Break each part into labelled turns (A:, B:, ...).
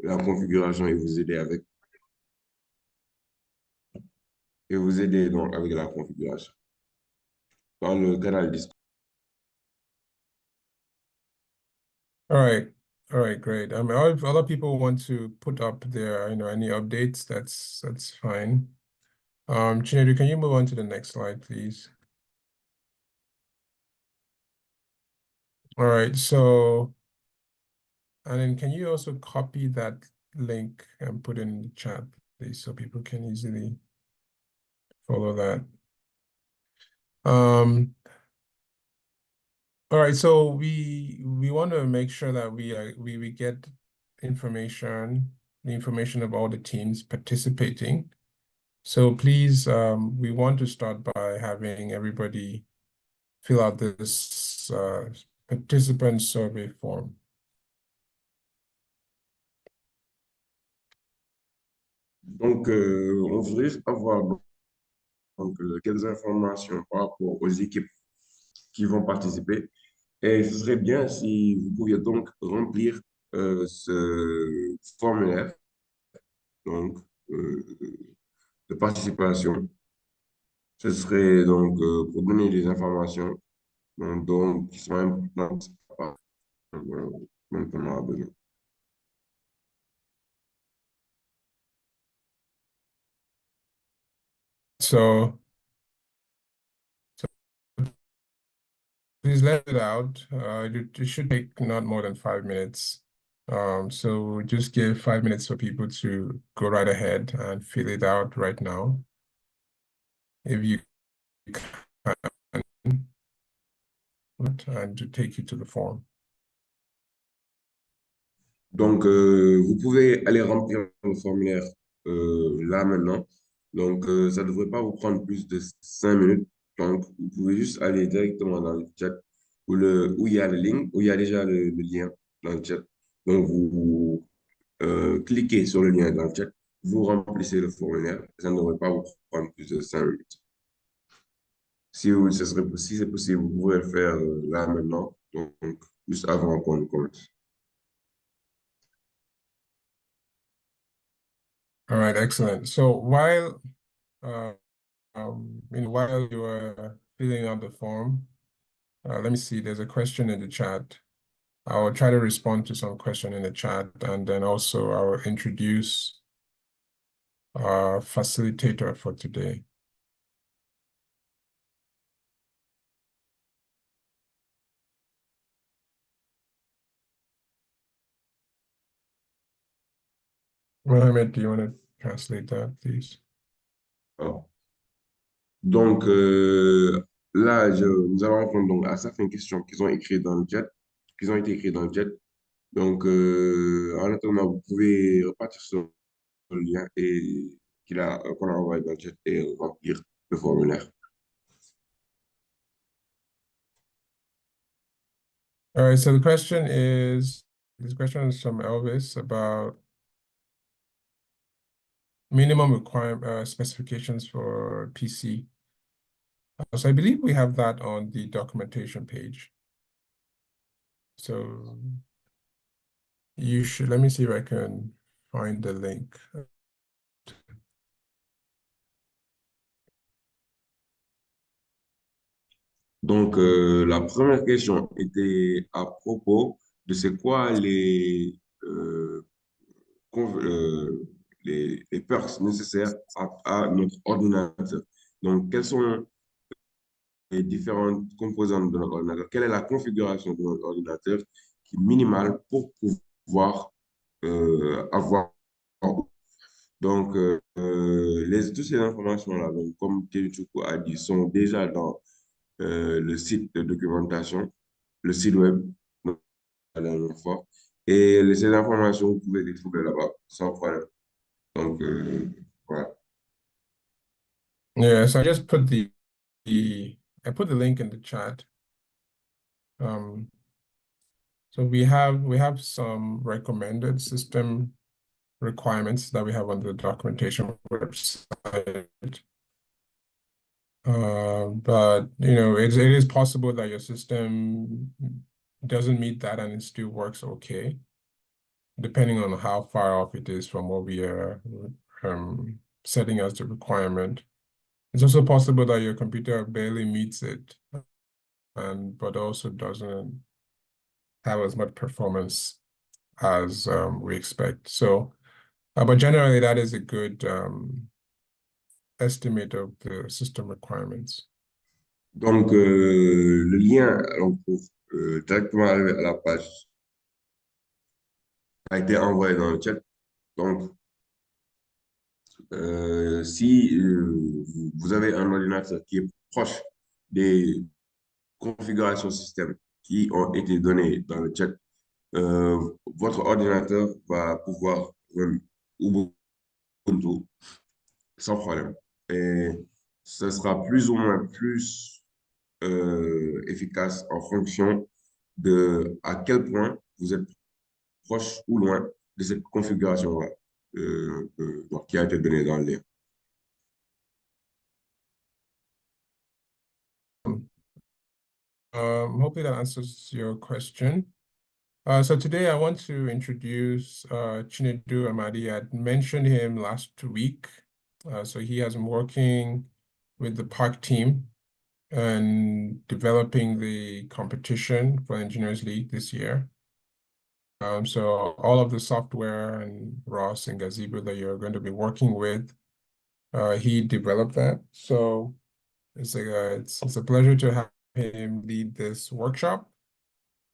A: la configuration et vous aider avec, et vous aider donc avec la configuration. Dans le canal Discord.
B: All right. All right, great. If other people want to put up their, any updates, that's fine. Chinedu, can you move on to the next slide, please? All right, so, and then can you also copy that link and put it in the chat, please, so people can easily follow that. All right, so we want to make sure that we get the information of all the teams participating. So please, we want to start by having everybody fill out this participant survey form.
A: Donc, on voudrait avoir donc, quelles informations par rapport aux équipes qui vont participer. Et ce serait bien si vous pouviez donc remplir ce formulaire donc, euh, de participation. Ce serait donc pour donner des informations donc, qui sont importantes dont on a besoin.
B: So please let it out. It should take not more than 5 minutes. So just give 5 minutes for people to go right ahead and fill it out right now. If you can, and to take you to the form.
A: Donc, vous pouvez aller remplir le formulaire là maintenant. Donc, ça ne devrait pas vous prendre plus de 5 minutes. Donc, vous pouvez juste aller directement dans le chat où il y a le link, où il y a déjà le lien dans le chat. Donc, vous cliquez sur le lien dans le chat, vous remplissez le formulaire. Ça ne devrait pas vous prendre plus de 5 minutes. Si c'est possible, vous pouvez le faire là maintenant, donc juste avant qu'on commence.
B: All right, excellent. So while while you are filling out the form, let me see, there's a question in the chat. I will try to respond to some question in the chat, and then also I will introduce our facilitator for today. Mohamed, do you want to translate that, please?
A: Alors, donc, là, nous allons répondre donc, à certaines questions qu'ils ont écrites dans le chat, qui ont été écrites dans le chat. Donc, en attendant, vous pouvez repartir sur le lien qu'on a envoyé dans le chat et remplir le formulaire.
B: All right, so this question is from Elvis about minimum requirement specifications for PC. So I believe we have that on the documentation page. So let me see if I can find the link.
A: Donc, la première question était à propos de c'est quoi les perks nécessaires à notre ordinateur. Donc, quelles sont les différentes composantes de notre ordinateur? Quelle est la configuration de notre ordinateur qui est minimale pour pouvoir avoir. Donc, toutes ces informations-là, donc, comme Kélichoukou a dit, sont déjà dans le site de documentation, le site web, donc, la dernière fois. Et ces informations, vous pouvez les trouver là-bas sans problème. Donc, voilà.
B: Yeah, so I just put I put the link in the chat. So we have some recommended system requirements that we have on the documentation website. But it is possible that your system doesn't meet that and it still works okay. depending on how far off it is from what we are setting as the requirement. It's also possible that your computer barely meets it, but also doesn't have as much performance as we expect. So, but generally, that is a good estimate of the system requirements.
A: Donc, le lien donc, pour directement arriver à la page a été envoyé dans le chat. Donc, si vous avez un ordinateur qui est proche des configurations système qui ont été données dans le chat, votre ordinateur va pouvoir run Ubuntu sans problème. Et ce sera plus ou moins plus efficace en fonction de à quel point vous êtes proche ou loin de cette configuration-là donc, qui a été donnée dans le lien.
B: Hopefully that answers your question. So today I want to introduce Chinedu Amadi. I mentioned him last week. So he has been working with the PARC team and developing the competition for Engineers League this year. So all of the software and Ross and Gazebo that you're going to be working with, he developed that. So it's a pleasure to have him lead this workshop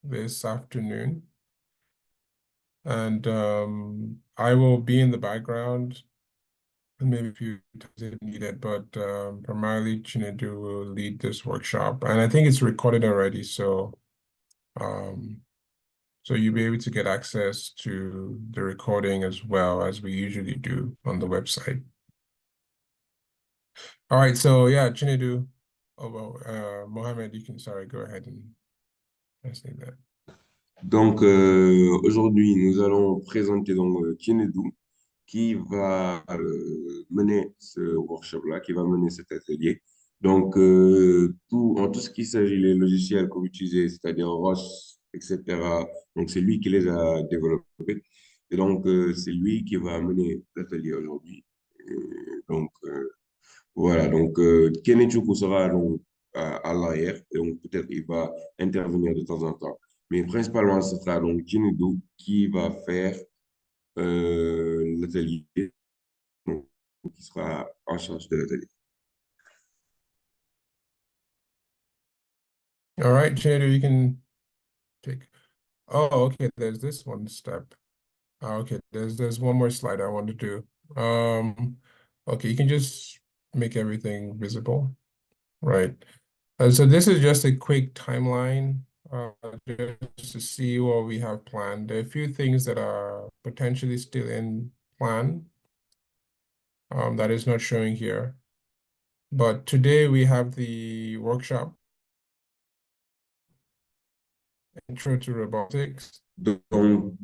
B: this afternoon. And I will be in the background and maybe a few times if needed, but primarily Chinedu will lead this workshop. And I think it's recorded already, so you'll be able to get access to the recording as well as we usually do on the website. All right, so yeah, Chinedu, Mohammed, you can, sorry, go ahead and translate that.
A: Donc, aujourd'hui, nous allons présenter donc, Chinedu qui va mener ce workshop-là, qui va mener cet atelier. Donc, en tout ce qui s'agit des logiciels que vous utilisez, c'est-à-dire ROS, etc., donc c'est lui qui les a développés. Et donc, c'est lui qui va mener l'atelier aujourd'hui. Donc, voilà, donc Kenechukwu sera donc, à l'arrière, et donc peut-être il va intervenir de temps en temps. Mais principalement, ce sera donc Chinedu qui va faire l'atelier, donc, qui sera en charge de l'atelier.
B: All right, Chinedu, you can take. Oh, okay, there's this one step. Okay, there's one more slide I want to do. Okay, you can just make everything visible, right? So this is just a quick timeline, just to see what we have planned. There are a few things that are potentially still in plan, that is not showing here. But today we have the workshop, Intro to Robotics.
A: Donc,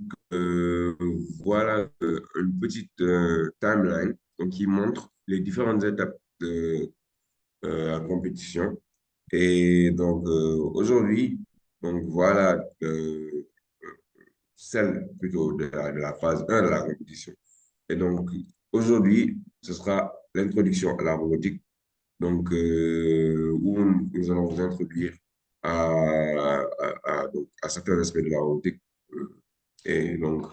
A: voilà une petite timeline donc, qui montre les différentes étapes de la compétition. Et donc, aujourd'hui, donc voilà celle plutôt de la phase 1 de la compétition. Et donc, aujourd'hui, ce sera l'introduction à la robotique, donc, où nous allons vous introduire donc, à certains aspects de la robotique. Et donc,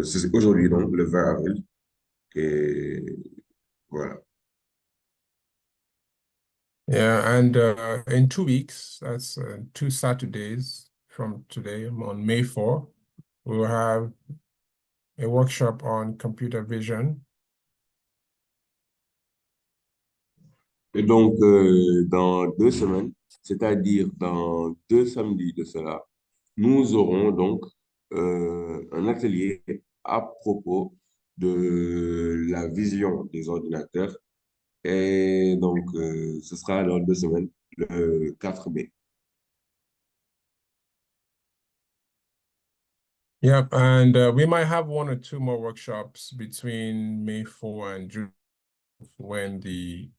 A: c'est aujourd'hui, donc, le 20 avril. Et voilà.
B: Yeah, and in 2 weeks, that's 2 Saturdays from today, on May 4, we will have a workshop on computer vision.
A: Et donc, dans 2 semaines, c'est-à-dire dans 2 samedis de cela, nous aurons donc un atelier à propos de la vision des ordinateurs. Et donc, ce sera dans 2 semaines, le 4 mai.
B: Yep, and we might have 1 or 2 more workshops between May 4 and June when the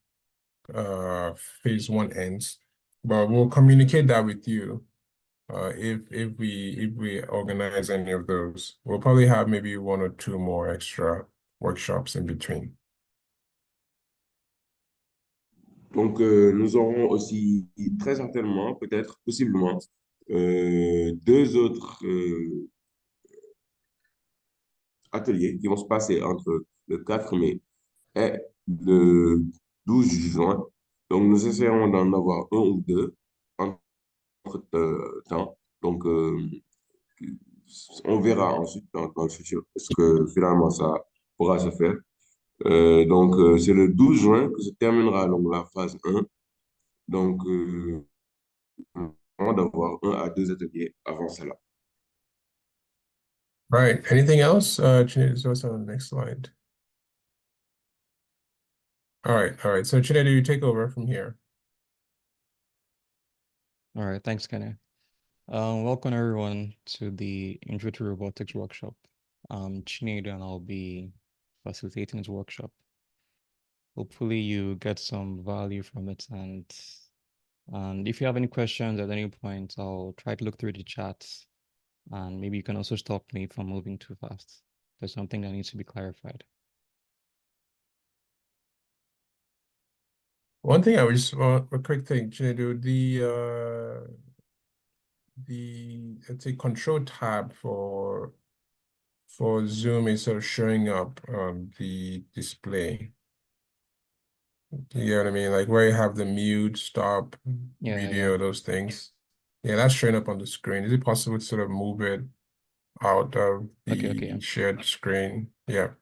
B: phase 1 ends, but we'll communicate that with you if we organize any of those. We'll probably have maybe one or two more extra workshops in between.
A: Donc, nous aurons aussi très certainement, peut-être, possiblement, deux autres ateliers qui vont se passer entre le 4 mai et le 12 juin. Donc, nous essaierons d'en avoir un ou deux entre-temps. Donc, on verra ensuite dans le futur est-ce que finalement ça pourra se faire. C'est le 12 juin que se terminera donc, la phase 1. Donc, avant d'avoir un à deux ateliers avant cela.
B: Right. Anything else? Chinedu, what's on the next slide? All right. So Chinedu, you take over from here.
C: All right, thanks, Kenny. Welcome everyone to the Intro to Robotics workshop. Chinedu and I'll be facilitating this workshop. Hopefully you get some value from it, and if you have any questions at any point, I'll try to look through the chats, and maybe you can also stop me from moving too fast. There's something that needs to be clarified.
B: One thing I would just want a quick thing, Chinedu, let's say control tab for Zoom is sort of showing up on the display. You get what I mean? Like where you have the mute, stop, video, those things. Yeah, that's showing up on the screen. Is it possible to sort of move it out of the shared screen? Yeah.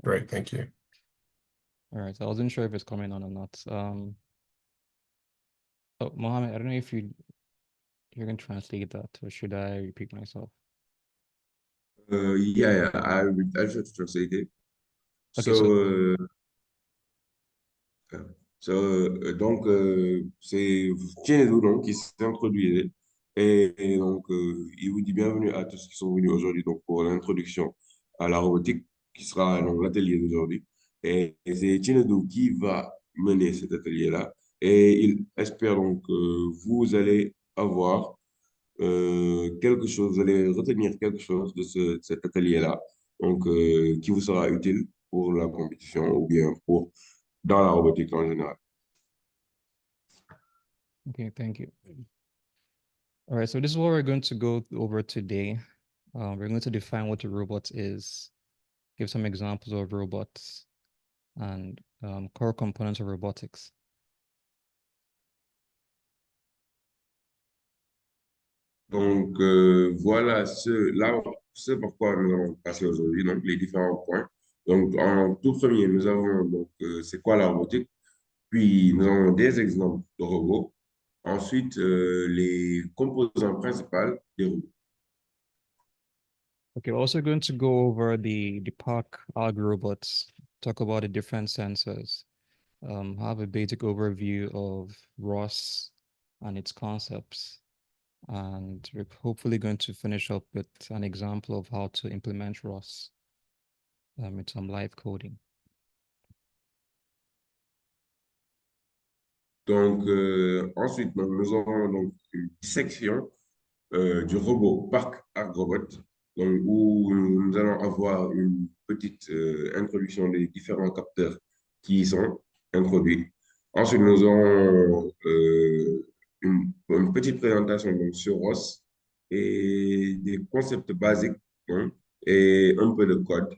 B: Great, thank you.
C: All right, so I wasn't sure if it's coming on or not. Oh, Mohammed, I don't know if you can translate that, or should I repeat myself?
A: Yeah, I should translate it.
C: Okay, so
A: c'est Tienedou donc, qui s'est introduit et donc il vous dit bienvenue à tous qui sont venus aujourd'hui donc, pour l'introduction à la robotique qui sera donc, l'atelier d'aujourd'hui. Et c'est Tienedou qui va mener cet atelier-là et il espère donc que vous allez avoir quelque chose, vous allez retenir quelque chose de cet atelier-là donc, qui vous sera utile pour la compétition ou bien pour dans la robotique en général.
C: Okay, thank you. All right, so this is what we're going to go over today. We're going to define what a robot is, give some examples of robots, and core components of robotics.
A: Donc, voilà ce par quoi nous allons passer aujourd'hui, donc les différents points. Donc, en tout premier, nous avons donc, c'est quoi la robotique, puis nous avons des exemples de robots, ensuite les composants principaux des robots.
C: Okay, we're also going to go over the PARC ARG robots, talk about the different sensors, have a basic overview of ROS and its concepts, and we're hopefully going to finish up with an example of how to implement ROS with some live coding.
A: Donc, ensuite, donc, nous aurons donc une section du robot PARC ARC Robot, donc, où nous allons avoir une petite introduction des différents capteurs qui y sont introduits. Ensuite, nous aurons une petite présentation donc, sur ROS et des concepts basiques hein, et un peu de code,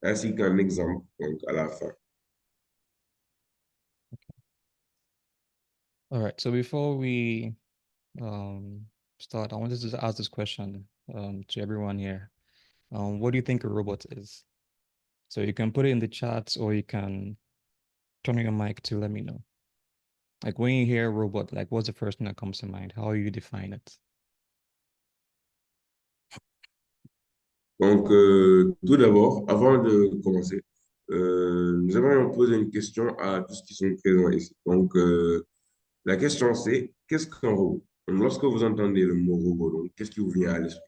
A: ainsi qu'un exemple donc, à la fin.
C: All right, so before we start, I wanted to ask this question to everyone here. What do you think a robot is? So you can put it in the chat, or you can turn on your mic to let me know. Like when you hear robot, like what's the first thing that comes to mind? How you define it?
A: Donc, tout d'abord, avant de commencer, nous allons poser une question à tous qui sont présents ici. Donc, la question c'est, qu'est-ce qu'un robot? Donc, lorsque vous entendez le mot robot, donc, qu'est-ce qui vous vient à l'esprit?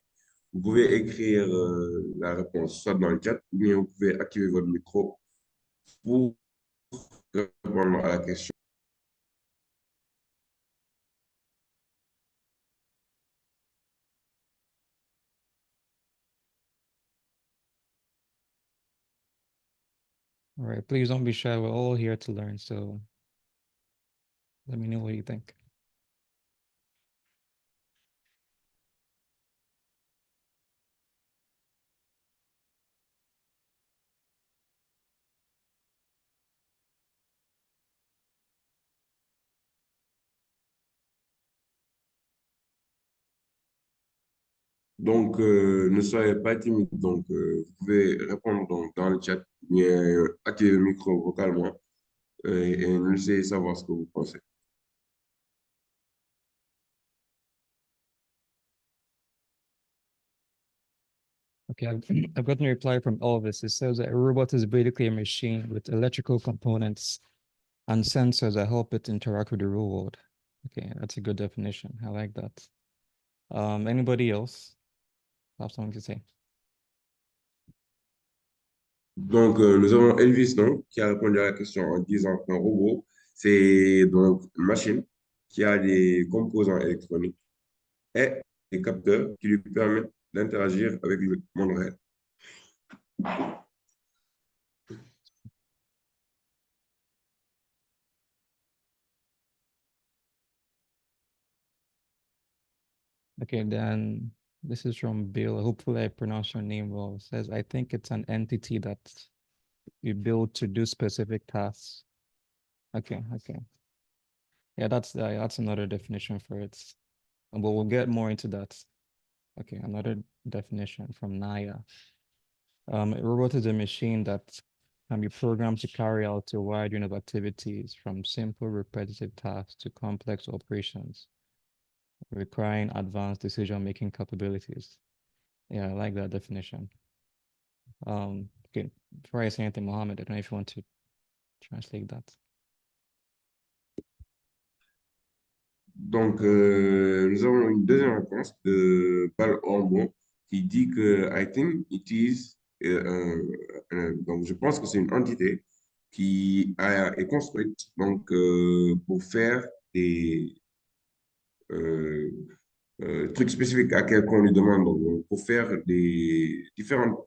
A: Vous pouvez écrire la réponse soit dans le chat, ou bien vous pouvez activer votre micro pour répondre à la question.
C: All right, please don't be shy. We're all here to learn, so let me know what you think.
A: Donc, ne soyez pas timide. Donc, vous pouvez répondre donc, dans le chat, bien activer le micro vocalement et nous laisser savoir ce que vous pensez.
C: Okay, I've gotten a reply from Elvis. It says that a robot is basically a machine with electrical components and sensors that help it interact with the real world. Okay, that's a good definition. I like that. Anybody else have something to say?
A: Donc, nous avons Elvis donc, qui a répondu à la question en disant qu'un robot, c'est donc une machine qui a des composants électroniques et des capteurs qui lui permettent d'interagir avec le monde réel.
C: Okay, then this is from Bill. Hopefully I pronounced your name well. It says, I think it's an entity that you build to do specific tasks. Okay, okay. Yeah, that's another definition for it. But we'll get more into that. Okay, another definition from Naya. A robot is a machine that can be programmed to carry out a wide range of activities, from simple repetitive tasks to complex operations, requiring advanced decision-making capabilities. Yeah, I like that definition. Okay, before I say anything, Mohammed, I don't know if you want to translate that.
A: Donc, nous avons une deuxième réponse de Paul Orbo qui dit que I think it is, donc je pense que c'est une entité est construite donc, pour faire des euh, trucs spécifiques à quelqu'un lui demande, donc, pour faire des différentes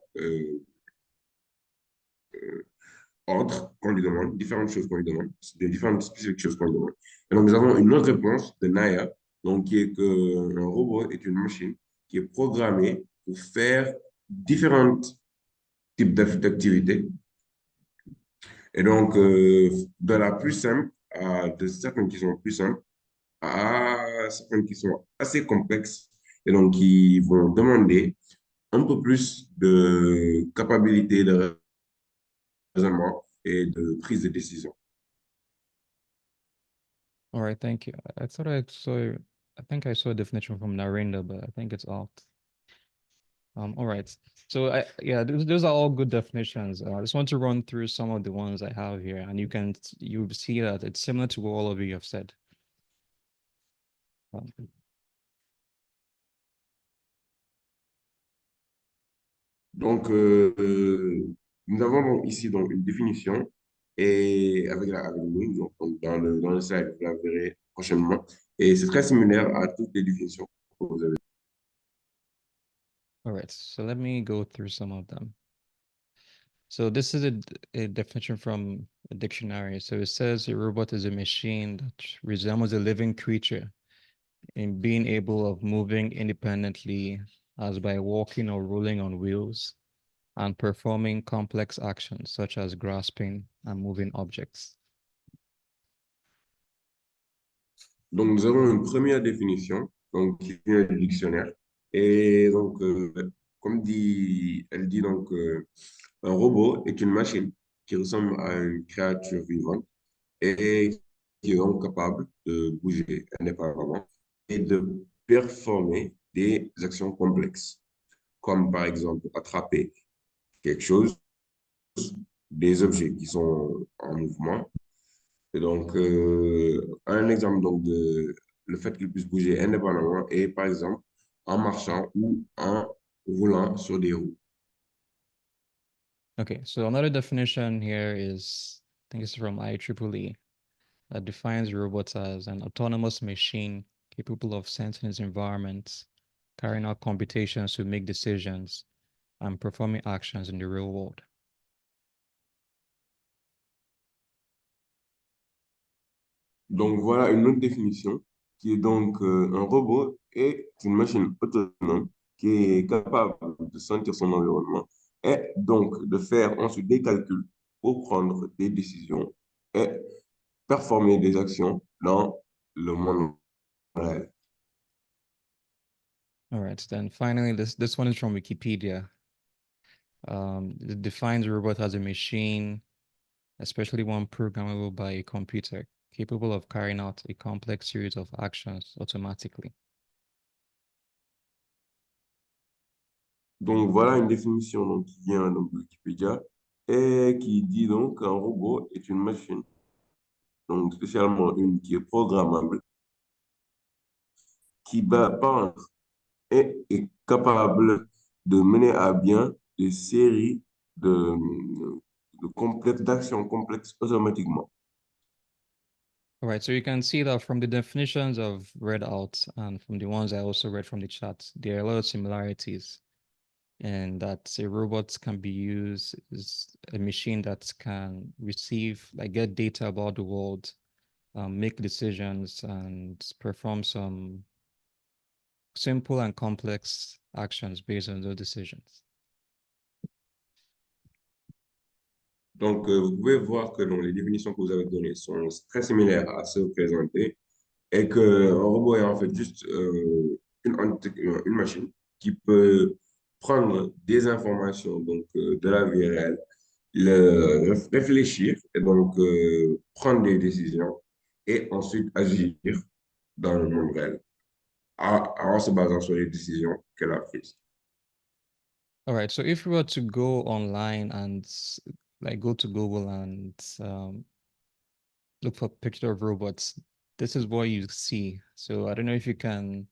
A: ordres qu'on lui demande, différentes choses qu'on lui demande, des différentes spécifiques choses qu'on lui demande. Et donc, nous avons une autre réponse de Naya, donc, qui est qu'un robot est une machine qui est programmée pour faire différents types d'activités. Et donc, de la plus simple de certaines qui sont plus simples à certaines qui sont assez complexes et donc qui vont demander un peu plus de capacité de raisonnement et de prise de décision.
C: All right, thank you. I thought I think I saw a definition from Narendra, but I think it's out. All right. So yeah, those are all good definitions. I just want to run through some of the ones I have here, and you see that it's similar to what all of you have said.
A: Donc, nous avons donc ici donc, une définition et avec nous, donc, dans le slide, vous la verrez prochainement. Et c'est très similaire à toutes les définitions que vous avez.
C: All right, so let me go through some of them. So this is a definition from a dictionary. So it says a robot is a machine that resembles a living creature in being able of moving independently as by walking or rolling on wheels and performing complex actions such as grasping and moving objects.
A: Donc, nous avons une première définition donc, qui vient du dictionnaire. Et donc, elle dit donc, un robot est une machine qui ressemble à une créature vivante et qui est donc capable de bouger indépendamment et de performer des actions complexes, comme par exemple attraper quelque chose, des objets qui sont en mouvement. Et donc, un exemple donc, de le fait qu'il puisse bouger indépendamment est par exemple en marchant ou en roulant sur des roues.
C: Okay, so another definition here is, I think it's from IEEE, that defines robots as an autonomous machine capable of sensing its environment, carrying out computations to make decisions, and performing actions in the real world.
A: Donc voilà une autre définition qui est donc un robot est une machine autonome qui est capable de sentir son environnement et donc de faire ensuite des calculs pour prendre des décisions et performer des actions dans le monde réel.
C: All right, then finally, this one is from Wikipedia. It defines a robot as a machine, especially one programmable by a computer, capable of carrying out a complex series of actions automatically.
A: Donc voilà une définition donc, qui vient donc, de Wikipédia et qui dit donc qu'un robot est une machine, donc spécialement une qui est programmable, qui par est capable de mener à bien des séries de, d'actions complexes automatiquement.
C: All right, so you can see that from the definitions I've read out and from the ones I also read from the chat, there are a lot of similarities. And that a robot can be used as a machine that can receive, like get data about the world, make decisions, and perform some simple and complex actions based on those decisions.
A: Donc, vous pouvez voir que donc, les définitions que vous avez données sont très similaires à ceux présentées et qu'un robot est en fait juste une machine qui peut prendre des informations donc, de la vie réelle, réfléchir et donc prendre des décisions et ensuite agir dans le monde réel en se basant sur les décisions qu'elle a prises.
C: All right, so if we were to go online and like go to Google and look for picture of robots, this is what you see. So I don't know if you can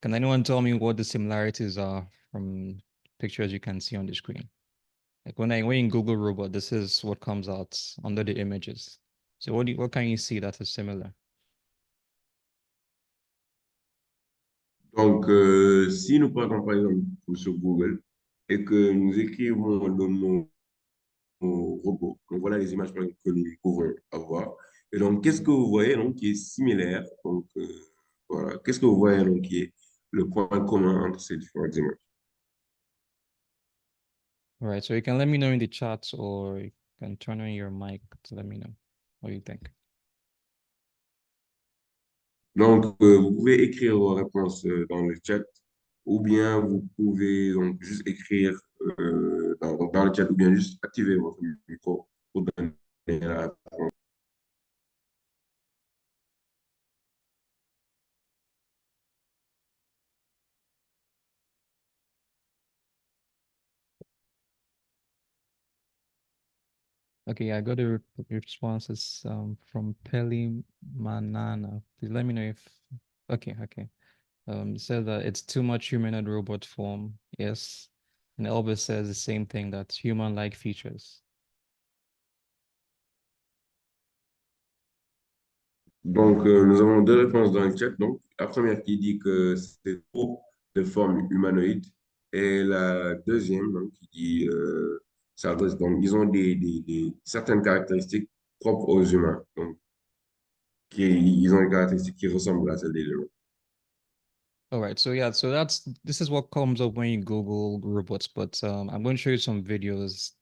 C: anyone tell me what the similarities are from pictures you can see on the screen? Like when you Google robot, this is what comes out under the images. So what can you see that is similar?
A: Donc, si nous partons par exemple sur Google et que nous écrivons le mot robot, donc voilà les images par exemple, que nous pouvons avoir. Et donc, qu'est-ce que vous voyez donc, qui est similaire? Donc, voilà, qu'est-ce que vous voyez donc, qui est le point commun entre ces différentes images?
C: All right, so you can let me know in the chat or you can turn on your mic to let me know what you think.
A: Donc, vous pouvez écrire vos réponses dans le chat ou bien vous pouvez donc, juste écrire dans le chat ou bien juste activer votre micro pour donner la réponse.
C: Okay, I got a responses from Peli Manana. Please let me know if okay. It says that it's too much humanoid robot form. Yes. And Elvis says the same thing, that's human-like features.
A: Donc, nous avons deux réponses dans le chat. Donc, la première qui dit que c'est trop de forme humanoïde et la deuxième donc, qui dit ça, donc, ils ont certaines caractéristiques propres aux humains. Donc, ils ont des caractéristiques qui ressemblent à celles des humains.
C: All right, so yeah, so this is what comes up when you Google robots, but I'm going to show you some videos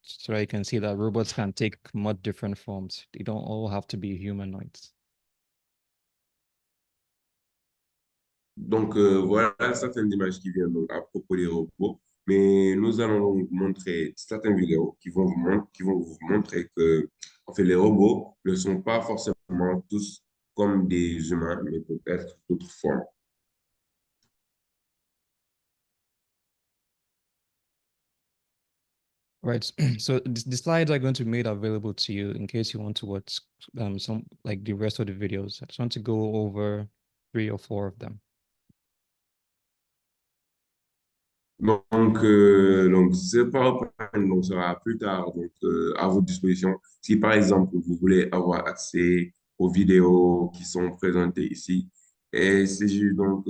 C: so you can see that robots can take much different forms. They don't all have to be humanoids.
A: Donc, voilà certaines images qui viennent donc, à propos des robots. Mais nous allons donc vous montrer certaines vidéos qui vont vous montrer que en fait, les robots ne sont pas forcément tous comme des humains, mais peut-être d'autres formes.
C: Right. So the slides are going to be made available to you in case you want to watch some like the rest of the videos. I just want to go over 3 or 4 of them.
A: Donc ce PowerPoint donc, sera plus tard donc, à votre disposition. Si par exemple vous voulez avoir accès aux vidéos qui sont présentées ici, et c'est juste donc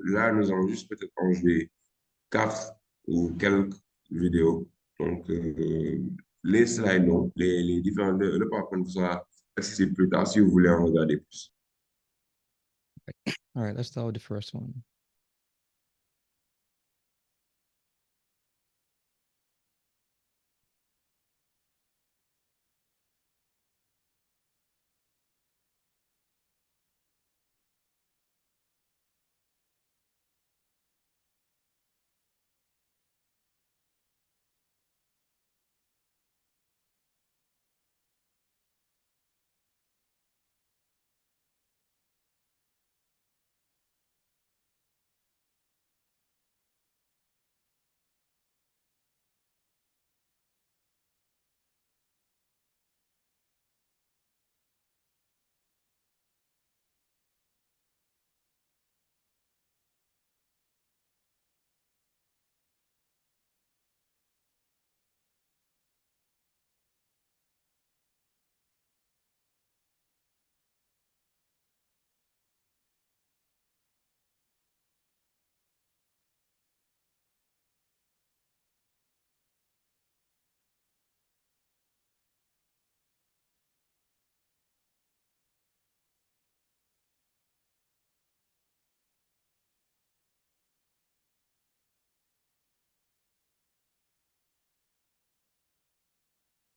A: là nous allons juste peut-être en jouer 4 ou quelques vidéos. Donc les slides, non, les différents, le PowerPoint sera accessible plus tard si vous voulez en regarder plus.
C: All right, let's start with the first one.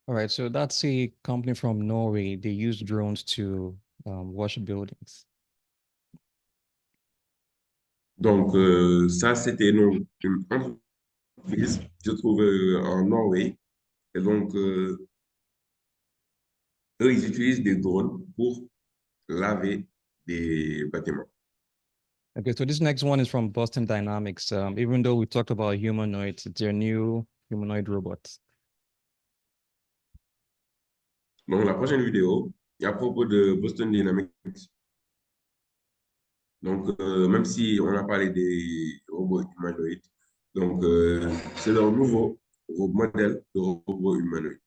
C: All right, so that's a company from Norway. They use drones to wash buildings.
A: Donc, ça, c'était une entreprise, je trouve, en Norvège. Et donc, eux, ils utilisent des drones pour laver des bâtiments.
C: Okay, so this next one is from Boston Dynamics. Even though we talked about humanoids, it's their new humanoid robots.
A: Donc, la prochaine vidéo est à propos de Boston Dynamics. Donc, même si on a parlé des robots humanoïdes, donc c'est leur nouveau modèle de robot humanoïde.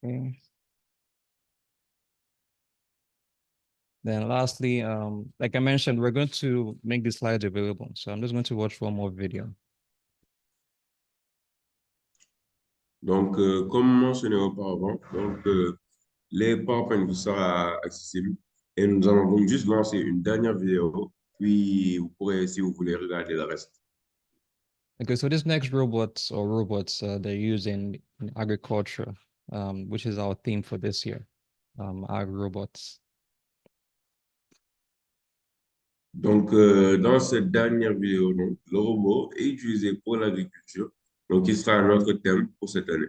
C: Okay. Then lastly, like I mentioned, we're going to make the slides available. So I'm just going to watch one more video.
A: Donc, comme mentionné auparavant, donc, les PowerPoint sera accessible et nous allons donc juste lancer une dernière vidéo, puis vous pourrez, si vous voulez, regarder le reste.
C: Okay, so this next robots they're used in agriculture, which is our theme for this year, ag robots.
A: Donc, dans cette dernière vidéo, donc, le robot est utilisé pour l'agriculture, donc il sera notre thème pour cette année.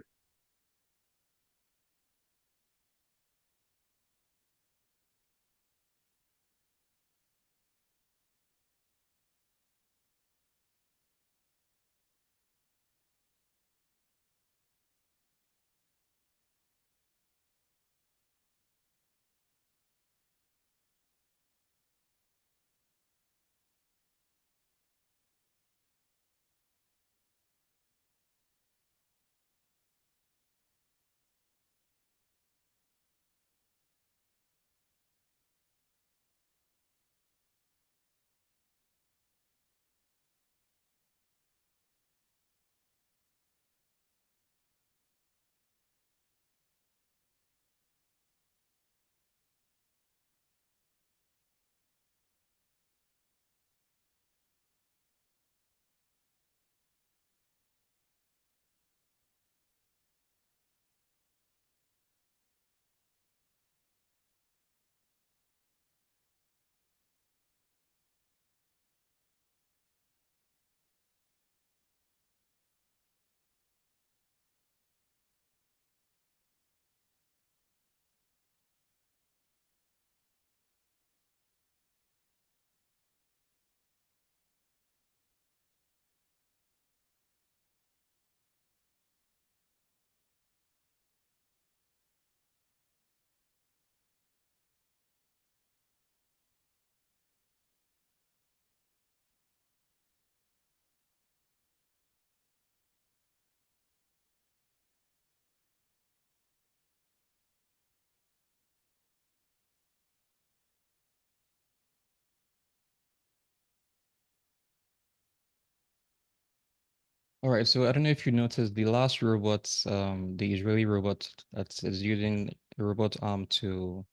C: All right, so I don't know if you noticed the last robot, the Israeli robot that is using a robot arm to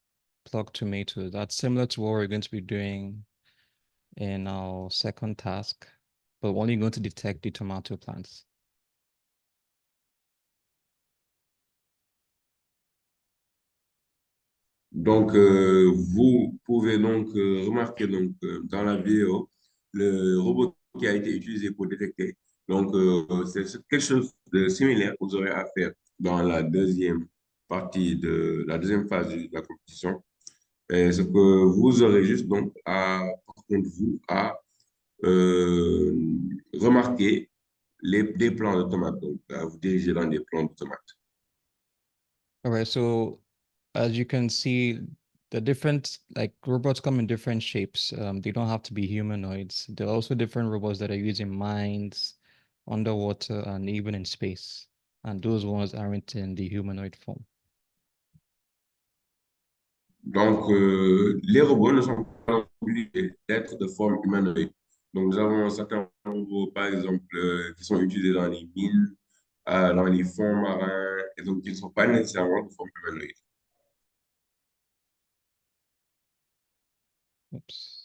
C: pluck tomatoes. That's similar to what we're going to be doing in our second task, but we're only going to detect the tomato plants.
A: Donc, vous pouvez donc remarquer donc, dans la vidéo le robot qui a été utilisé pour détecter. Donc, c'est quelque chose de similaire que vous aurez à faire dans la deuxième partie de la deuxième phase de la compétition. Et ce que vous aurez juste donc à, par contre, vous, à euh, remarquer des plants de tomates, donc à vous diriger dans des plants de tomates.
C: All right, so as you can see, the different like robots come in different shapes. They don't have to be humanoids. There are also different robots that are using mines, underwater, and even in space. And those ones aren't in the humanoid form.
A: Donc, les robots ne sont pas obligés d'être de forme humanoïde. Donc, nous avons certains robots, par exemple, qui sont utilisés dans les mines, dans les fonds marins, et donc qui ne sont pas nécessairement de forme humanoïde.
C: Oops.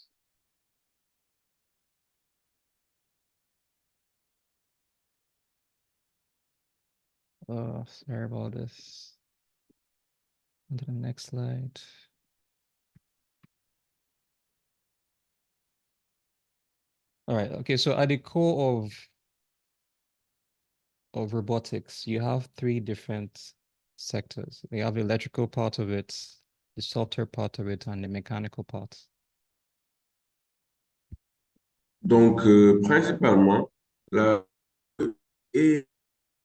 C: Sorry about this. On to the next slide. All right. Okay. So at the core of robotics, you have three different sectors. You have the electrical part of it, the software part of it, and the mechanical part.
A: Donc, principalement, là, et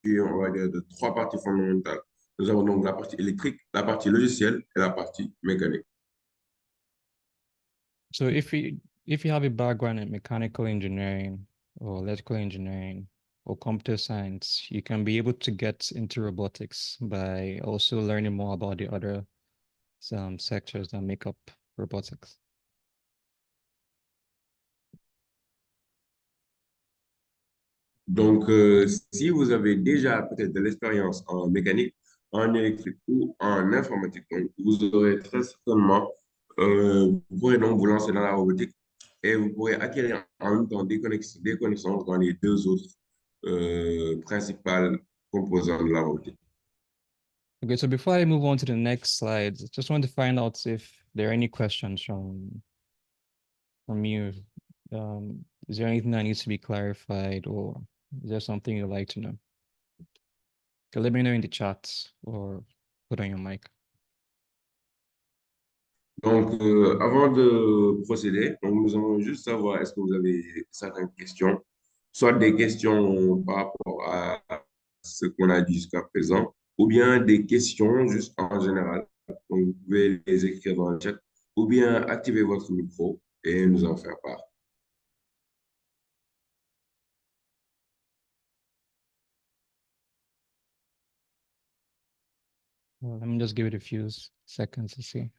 A: on va dire de trois parties fondamentales. Nous avons donc la partie électrique, la partie logicielle et la partie mécanique.
C: So if you have a background in mechanical engineering or electrical engineering or computer science, you can be able to get into robotics by also learning more about the other sectors that make up robotics.
A: Donc, si vous avez déjà peut-être de l'expérience en mécanique, en électrique ou en informatique, donc vous aurez très certainement, vous pourrez donc vous lancer dans la robotique et vous pourrez acquérir en même temps des connaissances dans les deux autres principales composantes de la robotique.
C: Okay, so before I move on to the next slide, just want to find out if there are any questions from you. Is there anything that needs to be clarified, or is there something you'd like to know? Okay, let me know in the chat or put on your mic.
A: Donc, avant de procéder, donc nous allons juste savoir est-ce que vous avez certaines questions, soit des questions par rapport à ce qu'on a dit jusqu'à présent, ou bien des questions juste en général. Donc, vous pouvez les écrire dans le chat, ou bien activer votre micro et nous en faire part.
C: Well, let me just give it a few seconds to see.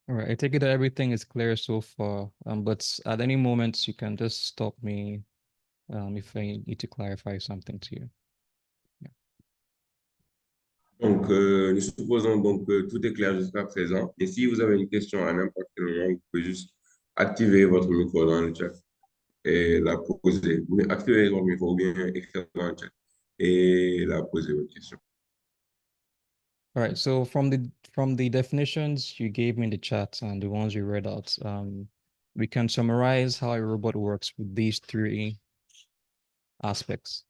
C: All right, I take it that everything is clear so far, but at any moment you can just stop me if I need to clarify something to you. Yeah.
A: Donc, nous supposons donc que tout est clair jusqu'à présent. Et si vous avez une question à n'importe quel moment, vous pouvez juste activer votre micro dans le chat et la poser. Vous pouvez activer votre micro ou bien écrire dans le chat et la poser votre question.
C: All right, so from the definitions you gave me in the chat and the ones you read out, we can summarize how a robot works with these three aspects.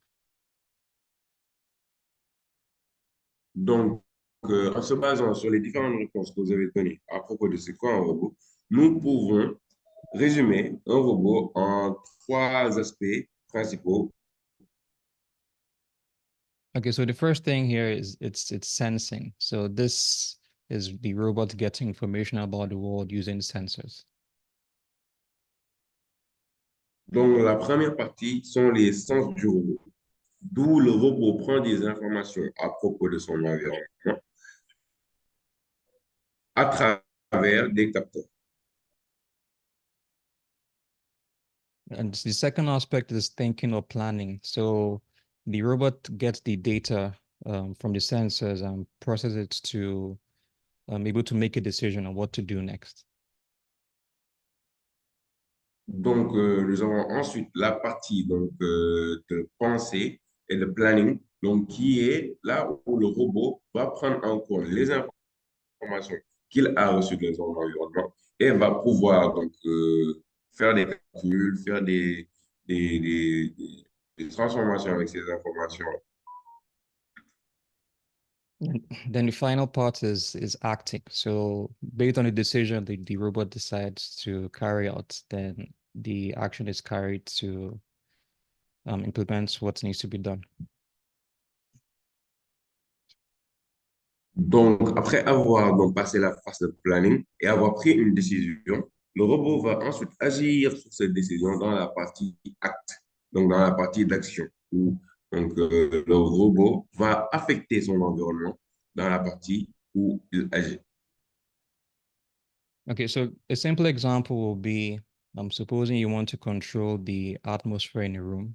A: Donc, en se basant sur les différentes réponses que vous avez données à propos de c'est quoi un robot, nous pouvons résumer un robot en trois aspects principaux.
C: Okay, so the first thing here is it's sensing. So this is the robot getting information about the world using sensors?
A: Donc, la première partie sont les sens du robot, d'où le robot prend des informations à propos de son environnement à travers des capteurs.
C: And the second aspect is thinking or planning. So the robot gets the data from the sensors and processes it to able to make a decision on what to do next.
A: Donc, nous avons ensuite la partie de pensée et de planning, donc qui est là où le robot va prendre en compte les informations qu'il a reçues de son environnement et va pouvoir faire des calculs, faire des transformations avec ces informations.
C: And then the final part is acting. So based on the decision the robot decides to carry out, then the action is carried to implement what needs to be done.
A: Donc, après avoir passé la phase de planning et avoir pris une décision, le robot va ensuite agir sur cette décision dans la partie acte, donc dans la partie d'action, où le robot va affecter son environnement dans la partie où il agit.
C: Okay, so a simple example will be supposing you want to control the atmosphere in a room.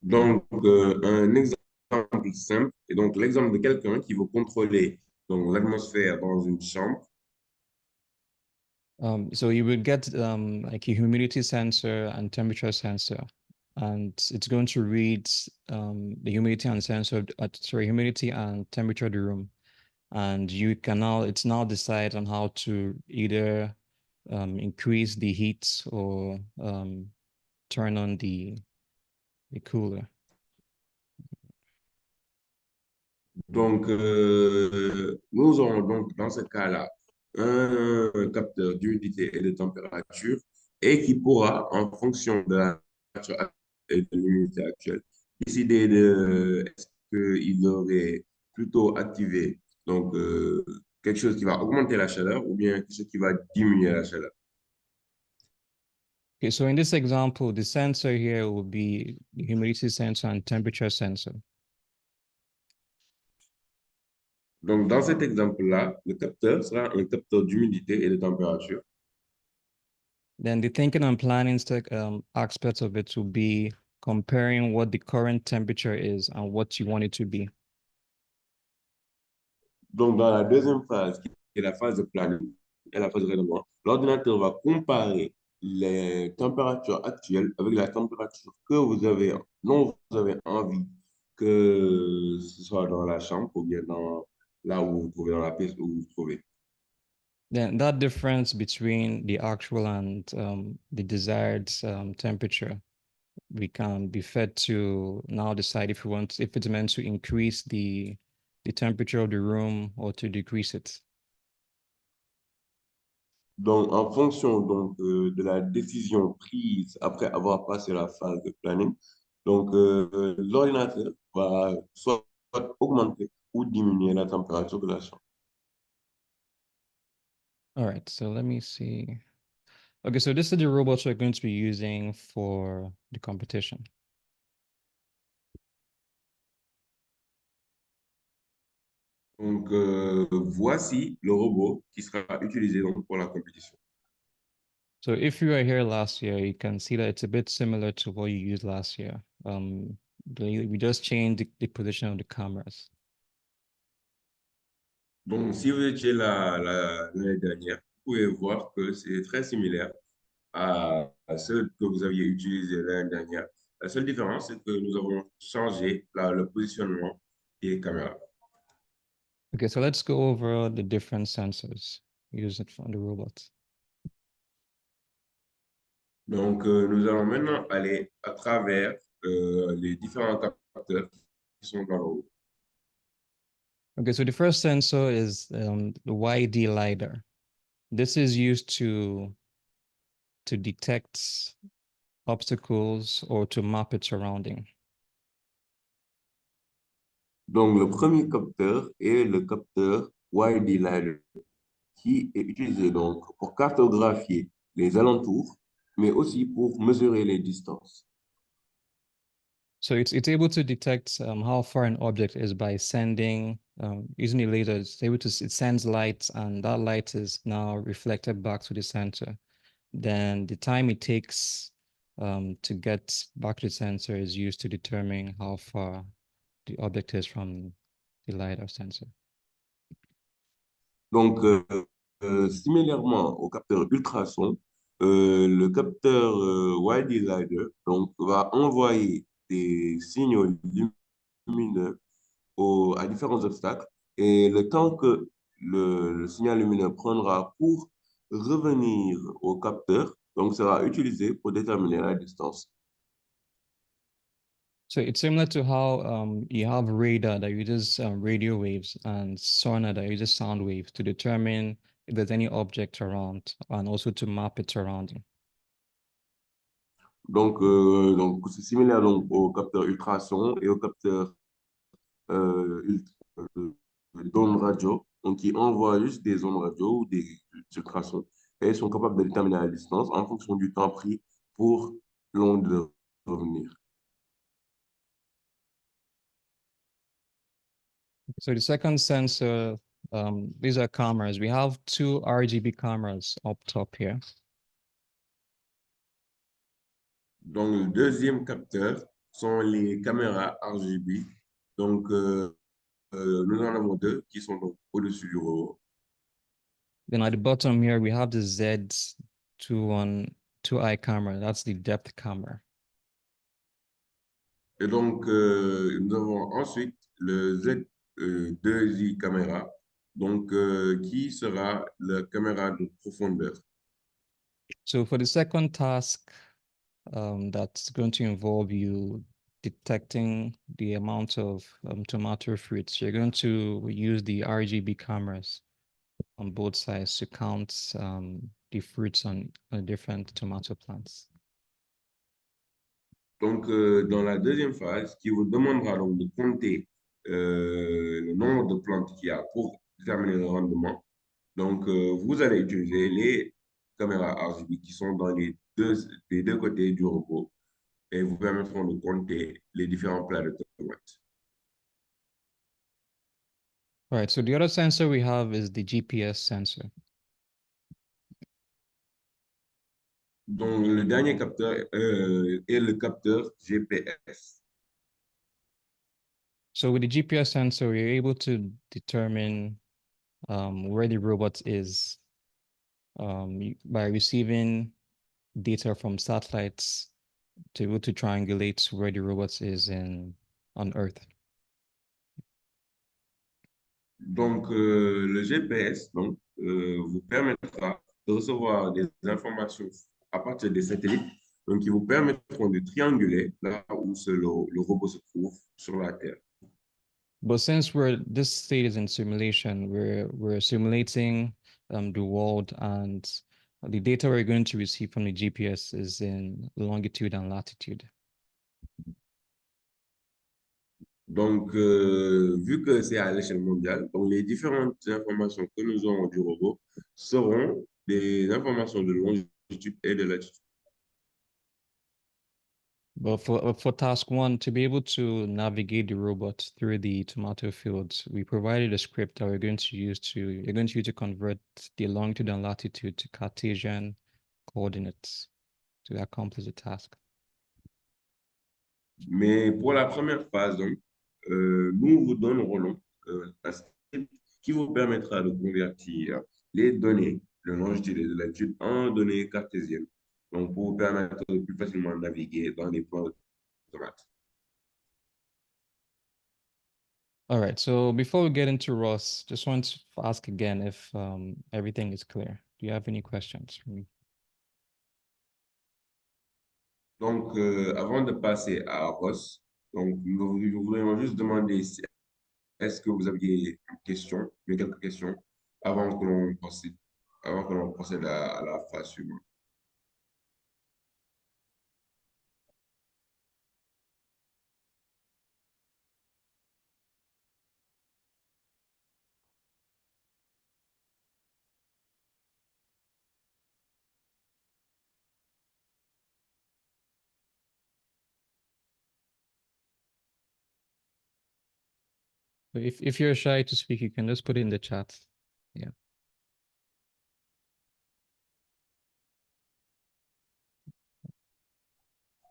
A: Donc, un exemple simple, et donc l'exemple de quelqu'un qui veut contrôler l'atmosphère dans une chambre.
C: So you would get like a humidity sensor and temperature sensor, and it's going to read the humidity and humidity and temperature of the room, and it's now decide on how to either increase the heat or turn on the cooler.
A: Donc, nous aurons donc dans ce cas-là un capteur d'humidité et de température et qui pourra, en fonction de la température et de l'humidité actuelle, décider de est-ce qu'il devrait plutôt activer quelque chose qui va augmenter la chaleur ou bien quelque chose qui va diminuer la chaleur.
C: Okay, so in this example, the sensor here will be the humidity sensor and temperature sensor.
A: Donc, dans cet exemple-là, le capteur sera un capteur d'humidité et de température.
C: Then the thinking and planning aspects of it will be comparing what the current temperature is and what you want it to be.
A: Donc, dans la deuxième phase, qui est la phase de planning et la phase de règlement, l'ordinateur va comparer les températures actuelles avec la température dont vous avez envie que ce soit dans la chambre ou bien là où vous vous trouvez, dans la pièce où vous vous trouvez.
C: Then that difference between the actual and the desired temperature, we can be fed to now decide if it's meant to increase the temperature of the room or to decrease it.
A: Donc, en fonction de la décision prise après avoir passé la phase de planning, l'ordinateur va soit augmenter ou diminuer la température de la chambre.
C: All right, so let me see. Okay, so this is the robots we're going to be using for the competition.
A: Donc, voici le robot qui sera utilisé pour la compétition.
C: So if you were here last year, you can see that it's a bit similar to what you used last year. We just changed the position of the cameras.
A: Donc, si vous étiez là l'année dernière, vous pouvez voir que c'est très similaire à ceux que vous aviez utilisés l'année dernière. La seule différence, c'est que nous avons changé le positionnement des caméras.
C: Okay, so let's go over the different sensors used on the robots.
A: Donc, nous allons maintenant aller à travers les différents capteurs qui sont dans le robot.
C: Okay, so the first sensor is the YD LiDAR. This is used to detect obstacles or to map its surrounding.
A: Donc, le premier capteur est le capteur YD qui est utilisé donc pour cartographier les alentours, mais aussi pour mesurer les distances.
C: So it's able to detect how far an object is by sending using the laser. It's able to it sends light, and that light is now reflected back to the sensor. Then the time it takes to get back to the sensor is used to determine how far the object is from the LiDAR sensor.
A: Donc, similairement au capteur ultrason, le capteur YD donc, va envoyer des signaux lumineux à différents obstacles et le temps que le signal lumineux prendra pour revenir au capteur, donc sera utilisé pour déterminer la distance.
C: So it's similar to how you have radar that uses radio waves and sonar that uses sound waves to determine if there's any object around and also to map its surrounding.
A: Donc c'est similaire donc, au capteur ultrason et au capteur d'ondes radio, donc qui envoient juste des ondes radio ou des ultrasons et sont capables de déterminer la distance en fonction du temps pris pour l'onde de revenir.
C: So the second sensor, these are cameras. We have two RGB cameras up top here.
A: Donc, le deuxième capteur sont les caméras RGB. Donc, nous en avons deux qui sont donc au-dessus du robot.
C: Then at the bottom here, we have the Z212i camera. That's the depth camera.
A: Et donc, nous avons ensuite le Z2i caméra, donc, qui sera la caméra de profondeur.
C: So for the second task, that's going to involve you detecting the amount of tomato fruits, you're going to use the RGB cameras on both sides to count the fruits on different tomato plants.
A: Donc, dans la deuxième phase, qui vous demandera donc de compter le nombre de plantes qu'il y a pour déterminer le rendement, donc, vous allez utiliser les caméras RGB qui sont dans les deux côtés du robot et vous permettront de compter les différents plats de tomates.
C: All right, so the other sensor we have is the GPS sensor.
A: Donc, le dernier capteur est le capteur GPS.
C: So with the GPS sensor, we're able to determine where the robot is by receiving data from satellites to be able to triangulate where the robot is on Earth.
A: Donc, le GPS donc, vous permettra de recevoir des informations à partir des satellites, donc qui vous permettront de trianguler là où le robot se trouve sur la Terre.
C: But since this state is in simulation, we're simulating the world, and the data we're going to receive from the GPS is in longitude and latitude.
A: Donc, vu que c'est à l'échelle mondiale, donc les différentes informations que nous aurons du robot seront des informations de longitude et de latitude.
C: But for task one, to be able to navigate the robot through the tomato fields, we provided a script that you're going to use to convert the longitude and latitude to Cartesian coordinates to accomplish the task.
A: Mais pour la première phase, donc, nous vous donnerons donc, un script qui vous permettra de convertir les données de longitude et de latitude en données cartésiennes. Donc, pour vous permettre de plus facilement naviguer dans les plans de tomates.
C: All right, so before we get into Ross, just want to ask again if everything is clear. Do you have any questions for me?
A: Donc, avant de passer à Ross, donc, nous voudrions juste demander est-ce que vous aviez une question, quelques questions avant que l'on procède à la phase suivante.
C: If you're shy to speak, you can just put it in the chat. Yeah.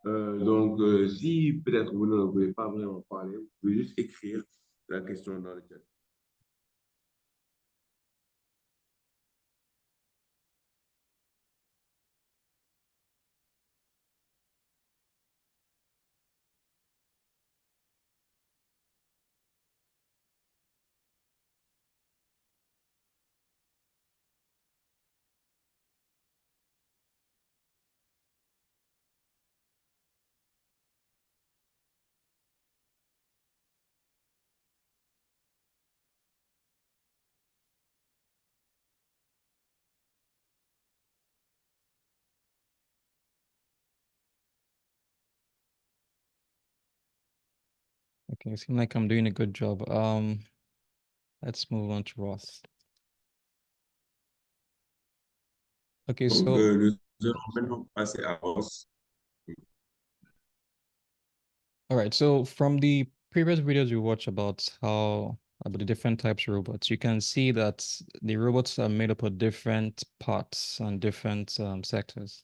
A: Donc, si peut-être vous ne pouvez pas vraiment parler, vous pouvez juste écrire la question dans le chat.
C: Okay, it seems like I'm doing a good job. Let's move on to Ross. Okay,
A: Donc,
C: so
A: nous allons maintenant passer à Ross.
C: all right, so from the previous videos we watched about the different types of robots, you can see that the robots are made up of different parts and different sectors.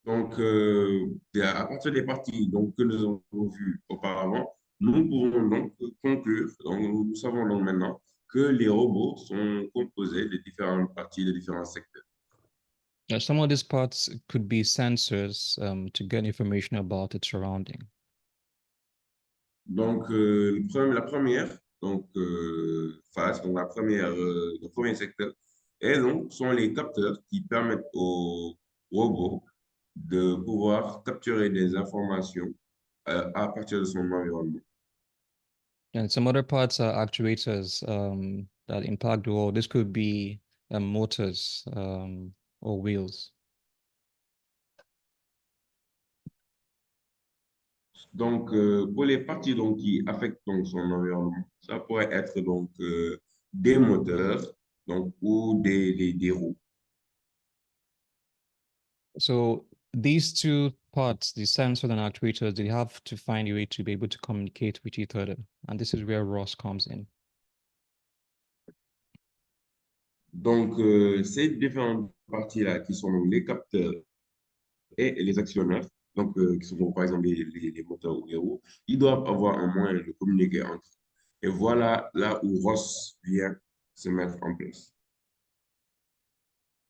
A: Donc, à partir des parties donc, que nous avons vues auparavant, nous pouvons donc conclure, donc, nous savons donc maintenant que les robots sont composés de différentes parties, de différents secteurs.
C: Now, some of these parts could be sensors to get information about its surrounding.
A: Donc, la première donc, phase, donc le premier secteur, sont les capteurs qui permettent aux robots de pouvoir capturer des informations à partir de son environnement.
C: And some other parts are actuators that impact the wall. This could be motors or wheels.
A: Donc, pour les parties donc, qui affectent donc, son environnement, ça pourrait être donc, des moteurs donc, ou des roues.
C: So these two parts, the sensor and actuators, they have to find a way to be able to communicate with each other. And this is where ROS comes in.
A: Donc, ces différentes parties-là qui sont donc, les capteurs et les actionneurs, donc, qui sont donc, par exemple les moteurs ou les roues, ils doivent avoir un moyen de communiquer entre eux. Et voilà là où ROS vient se mettre en place.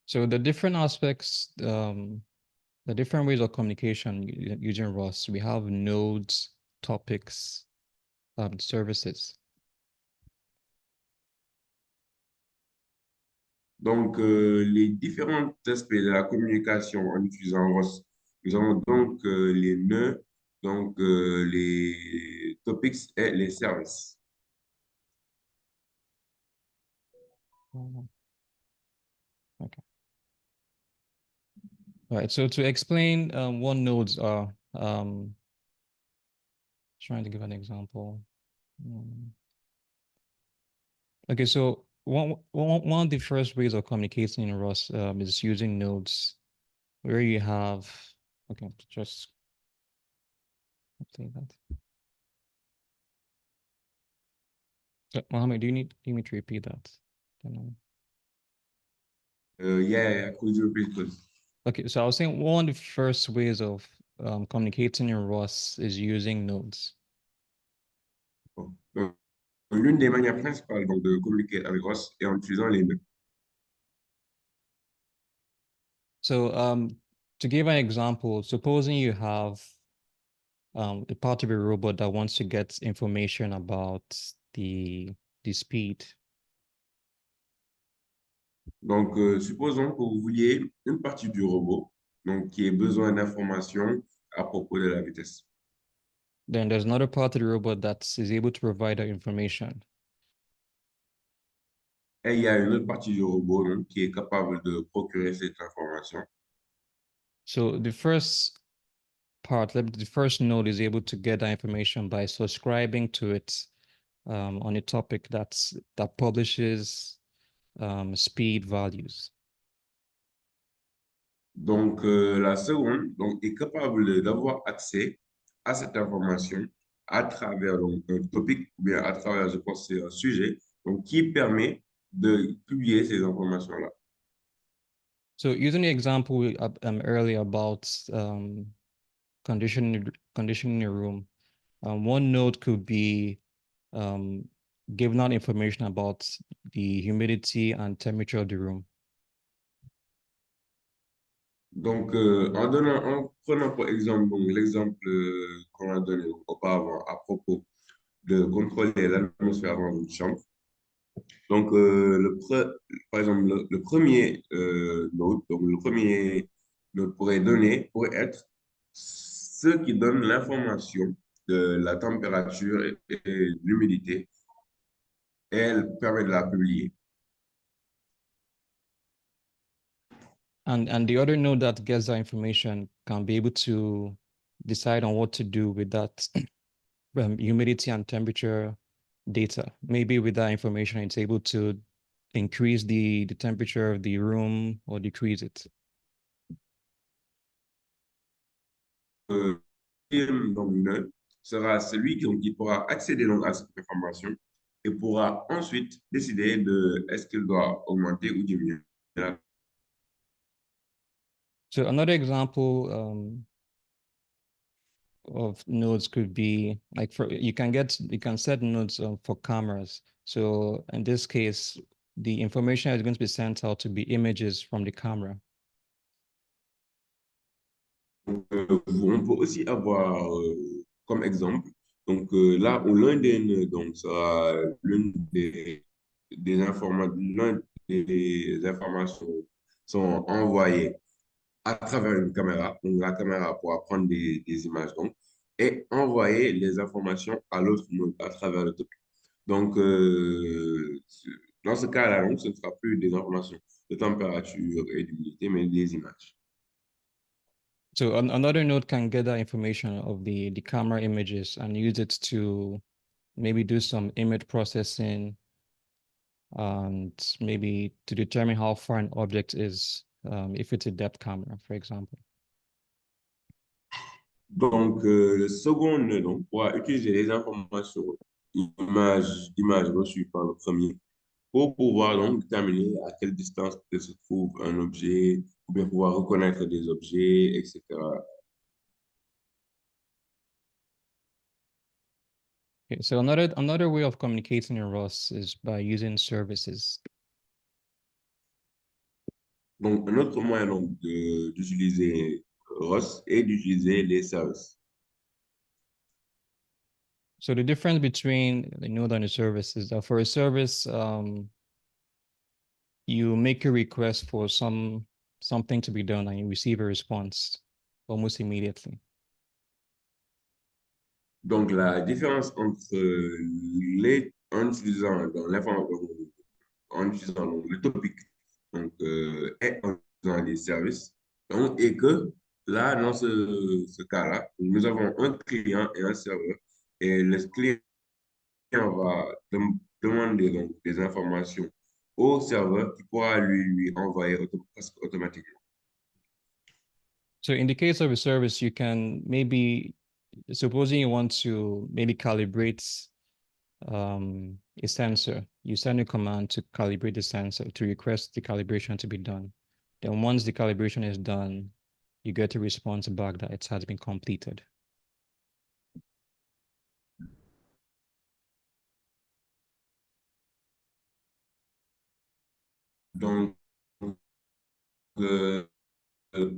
C: So the different aspects, the different ways of communication using ROS, we have nodes, topics, services.
A: Donc, les différents aspects de la communication en utilisant ROS, nous avons donc les nœuds, donc les topics et les services.
C: Okay. All right. So to explain what nodes are, trying to give an example. Okay, so one of the first ways of communicating in ROS is using nodes, where you have, okay, just update that. Mohammed, do you need me to repeat that?
A: Yeah, could you repeat, please?
C: Okay, so I was saying one of the first ways of communicating in ROS is using nodes.
A: Bon. Donc, l'une des manières principales donc, de communiquer avec ROS est en utilisant les nœuds.
C: So to give an example, supposing you have a part of a robot that wants to get information about the speed.
A: Donc, supposons que vous vouliez une partie du robot donc, qui ait besoin d'informations à propos de la vitesse.
C: Then there's another part of the robot that is able to provide that information.
A: Et il y a une autre partie du robot donc, qui est capable de procurer cette information.
C: So the first part, the first node is able to get that information by subscribing to it on a topic that publishes speed values.
A: Donc, la seconde donc, est capable d'avoir accès à cette information à travers donc, un topic, ou bien à travers, je pense, c'est un sujet, donc, qui permet de publier ces informations-là.
C: So using the example earlier about conditioning the room, one node could be giving out information about the humidity and temperature of the room.
A: Donc, en prenant par exemple l'exemple qu'on a donné auparavant à propos de contrôler l'atmosphère dans une chambre. Donc, par exemple, le premier node, donc le premier node pourrait être ceux qui donnent l'information de la température et de l'humidité, et elle permet de la publier.
C: And the other node that gets that information can be able to decide on what to do with that humidity and temperature data. Maybe with that information, it's able to increase the temperature of the room or decrease it.
A: Donc, node sera celui qui pourra accéder donc, à cette information et pourra ensuite décider de est-ce qu'il doit augmenter ou diminuer.
C: So another example of nodes could be like you can set nodes for cameras. So in this case, the information is going to be sent out to be images from the camera.
A: On peut aussi avoir comme exemple, donc là où l'un des nœuds donc, sera l'un des informations sont envoyées à travers une caméra. Donc la caméra pourra prendre des images donc, et envoyer les informations à l'autre nœud à travers le topic. Donc, dans ce cas-là, donc, ce ne sera plus des informations de température et d'humidité, mais des images.
C: So another node can get that information of the camera images and use it to maybe do some image processing and maybe to determine how far an object is, if it's a depth camera, for example.
A: Donc, le second nœud donc, pourra utiliser les informations d'images reçues par le premier pour pouvoir donc déterminer à quelle distance se trouve un objet, ou bien pouvoir reconnaître des objets, etc.
C: Okay, so another way of communicating in ROS is by using services.
A: Donc, un autre moyen donc, d'utiliser ROS est d'utiliser les services.
C: So the difference between the node and the service is that for a service, you make a request for something to be done and you receive a response almost immediately.
A: Donc, la différence entre en utilisant dans l'information, en utilisant donc, le topic donc, et en utilisant les services, donc, et que là, dans ce cas-là, nous avons un client et un serveur, et le client va demander donc, des informations au serveur qui pourra lui envoyer presque automatiquement.
C: So in the case of a service, you can maybe, supposing you want to maybe calibrate a sensor, you send a command to calibrate the sensor, to request the calibration to be done. Then once the calibration is done, you get a response back that it has been completed.
A: Donc,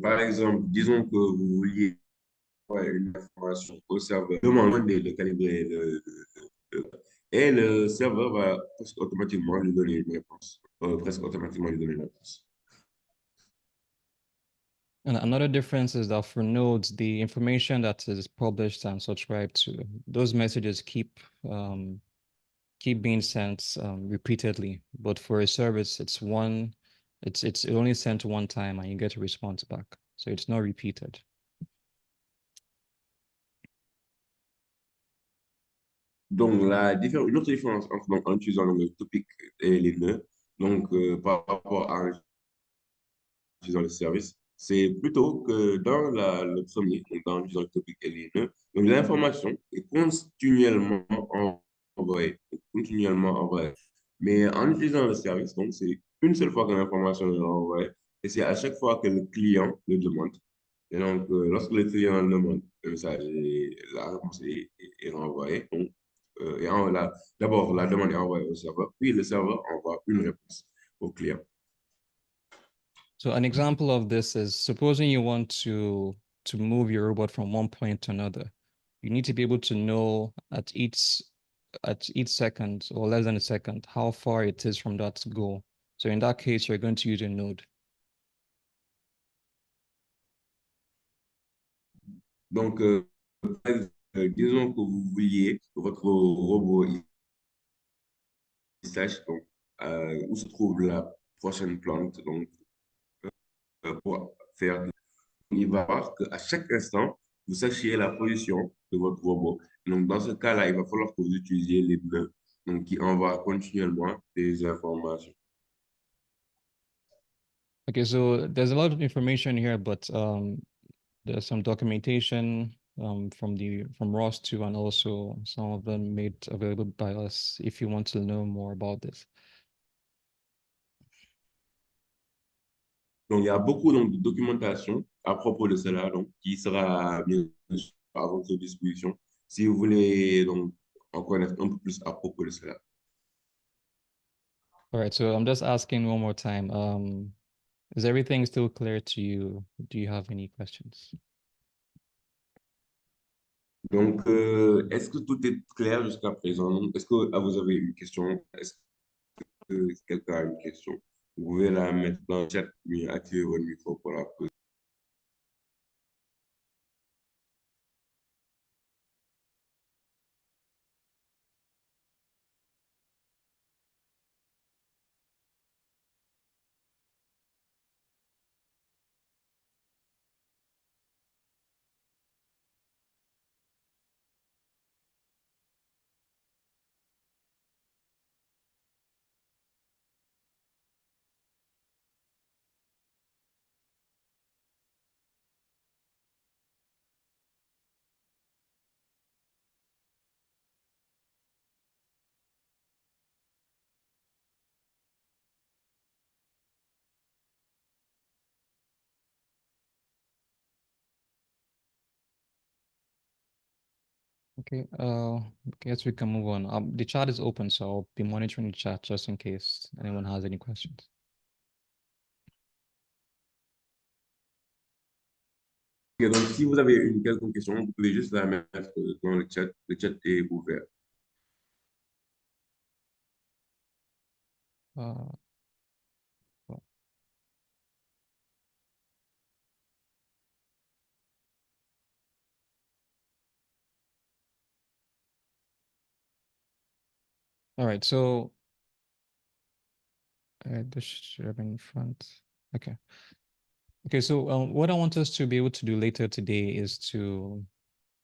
A: par exemple, disons que vous vouliez une information au serveur, demander de calibrer et le serveur va presque automatiquement lui donner une réponse. Presque automatiquement lui donner une réponse.
C: And another difference is that for nodes, the information that is published and subscribed to, those messages keep being sent repeatedly. But for a service, it's only sent one time and you get a response back. So it's not repeated.
A: Donc, une autre différence en utilisant le topic et les nœuds, donc par rapport à en utilisant le service, c'est plutôt que dans le premier, donc dans le topic LE1, donc l'information est continuellement envoyée. Mais en utilisant le service, donc c'est une seule fois que l'information est envoyée et c'est à chaque fois que le client le demande. Et donc, lorsque le client le demande, le message la réponse est renvoyée. Donc, d'abord, la demande est envoyée au serveur, puis le serveur envoie une réponse au client.
C: So an example of this is supposing you want to move your robot from one point to another. You need to be able to know at each second or less than a second how far it is from that goal. So in that case, you're going to use a node.
A: Donc, disons que vous vouliez que votre robot il sache donc, où se trouve la prochaine plante donc, pour faire. Il va falloir qu'à chaque instant, vous sachiez la position de votre robot. Donc, dans ce cas-là, il va falloir que vous utilisiez les bleus, donc, qui envoient continuellement des informations.
C: Okay, so there's a lot of information here, but there's some documentation from Ross too, and also some of them made available by us if you want to know more about this.
A: Donc, il y a beaucoup donc, de documentation à propos de cela, donc, qui sera bien sûr à votre disposition si vous voulez donc, en connaître un peu plus à propos de cela.
C: All right, so I'm just asking one more time. Is everything still clear to you? Do you have any questions?
A: Donc, est-ce que tout est clair jusqu'à présent? Est-ce que vous avez une question? Est-ce que quelqu'un a une question? Vous pouvez la mettre dans le chat, mais activer votre micro pour la poser.
C: Okay, I guess we can move on. The chat is open, so I'll be monitoring the chat just in case anyone has any questions.
A: Ok, donc, si vous avez une quelconque question, vous pouvez juste la mettre dans le chat. Le chat est ouvert.
C: Uh, well, all right, so this should have been in front. Okay. Okay, so what I want us to be able to do later today is to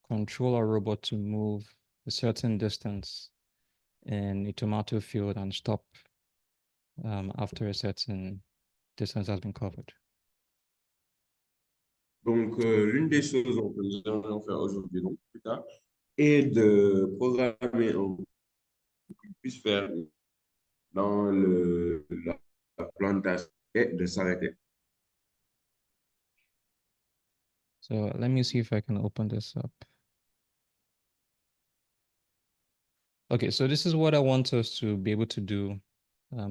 C: control our robot to move a certain distance in a tomato field and stop after a certain distance has been covered.
A: Donc, l'une des choses donc, que nous allons faire aujourd'hui, donc plus tard, est de programmer un qu'on puisse faire dans la plantation et de s'arrêter.
C: So let me see if I can open this up. Okay, so this is what I want us to be able to do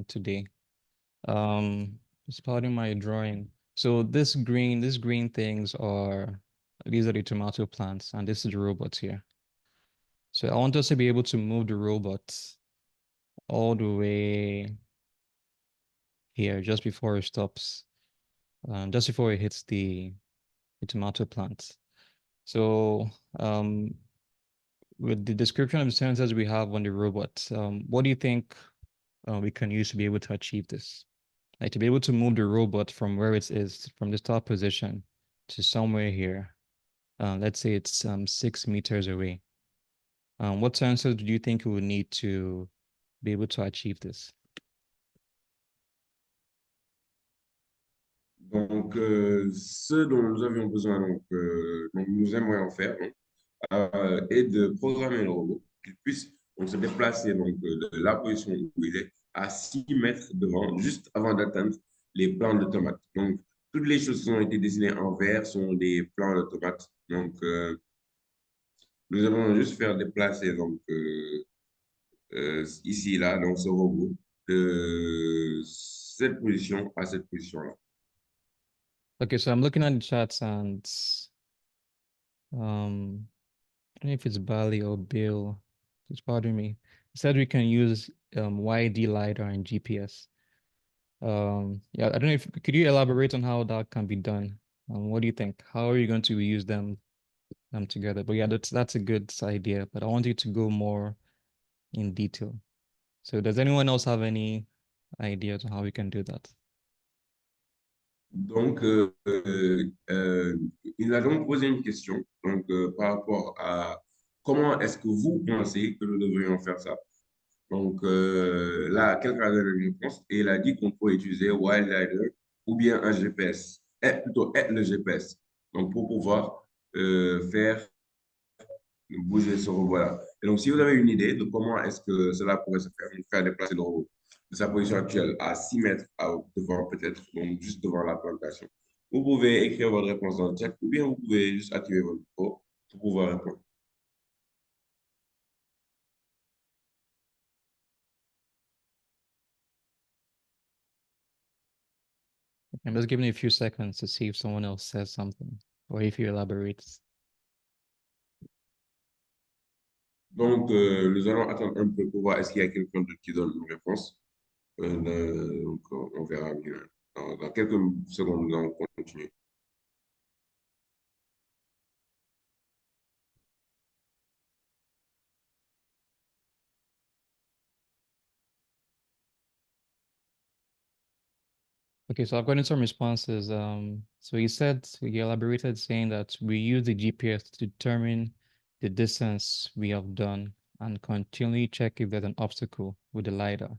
C: today. It's part of my drawing. So these green things these are the tomato plants, and this is the robot here. So I want us to be able to move the robot all the way here, just before it stops, just before it hits the tomato plants. So with the description of the sensors we have on the robot, what do you think we can use to be able to achieve this? Like to be able to move the robot from where it is, from the start position to somewhere here. Let's say it's 6 meters away. What sensors do you think we would need to be able to achieve this?
A: Donc, ce dont nous avions besoin, donc nous aimerions faire, est de programmer le robot qu'il puisse donc, se déplacer de la position où il est à 6 mètres devant, juste avant d'atteindre les plants de tomates. Donc, toutes les choses qui ont été dessinées en vert sont des plants de tomates. Donc, nous allons juste faire déplacer ici, là, donc ce robot de cette position à cette position-là.
C: Okay, so I'm looking at the chats and I don't know if it's Bali or Bill. It's bothering me. It said we can use YD LiDAR and GPS. Yeah, I don't know if could you elaborate on how that can be done? What do you think? How are you going to use them together? But yeah, that's a good idea. But I want you to go more in detail. So does anyone else have any ideas on how we can do that?
A: Donc, il a donc posé une question par rapport à comment est-ce que vous pensez que nous devrions faire ça. Donc, là, quelqu'un a donné une réponse et il a dit qu'on peut utiliser Wildlider ou bien un GPS, plutôt le GPS, donc pour pouvoir faire bouger ce robot-là. Et donc, si vous avez une idée de comment est-ce que cela pourrait se faire déplacer le robot de sa position actuelle à 6 mètres devant peut-être, donc juste devant la plantation, vous pouvez écrire votre réponse dans le chat ou bien vous pouvez juste activer votre micro pour pouvoir répondre.
C: I'm just giving you a few seconds to see if someone else says something or if you elaborate.
A: Donc, nous allons attendre un peu pour voir est-ce qu'il y a quelqu'un d'autre qui donne une réponse. Donc, on verra bien. Dans quelques secondes, nous allons continuer.
C: Okay, so I've gotten some responses. So he elaborated saying that we use the GPS to determine the distance we have done and continually check if there's an obstacle with the LiDAR.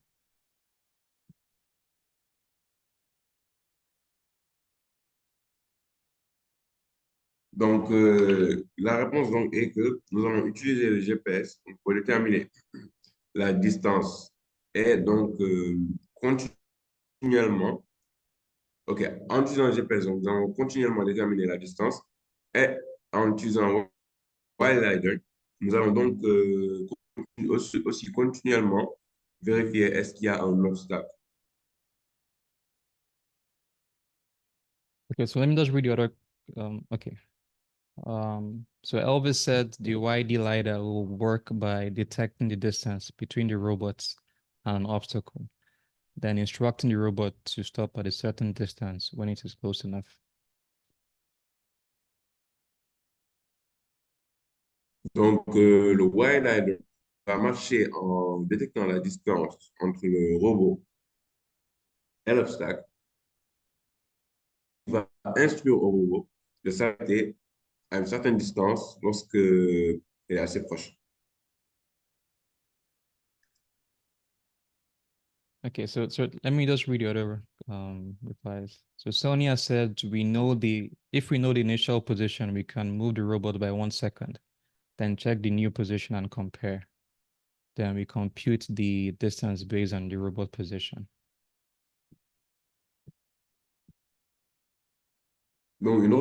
A: Donc, la réponse donc, est que nous allons utiliser le GPS pour déterminer la distance et donc continuellement, OK, en utilisant le GPS, donc, nous allons continuellement déterminer la distance et en utilisant WildLider, nous allons donc aussi continuellement vérifier est-ce qu'il y a un obstacle.
C: Okay, so let me just read the other. Okay. So Elvis said the YD LiDAR will work by detecting the distance between the robots and an obstacle, then instructing the robot to stop at a certain distance when it is close enough.
A: Donc, le WildLider va marcher en détectant la distance entre le robot et l'obstacle. Il va instruire au robot de s'arrêter à une certaine distance lorsque elle est assez proche.
C: Okay, so let me just read the other replies. So Sonia said if we know the initial position, we can move the robot by 1 second, then check the new position and compare. Then we compute the distance based on the robot position.
A: Donc, une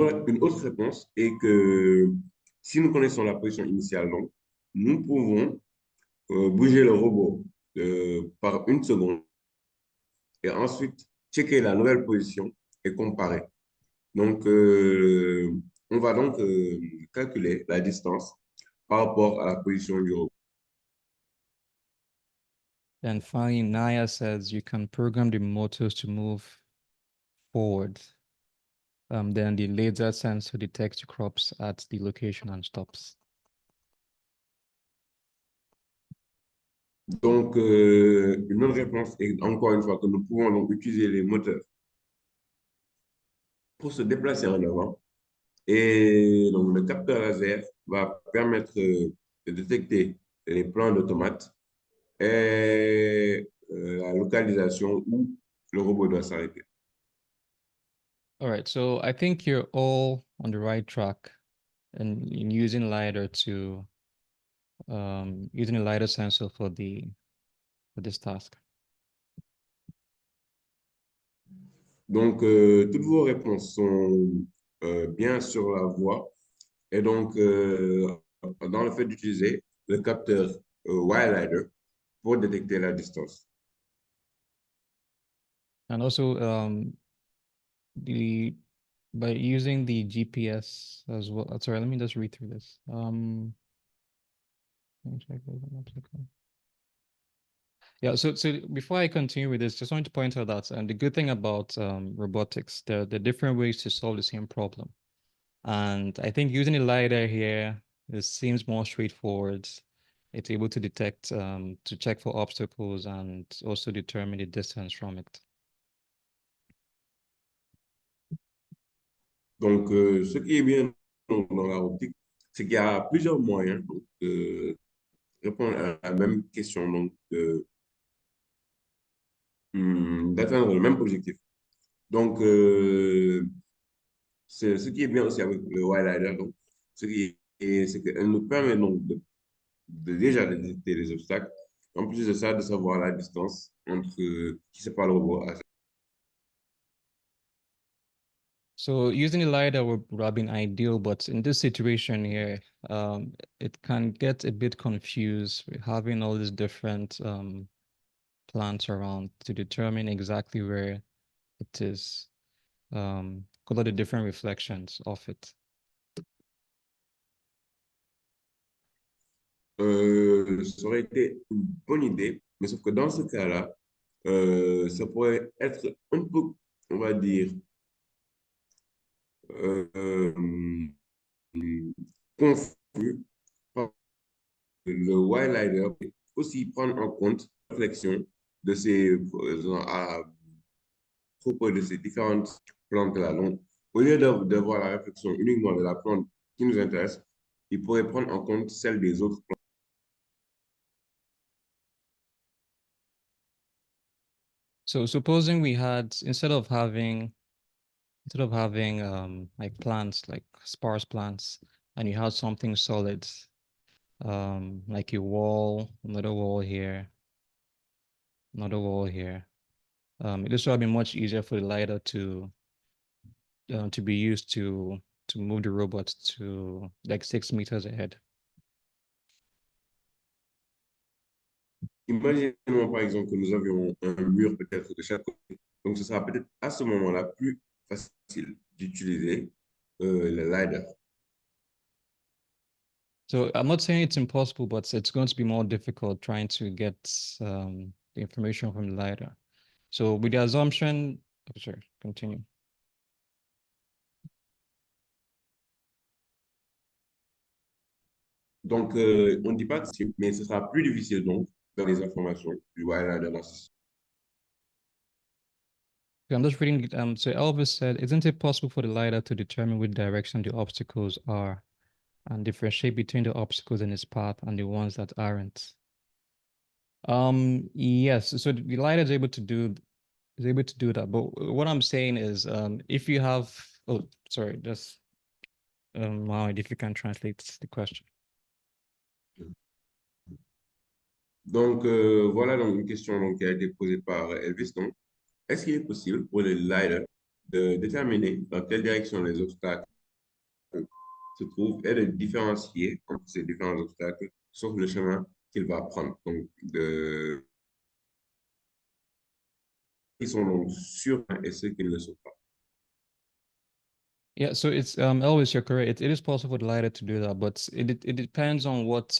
A: autre réponse est que si nous connaissons la position initiale, donc, nous pouvons bouger le robot par 1 seconde et ensuite checker la nouvelle position et comparer. Donc, on va donc calculer la distance par rapport à la position du robot.
C: Then finally, Naya says you can program the motors to move forward. Then the laser sensor detects the crops at the location and stops.
A: Donc, une autre réponse est encore une fois que nous pouvons donc utiliser les moteurs pour se déplacer en avant. Et donc, le capteur laser va permettre de détecter les plants de tomates et la localisation où le robot doit s'arrêter.
C: All right, so I think you're all on the right track in using LiDAR to using a LiDAR sensor for this task.
A: Donc, toutes vos réponses sont bien sur la voie. Et donc, dans le fait d'utiliser le capteur wire LiDAR pour détecter la distance.
C: And also by using the GPS as well. Sorry, let me just read through this. Let me check those one second. Yeah, so before I continue with this, just wanted to point out that the good thing about robotics, there are different ways to solve the same problem. And I think using a LiDAR here, it seems more straightforward. It's able to detect, to check for obstacles and also determine the distance from it.
A: Donc, ce qui est bien dans la robotique, c'est qu'il y a plusieurs moyens donc, de répondre à la même question, donc d'atteindre le même objectif. Donc, c'est ce qui est bien aussi avec le wire LiDAR, donc, c'est qu'elle nous permet donc déjà de détecter les obstacles. En plus de ça, de savoir la distance entre qui sépare le robot.
C: So using a LiDAR would have been ideal, but in this situation here, it can get a bit confused with having all these different plants around to determine exactly where it is, because of the different reflections of it.
A: Ça aurait été une bonne idée, mais sauf que dans ce cas-là, ça pourrait être un peu, on va dire, euh, confus. Le wildlifer peut aussi prendre en compte la réflexion de ces, à propos de ces différentes plantes-là. Donc, au lieu de voir la réflexion uniquement de la plante qui nous intéresse, il pourrait prendre en compte celle des autres plantes.
C: So supposing we had, instead of having like plants, like sparse plants, and you had something solid, like a wall, another wall here, another wall here. This would have been much easier for the LiDAR to be used to move the robot to like 6 meters ahead.
A: Imaginons par exemple que nous avions un mur peut-être de chaque côté. Donc, ce sera peut-être à ce moment-là plus facile d'utiliser le LiDAR.
C: So I'm not saying it's impossible, but it's going to be more difficult trying to get the information from the LiDAR. So with the assumption, oh, sorry, continue.
A: Donc, on ne dit pas que c'est, mais ce sera plus difficile donc dans les informations du LiDAR dans la système.
C: Okay, I'm just reading. So Elvis said, "Isn't it possible for the LiDAR to determine which direction the obstacles are, and differentiate between the obstacles in its path and the ones that aren't?" Yes. So the LiDAR is able to do that. But what I'm saying is, if you have, oh, sorry, just Mohammed, if you can translate the question.
A: Donc, voilà donc une question donc, qui a été posée par Elvis. Donc, est-ce qu'il est possible pour le LiDAR de déterminer dans quelle direction les obstacles se trouvent et de différencier entre ces différents obstacles sur le chemin qu'il va prendre? Donc, ils sont donc sûrs et ceux qui ne le sont pas.
C: Yeah, so it's Elvis, you're correct. It is possible for the LiDAR to do that, but it depends on what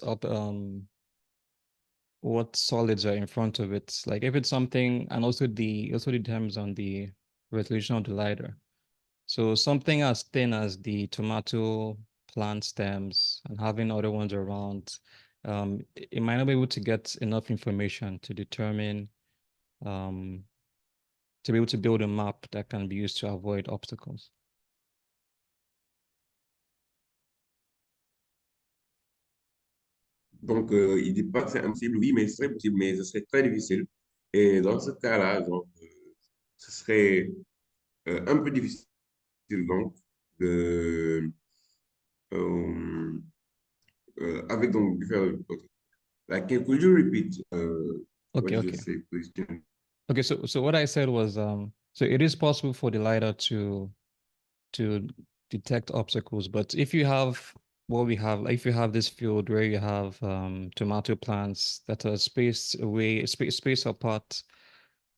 C: solids are in front of it. Like if it's something, and also depends on the resolution of the LiDAR. So something as thin as the tomato plant stems and having other ones around, it might not be able to get enough information to determine, to be able to build a map that can be used to avoid obstacles.
A: Donc, il dit pas que c'est impossible, oui, mais ce serait possible, mais ce serait très difficile. Et dans ce cas-là, donc, ce serait un peu difficile donc de, euh, avec donc différents. Like, could you repeat what
C: Okay,
A: you
C: okay.
A: just said, please?
C: Okay, so what I said was so it is possible for the LiDAR to detect obstacles, but if you have what we have, like if you have this field where you have tomato plants that are spaced away, space apart,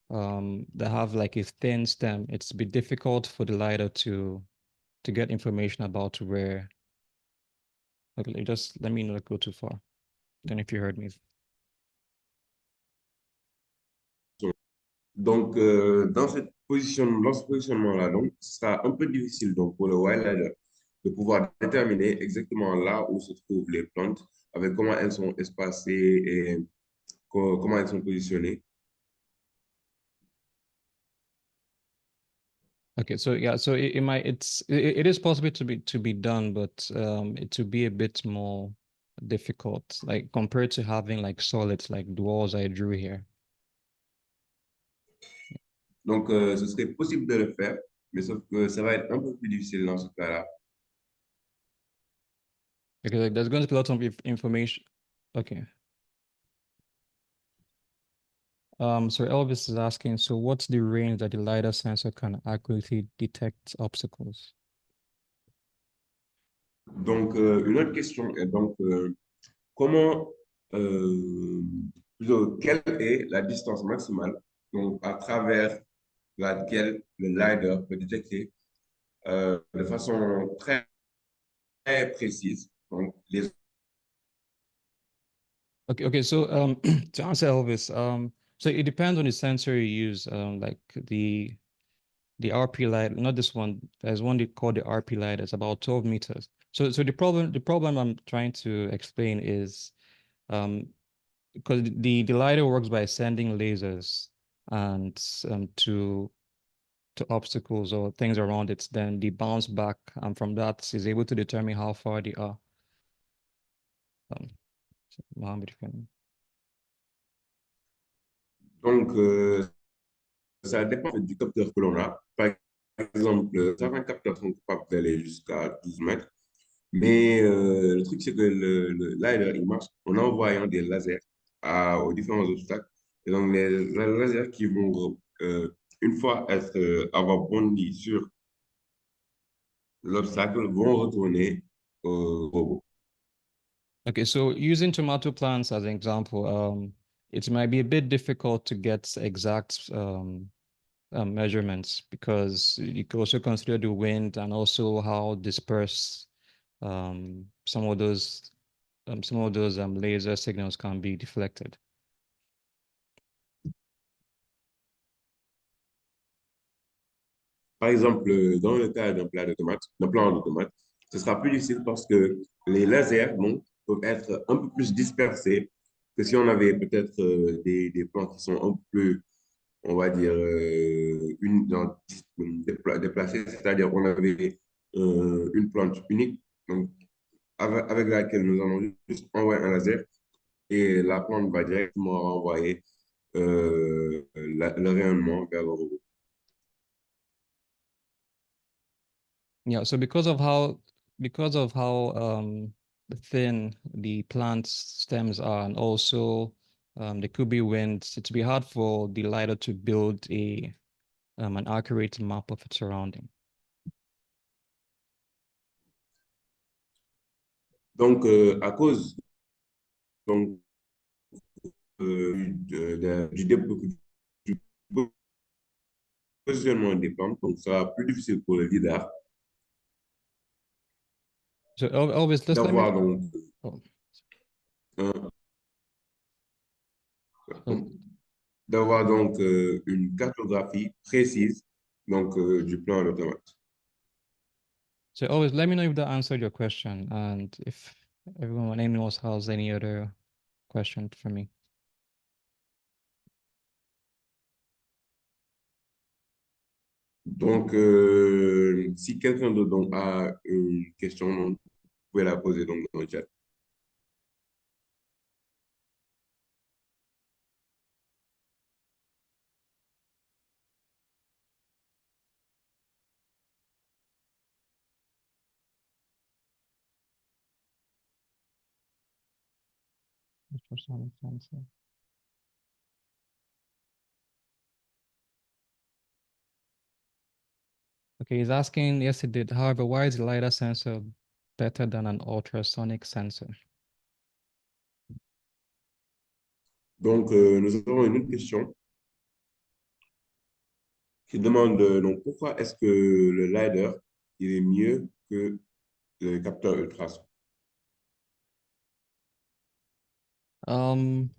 C: that have like a thin stem, it's a bit difficult for the LiDAR to get information about where. Okay, just let me not go too far. Then if you heard me.
A: Donc, dans ce positionnement-là, donc, ce sera un peu difficile donc, pour le wildlifer de pouvoir déterminer exactement là où se trouvent les plantes, avec comment elles sont espacées et comment elles sont positionnées.
C: Okay, so yeah, so it is possible to be done, but it to be a bit more difficult, like compared to having like solids like the walls I drew here.
A: Donc, ce serait possible de le faire, mais sauf que ça va être un peu plus difficile dans ce cas-là.
C: Because like there's going to be a lot of information. Okay. So Elvis is asking, so what's the range that the LiDAR sensor can accurately detect obstacles?
A: Donc, une autre question est donc, comment, plutôt, quelle est la distance maximale donc, à travers laquelle le LiDAR peut détecter de façon très précise donc, les
C: Okay, so to answer Elvis, so it depends on the sensor you use. Like the RP light, not this one. There's one they call the RP light. It's about 12 meters. So the problem I'm trying to explain is because the LiDAR works by sending lasers and to obstacles or things around it, then they bounce back, and from that is able to determine how far they are. Mohammed, if you can-
A: Donc, ça dépend du capteur que l'on a. Par exemple, certains capteurs sont capables d'aller jusqu'à 12 mètres. Mais le truc, c'est que le LiDAR, il marche en envoyant des lasers aux différents obstacles. Et donc, les lasers qui vont, une fois avoir bondi sur l'obstacle, vont retourner au robot.
C: Okay, so using tomato plants as an example, it might be a bit difficult to get exact measurements because you can also consider the wind and also how dispersed some of those laser signals can be deflected.
A: Par exemple, dans le cas d'un plant de tomates, ce sera plus difficile parce que les lasers donc, peuvent être un peu plus dispersés que si on avait peut-être des plants qui sont un peu plus, on va dire, déplacés, c'est-à-dire on avait une plante unique donc, avec laquelle nous allons juste envoyer un laser et la plante va directement envoyer le rayonnement vers le robot.
C: Yeah, so because of how thin the plant stems are, and also there could be winds, it'd be hard for the LiDAR to build an accurate map of its surrounding.
A: Donc, à cause donc, du positionnement des plantes, donc ça sera plus difficile pour le leader
C: So Elvis, just let me.
A: d'avoir donc
C: Oh,
A: un-
C: oh,
A: d'avoir donc une cartographie précise donc du plan de tomate.
C: so always let me know if that answered your question, and if anyone else has any other question for me.
A: Donc, si quelqu'un d'autre donc, a une question, donc, vous pouvez la poser donc, dans le chat.
C: ultrasonic sensor. Okay, he's asking, yes, it did. However, why is the LiDAR sensor better than an ultrasonic sensor?
A: Donc, nous avons une autre question qui demande donc, pourquoi est-ce que le LiDAR il est mieux que le capteur ultrason?
C: I'm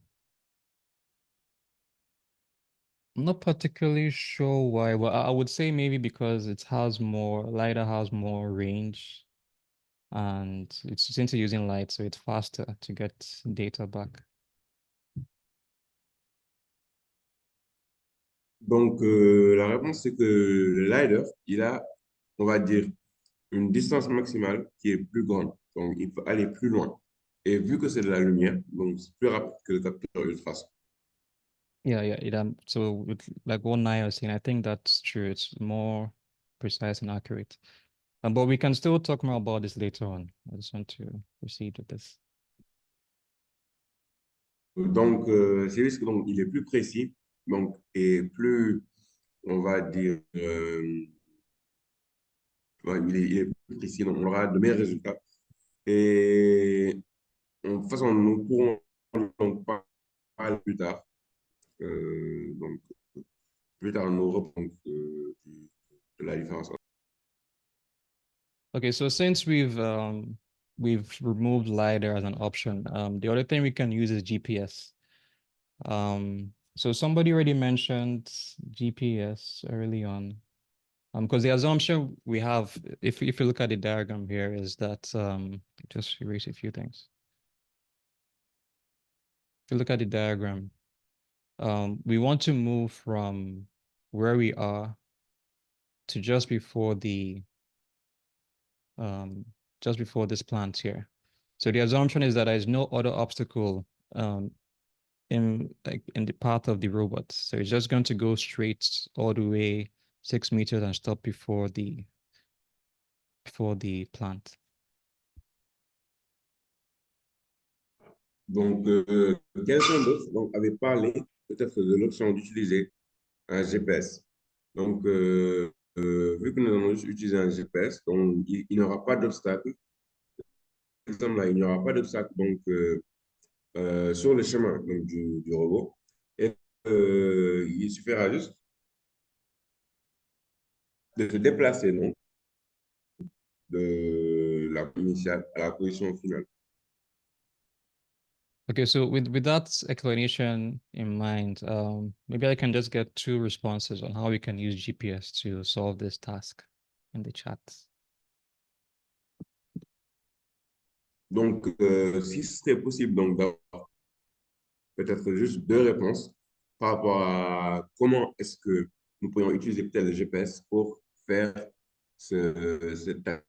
C: not particularly sure why. Well, I would say maybe because it has more, LiDAR has more range and it's since you're using light, so it's faster to get data back.
A: Donc, la réponse, c'est que le LiDAR, il a, on va dire, une distance maximale qui est plus grande. Donc, il peut aller plus loin. Et vu que c'est de la lumière, donc c'est plus rapide que le capteur ultrason.
C: Yeah, so with like what Naya was saying, I think that's true. It's more precise and accurate. But we can still talk more about this later on. I just want to proceed with this.
A: Donc, c'est juste que donc, il est plus précis, donc, et plus, on va dire, ouais, il est plus précis, donc on aura de meilleurs résultats. Et de toute façon, nous pourrons donc parler plus tard. Donc, plus tard, nous reprendrons de la différence.
C: Okay, so since we've removed LiDAR as an option, the other thing we can use is GPS. So somebody already mentioned GPS early on. Because the assumption we have, if you look at the diagram here, is that just erase a few things. If you look at the diagram, we want to move from where we are to just before this plant here. So the assumption is that there is no other obstacle in the path of the robot. So it's just going to go straight all the way 6 meters and stop before the plant.
A: Donc, quelqu'un d'autre donc, avait parlé peut-être de l'option d'utiliser un GPS. Donc, vu que nous allons utiliser un GPS, donc, il n'y aura pas d'obstacle. Là, il n'y aura pas d'obstacle donc, sur le chemin donc, du robot. Et il suffira juste de se déplacer donc, de la initiale à la position finale.
C: Okay, so with that explanation in mind, maybe I can just get 2 responses on how we can use GPS to solve this task in the chat.
A: Donc, si ce serait possible donc, d'avoir peut-être juste 2 réponses par rapport à comment est-ce que nous pourrions utiliser peut-être le GPS pour faire cette tâche.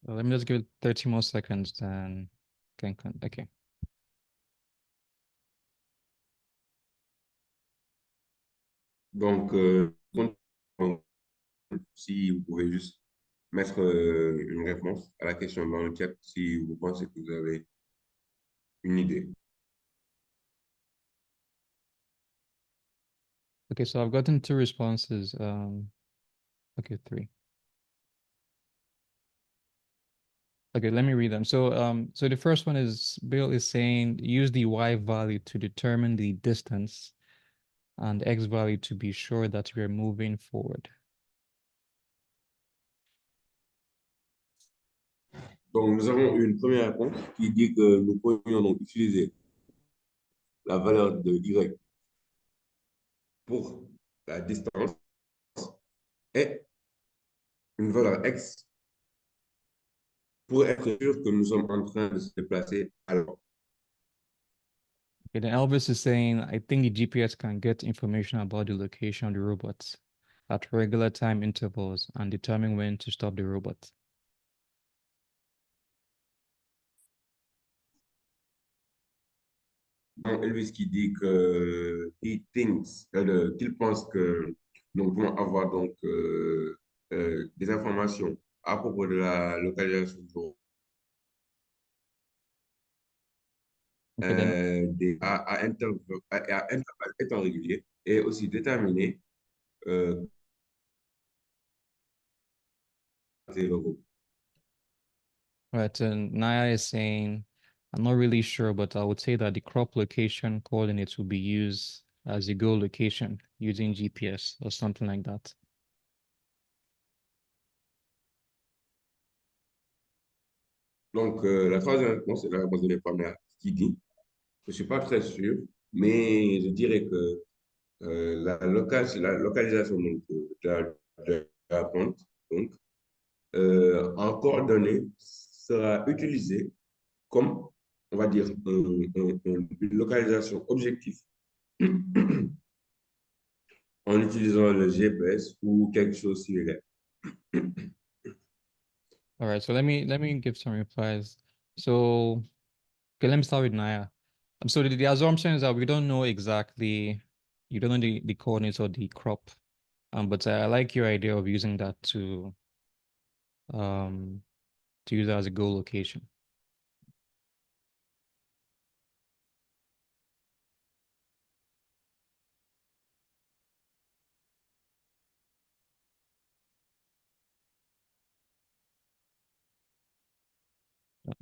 C: Well, let me just give it 30 more seconds, then okay.
A: Donc, si vous pouvez juste mettre une réponse à la question dans le chat si vous pensez que vous avez une idée.
C: Okay, so I've gotten 2 responses. Okay, 3. Okay, let me read them. So so the first one is Bill is saying use the y value to determine the distance and x value to be sure that we're moving forward.
A: Donc, nous avons une première réponse qui dit que nous pourrions donc utiliser la valeur de y pour la distance et une valeur X pour être sûr que nous sommes en train de se déplacer à l'heure.
C: Okay, then Elvis is saying, I think the GPS can get information about the location of the robot at regular time intervals and determine when to stop the robot.
A: Donc, Elvis qui dit que qu'il pense que nous pouvons avoir donc des informations à propos de la localisation
C: Okay, then
A: à intervalles étant réguliers et aussi déterminer euh, le robot.
C: right, and Naya is saying, I'm not really sure, but I would say that the crop location coordinates will be used as a goal location using GPS or something like that.
A: Donc, la troisième réponse, c'est la réponse de la première qui dit, je ne suis pas très sûr, mais je dirais que la localisation donc, de la plante donc, en coordonnées sera utilisée comme, on va dire, une localisation objective en utilisant le GPS ou quelque chose similaire.
C: All right, so let me give some replies. So, okay, let me start with Naya. So the assumption is that we don't know exactly, you don't know the coordinates of the crop. But I like your idea of using that to use it as a goal location.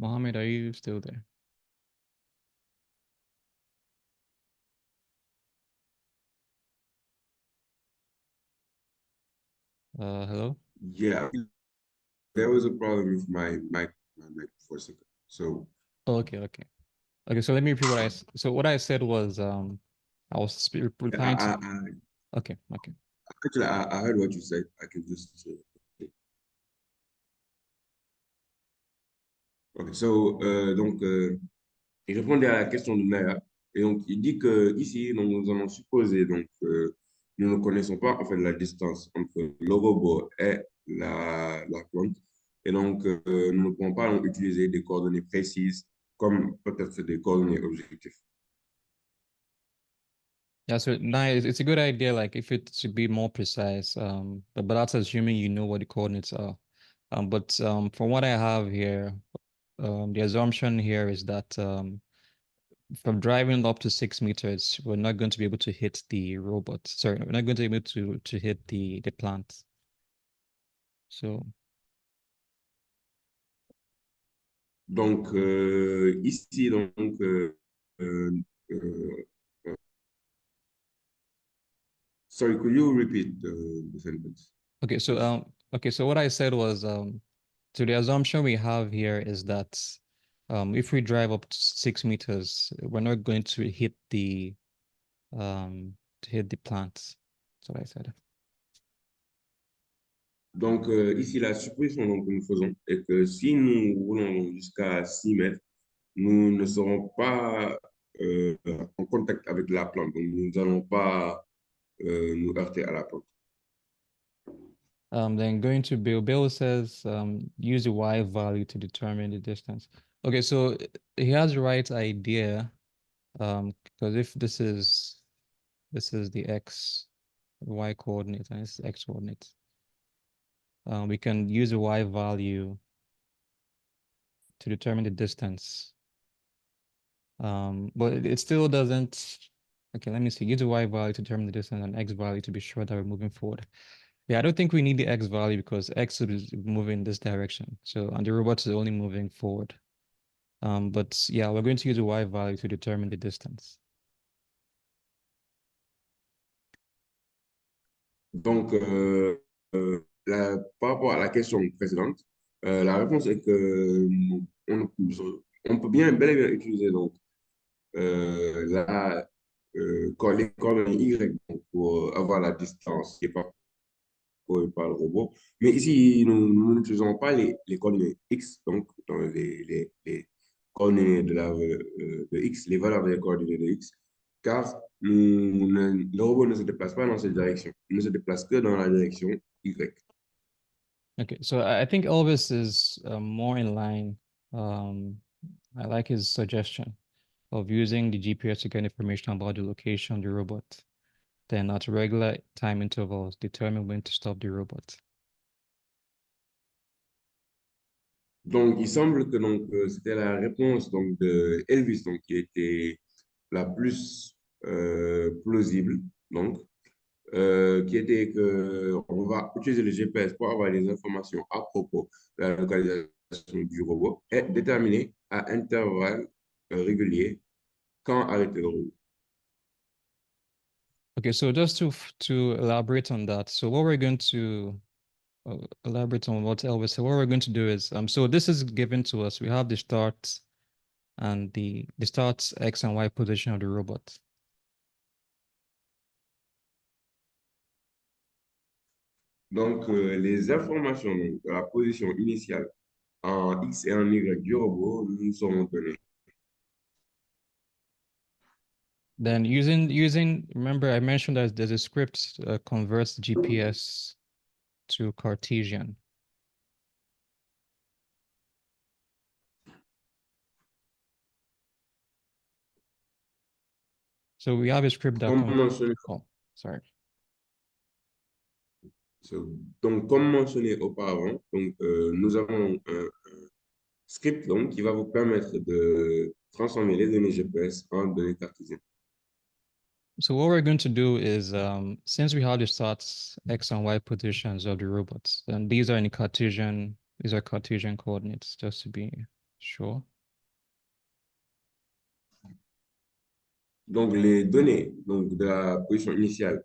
C: Mohammed, are you still there? Hello?
A: Yeah, there was a problem with my mic for a second. So,
C: Oh, okay. Okay, so let me repeat so what I said was I was replying to okay.
A: actually, I heard what you said. I can just say. Ok, so, donc, il répondait à la question de Naya. Et donc, il dit que ici, donc, nous allons supposer donc, nous ne connaissons pas en fait la distance entre le robot et la plante. Et donc, nous ne pouvons pas donc, utiliser des coordonnées précises comme peut-être des coordonnées objectives.
C: Yeah, so nice. It's a good idea, like if it should be more precise. But that's assuming you know what the coordinates are. But from what I have here, the assumption here is that from driving up to 6 meters, we're not going to be able to hit the robot. Sorry, we're not going to be able to hit the plant. So
A: Donc, ici, donc, euh, euh, sorry, could you repeat the sentence?
C: okay, so what I said was so the assumption we have here is that if we drive up to 6 meters, we're not going to hit the plants. That's what I said.
A: Donc, ici, la supposition donc, que nous faisons est que si nous roulons jusqu'à 6 mètres, nous ne serons pas en contact avec la plante. Donc, nous n'allons pas nous heurter à la plante.
C: Then going to Bill. Bill says use the Y value to determine the distance. Okay, so he has the right idea. Because if this is the X, Y coordinate, and it's X coordinate. We can use the Y value to determine the distance. But it still doesn't. Okay, let me see. Use the Y value to determine the distance and X value to be sure that we're moving forward. Yeah, I don't think we need the X value because X is moving in this direction. So, and the robot is only moving forward. But yeah, we're going to use the Y value to determine the distance.
A: Donc, par rapport à la question précédente, la réponse est que on peut bien bel et bien utiliser donc, les coordonnées Y donc, pour avoir la distance qui est pas par le robot. Mais ici, nous n'utilisons pas les coordonnées X, donc dans les coordonnées de X, les valeurs des coordonnées de X, car le robot ne se déplace pas dans cette direction. Il ne se déplace que dans la direction Y.
C: Okay, so I think Elvis is more in line. I like his suggestion of using the GPS to get information about the location of the robot. Then at regular time intervals, determine when to stop the robot.
A: Donc, il semble que c'était la réponse de Elvis donc, qui était la plus plausible. Donc, qui était que on va utiliser le GPS pour avoir des informations à propos de la localisation du robot et déterminer à intervalles réguliers quand arrêter le robot.
C: Okay, so just to elaborate on that, so what we're going to elaborate on what Elvis said, what we're going to do is, so this is given to us. We have the start and the start X and Y position of the robot.
A: Donc, les informations donc, de la position initiale en X et en Y du robot nous sont données.
C: Then using, remember I mentioned that there's a script converts GPS to Cartesian. So we have a script that
A: Comme mentionné,
C: oh, sorry.
A: donc, comme mentionné auparavant, donc, nous avons un script donc, qui va vous permettre de transformer les données GPS en données cartésiennes.
C: So what we're going to do is, since we have the starts X and Y positions of the robots, and these are in Cartesian, these are Cartesian coordinates, just to be sure.
A: Donc, les données donc, de la position initiale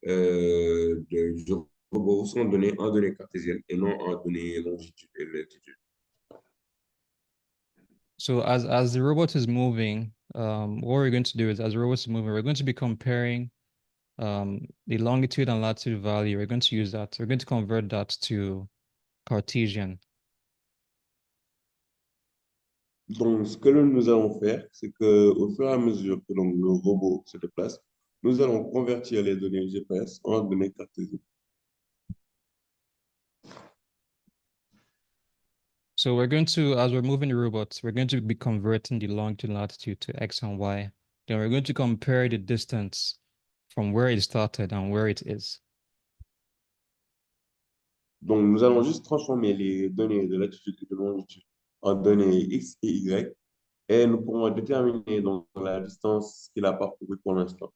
A: du robot sont données en données cartésiennes et non en données longitude et latitude.
C: So as the robot is moving, what we're going to do is, as the robot is moving, we're going to be comparing the longitude and latitude value. We're going to use that. We're going to convert that to Cartesian.
A: Donc, ce que nous allons faire, c'est qu'au fur et à mesure que donc, le robot se déplace, nous allons convertir les données GPS en données cartésiennes.
C: So we're going to, as we're moving the robots, we're going to be converting the longitude and latitude to X and Y. Then we're going to compare the distance from where it started and where it is.
A: Donc, nous allons juste transformer les données de latitude et de longitude en données X et Y et nous pourrons déterminer donc, la distance qu'il a parcourue pour l'instant.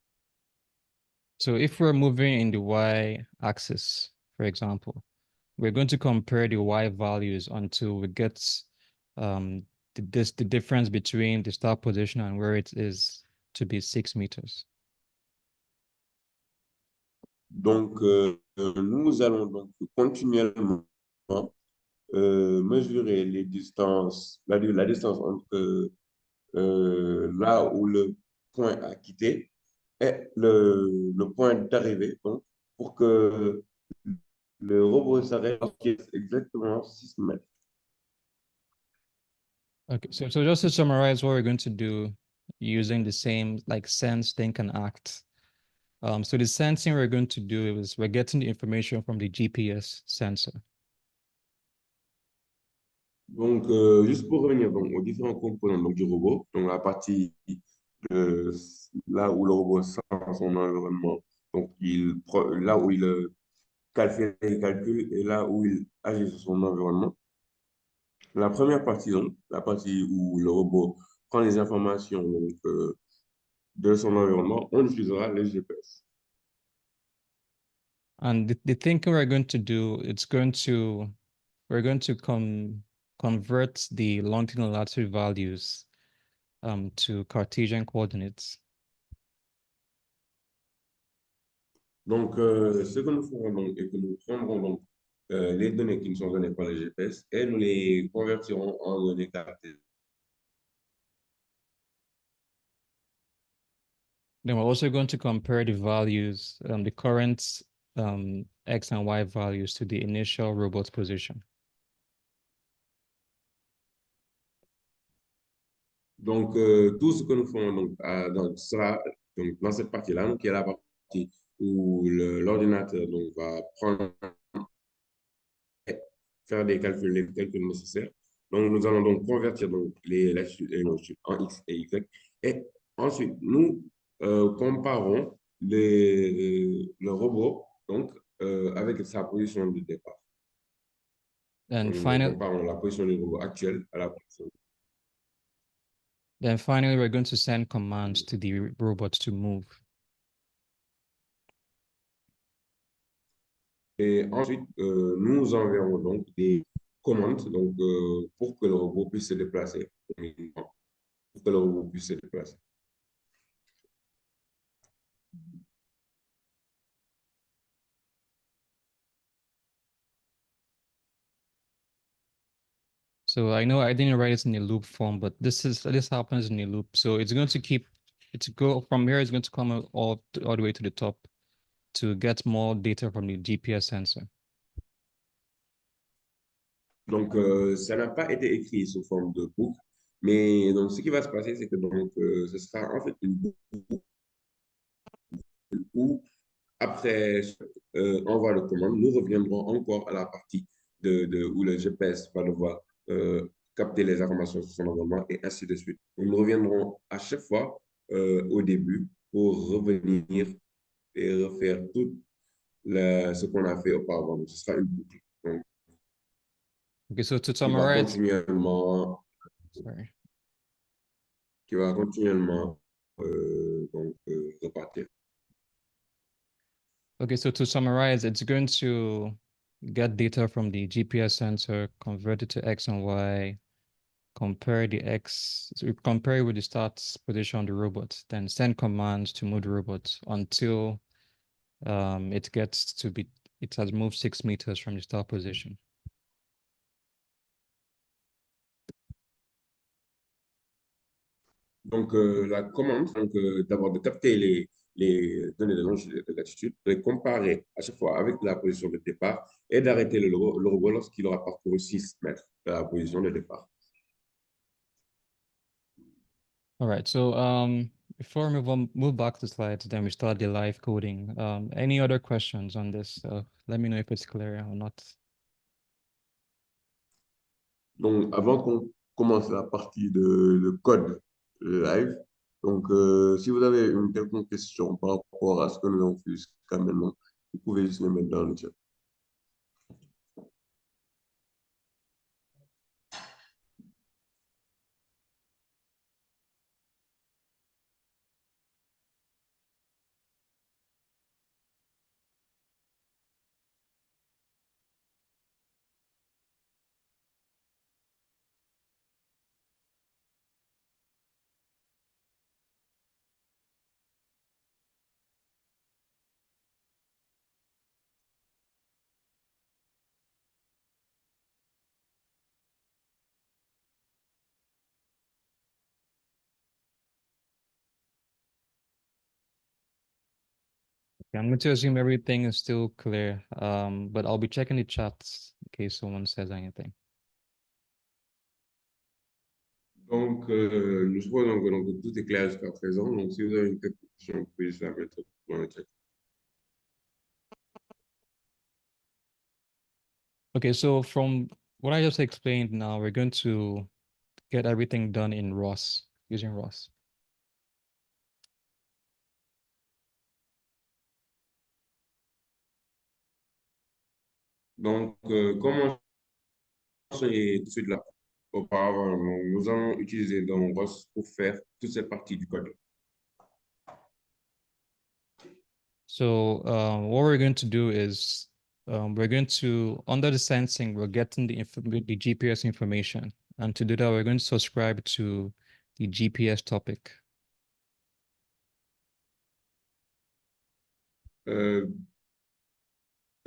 C: So if we're moving in the Y axis, for example, we're going to compare the Y values until we get the difference between the start position and where it is to be 6 meters.
A: Donc, nous allons donc continuellement mesurer les distances, la distance entre là où le point a quitté et le point d'arrivée, donc, pour que le robot s'arrête exactement 6 mètres.
C: Okay, so just to summarize what we're going to do using the same like sense, think, and act. So the sensing we're going to do is we're getting the information from the GPS sensor.
A: Donc, juste pour revenir donc, aux différents composants donc, du robot, donc la partie là où le robot sent son environnement, donc là où il fait les calculs et là où il agit sur son environnement. La première partie, donc, la partie où le robot prend les informations donc, de son environnement, on utilisera les GPS.
C: And the thinking we're going to do, we're going to convert the longitude and latitude values to Cartesian coordinates.
A: Donc, ce que nous ferons donc, et que nous prendrons donc les données qui nous sont données par les GPS et nous les convertirons en données cartésiennes.
C: Then we're also going to compare the values, the current X and Y values to the initial robot position.
A: Donc, tout ce que nous faisons dans cette partie-là, qui est la partie où l'ordinateur va faire les calculs nécessaires. Donc, nous allons donc convertir les latitudes et longitudes en X et Y. Et ensuite, nous comparons le robot avec sa position de départ.
C: And
A: Nous comparons la position du robot actuel à la position.
C: Then finally, we're going to send commands to the robot to move.
A: Et ensuite, nous enverrons donc des commandes pour que le robot puisse se déplacer. Pour que le robot puisse se déplacer.
C: So I know I didn't write it in a loop form, but this happens in a loop. So it's going to go from here. It's going to come all the way to the top to get more data from the GPS sensor.
A: Donc, ça n'a pas été écrit sous forme de boucle, mais donc ce qui va se passer, c'est que ce sera en fait une boucle où après envoi de commande, nous reviendrons encore à la partie où le GPS va devoir capter les informations sur son environnement et ainsi de suite. Nous reviendrons à chaque fois au début pour revenir et refaire tout ce qu'on a fait auparavant. Donc, ce sera une boucle. Donc,
C: okay, so to
A: qui va
C: summarize,
A: continuellement repartir.
C: Okay, so to summarize, it's going to get data from the GPS sensor, convert it to X and Y, compare the X, so compare it with the start position on the robot, then send commands to move the robot until it has moved 6 meters from the start position.
A: Donc, la commande, d'abord de capter les données de longitude et de latitude, de les comparer à chaque fois avec la position de départ et d'arrêter le robot lorsqu'il aura parcouru 6 mètres de la position de départ.
C: All right, so before we move back to the slides, then we start the live coding. Any other questions on this? Let me know if it's clear or not.
A: Donc, avant qu'on commence la partie de code live, donc si vous avez une quelconque question par rapport à ce que nous avons fait jusqu'à maintenant, vous pouvez juste le mettre dans le chat.
C: Okay, I'm going to assume everything is still clear, but I'll be checking the chats in case someone says anything.
A: Donc, nous supposons que tout est clair jusqu'à présent. Donc, si vous avez une question, vous pouvez juste la mettre dans le chat.
C: Okay, so from what I just explained now, we're going to get everything done in ROS, using ROS.
A: Donc, comment c'est tout de suite là? Auparavant, nous allons utiliser ROS pour faire toute cette partie du code.
C: So what we're going to do is we're going to, under the sensing, we're getting the GPS information. And to do that, we're going to subscribe to the GPS topic.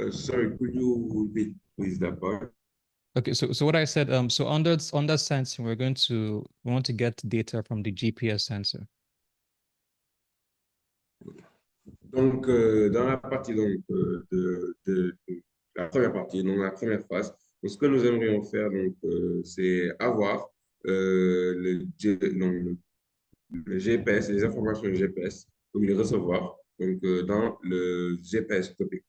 A: Sorry, could you repeat, please, that part?
C: Okay, so what I said, so under sensing, we want to get data from the GPS sensor.
A: Donc, dans la partie de la première partie, donc la première phase, donc, ce que nous aimerions faire, donc, c'est avoir le GPS, les informations GPS, donc les recevoir donc, dans le GPS topic.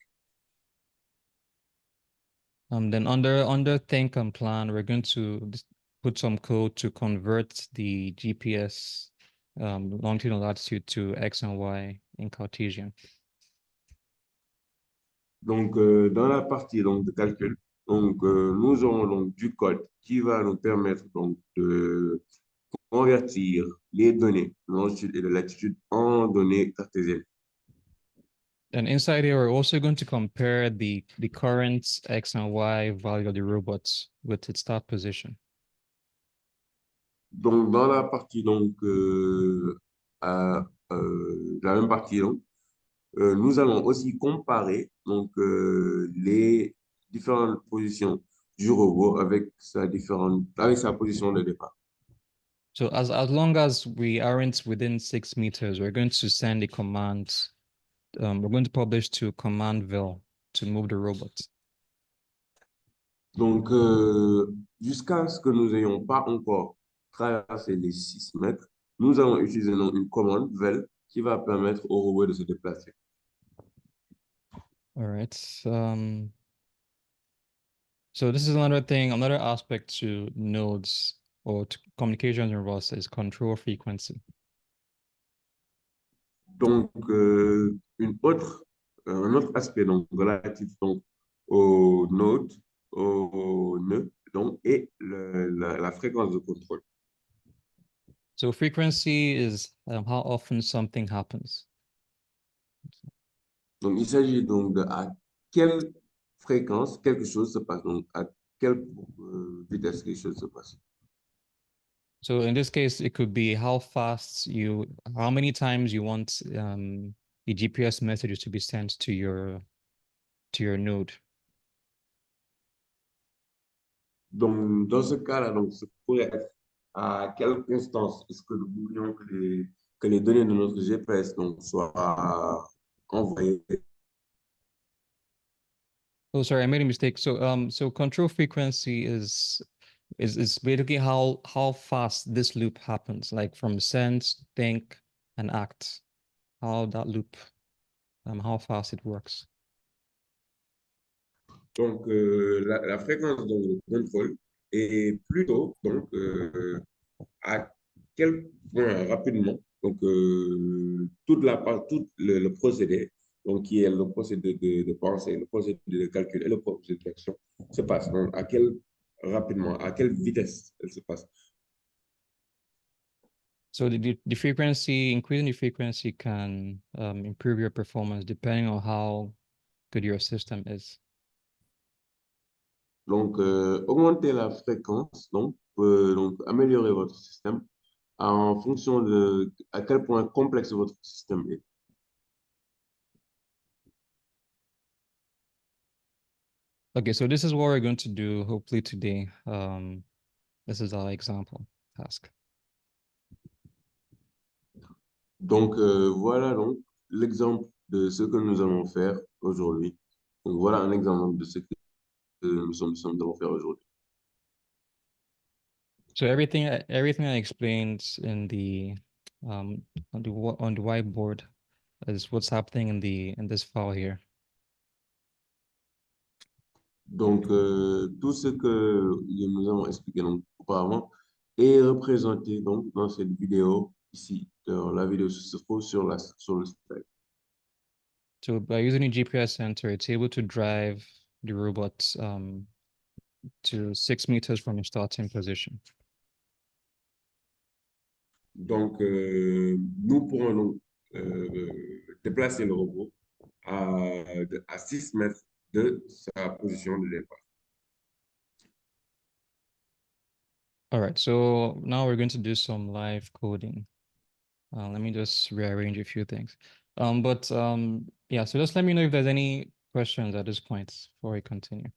C: Then under think and plan, we're going to put some code to convert the GPS longitude and latitude to X and Y in Cartesian.
A: Donc, dans la partie donc, de calcul, donc, nous aurons donc du code qui va nous permettre donc, de convertir les données de longitude et de latitude en données cartésiennes.
C: And inside here, we're also going to compare the current X and Y value of the robots with its start position.
A: Donc, dans la partie, donc, la même partie, donc, nous allons aussi comparer donc, les différentes positions du robot avec avec sa position de départ.
C: So as long as we aren't within 6 meters, we're going to send a command. We're going to publish to commandville to move the robot.
A: Donc, jusqu'à ce que nous n'ayons pas encore traversé les 6 mètres, nous allons utiliser donc, une commande vel qui va permettre au robot de se déplacer.
C: All right. So this is another thing, another aspect to nodes or to communications in ROS is control frequency.
A: Donc, un autre aspect donc, relatif donc, au node, au nœud, donc, et la fréquence de contrôle.
C: So frequency is how often something happens.
A: Donc, il s'agit donc de à quelle fréquence quelque chose se passe, donc à quelle vitesse quelque chose se passe.
C: So in this case, it could be how many times you want the GPS messages to be sent to your node.
A: Donc, dans ce cas-là, donc, ça pourrait être à quelle constance est-ce que nous voulions que les données de notre GPS donc, soient envoyées.
C: Oh, sorry, I made a mistake. So control frequency is basically how fast this loop happens, like from sense, think, and act. How that loop, how fast it works.
A: Donc, la fréquence donc, de contrôle est plutôt donc, à quel point rapidement donc, tout le procédé, donc, qui est le procédé de pensée, le procédé de calcul et le procédé d'action se passe. Donc, rapidement, à quelle vitesse elle se passe.
C: So the frequency, increasing the frequency can improve your performance depending on how good your system is.
A: Donc, augmenter la fréquence donc, peut donc, améliorer votre système en fonction de à quel point complexe votre système est.
C: Okay, so this is what we're going to do hopefully today. This is our example task.
A: Donc, voilà donc l'exemple de ce que nous allons faire aujourd'hui. Donc, voilà un exemple de ce que nous allons faire aujourd'hui.
C: So everything I explained in the on the whiteboard is what's happening in this file here.
A: Donc, tout ce que nous avons expliqué donc, auparavant est représenté donc, dans cette vidéo ici. Alors, la vidéo se trouve sur le slide.
C: So by using a GPS sensor, it's able to drive the robot to 6 meters from its starting position.
A: Donc, nous pourrons donc, déplacer le robot à 6 mètres de sa position de départ.
C: All right, so now we're going to do some live coding. Let me just rearrange a few things. Yeah, so just let me know if there's any questions at this point before we continue.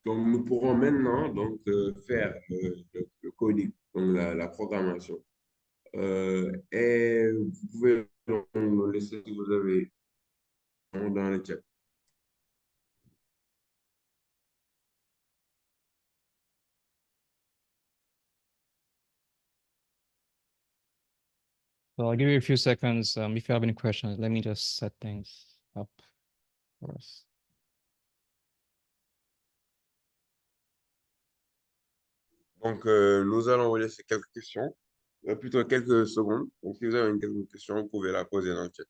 A: Donc, nous pourrons maintenant donc, faire le coding, donc la programmation. Et vous pouvez Donc, nous laisser si vous avez dans le chat.
C: So I'll give you a few seconds. If you have any questions, let me just set things up for us.
A: Donc, nous allons vous laisser quelques questions, plutôt quelques secondes. Donc, si vous avez une question, vous pouvez la poser dans le chat.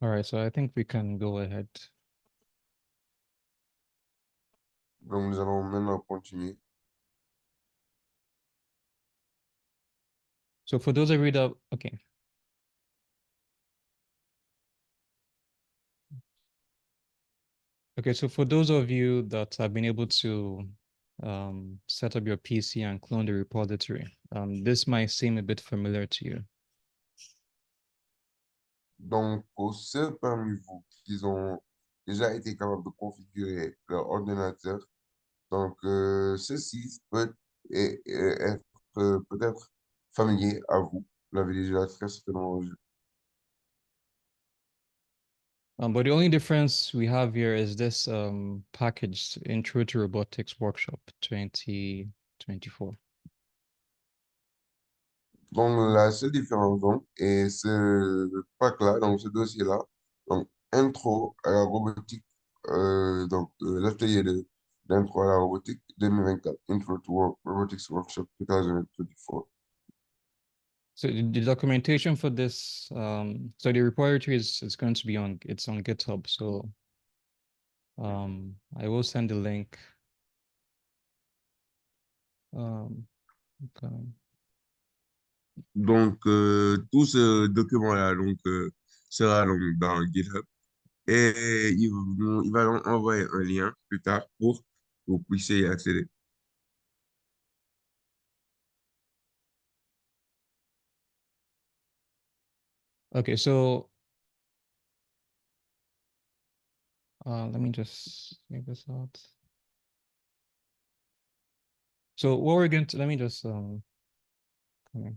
C: All right, so I think we can go ahead.
A: Donc, nous allons maintenant continuer.
C: So for those of you that, okay. Okay, so for those of you that have been able to set up your PC and clone the repository, this might seem a bit familiar to you.
A: Donc, pour ceux parmi vous qui ont déjà été capables de configurer leur ordinateur, donc ceci peut être peut-être familier à vous. Vous l'avez déjà très certainement vu.
C: But the only difference we have here is this package, Intro to Robotics Workshop 2024.
A: Donc, la seule différence, donc, est ce pack-là, donc ce dossier-là, donc, intro à la robotique, l'atelier d'intro à la robotique 2024, Intro to Robotics Workshop 2024.
C: So the documentation for this, so the repository is going to be it's on GitHub. So I will send the link. Okay.
A: Donc, tout ce document-là donc, sera donc dans GitHub et il va donc envoyer un lien plus tard pour que vous puissiez y accéder.
C: Okay, so let me just make this out. So what we're going to, let me just come here.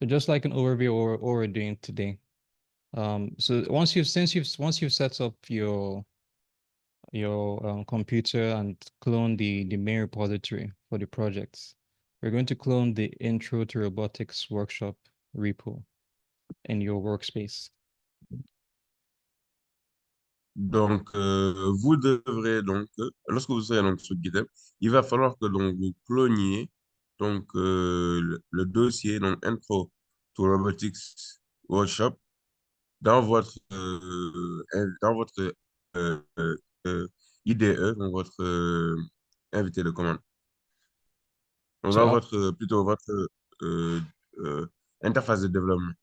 C: So just like an overview or what we're doing today. So once you've set up your computer and clone the main repository for the projects, we're going to clone the Intro to Robotics Workshop repo in your workspace.
A: Donc, vous devrez donc, lorsque vous serez donc sur GitHub, il va falloir que donc, vous cloniez donc, le dossier donc, Intro to Robotics Workshop dans votre IDE, donc votre invité de commande. Donc,
C: So
A: dans plutôt votre euh, interface de développement.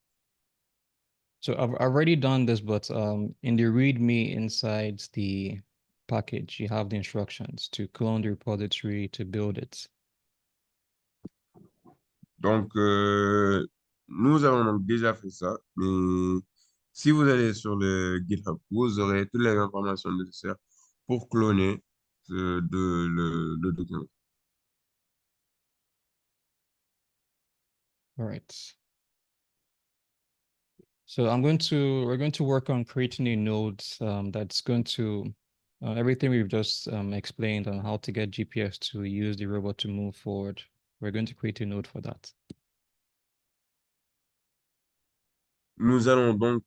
C: So I've already done this, but in the README inside the package, you have the instructions to clone the repository to build it.
A: Donc, nous avons donc déjà fait ça, mais si vous allez sur le GitHub, vous aurez toutes les informations nécessaires pour cloner le document.
C: All right. So we're going to work on creating a node that's going to everything we've just explained on how to get GPS to use the robot to move forward. We're going to create a node for that.
A: Nous allons donc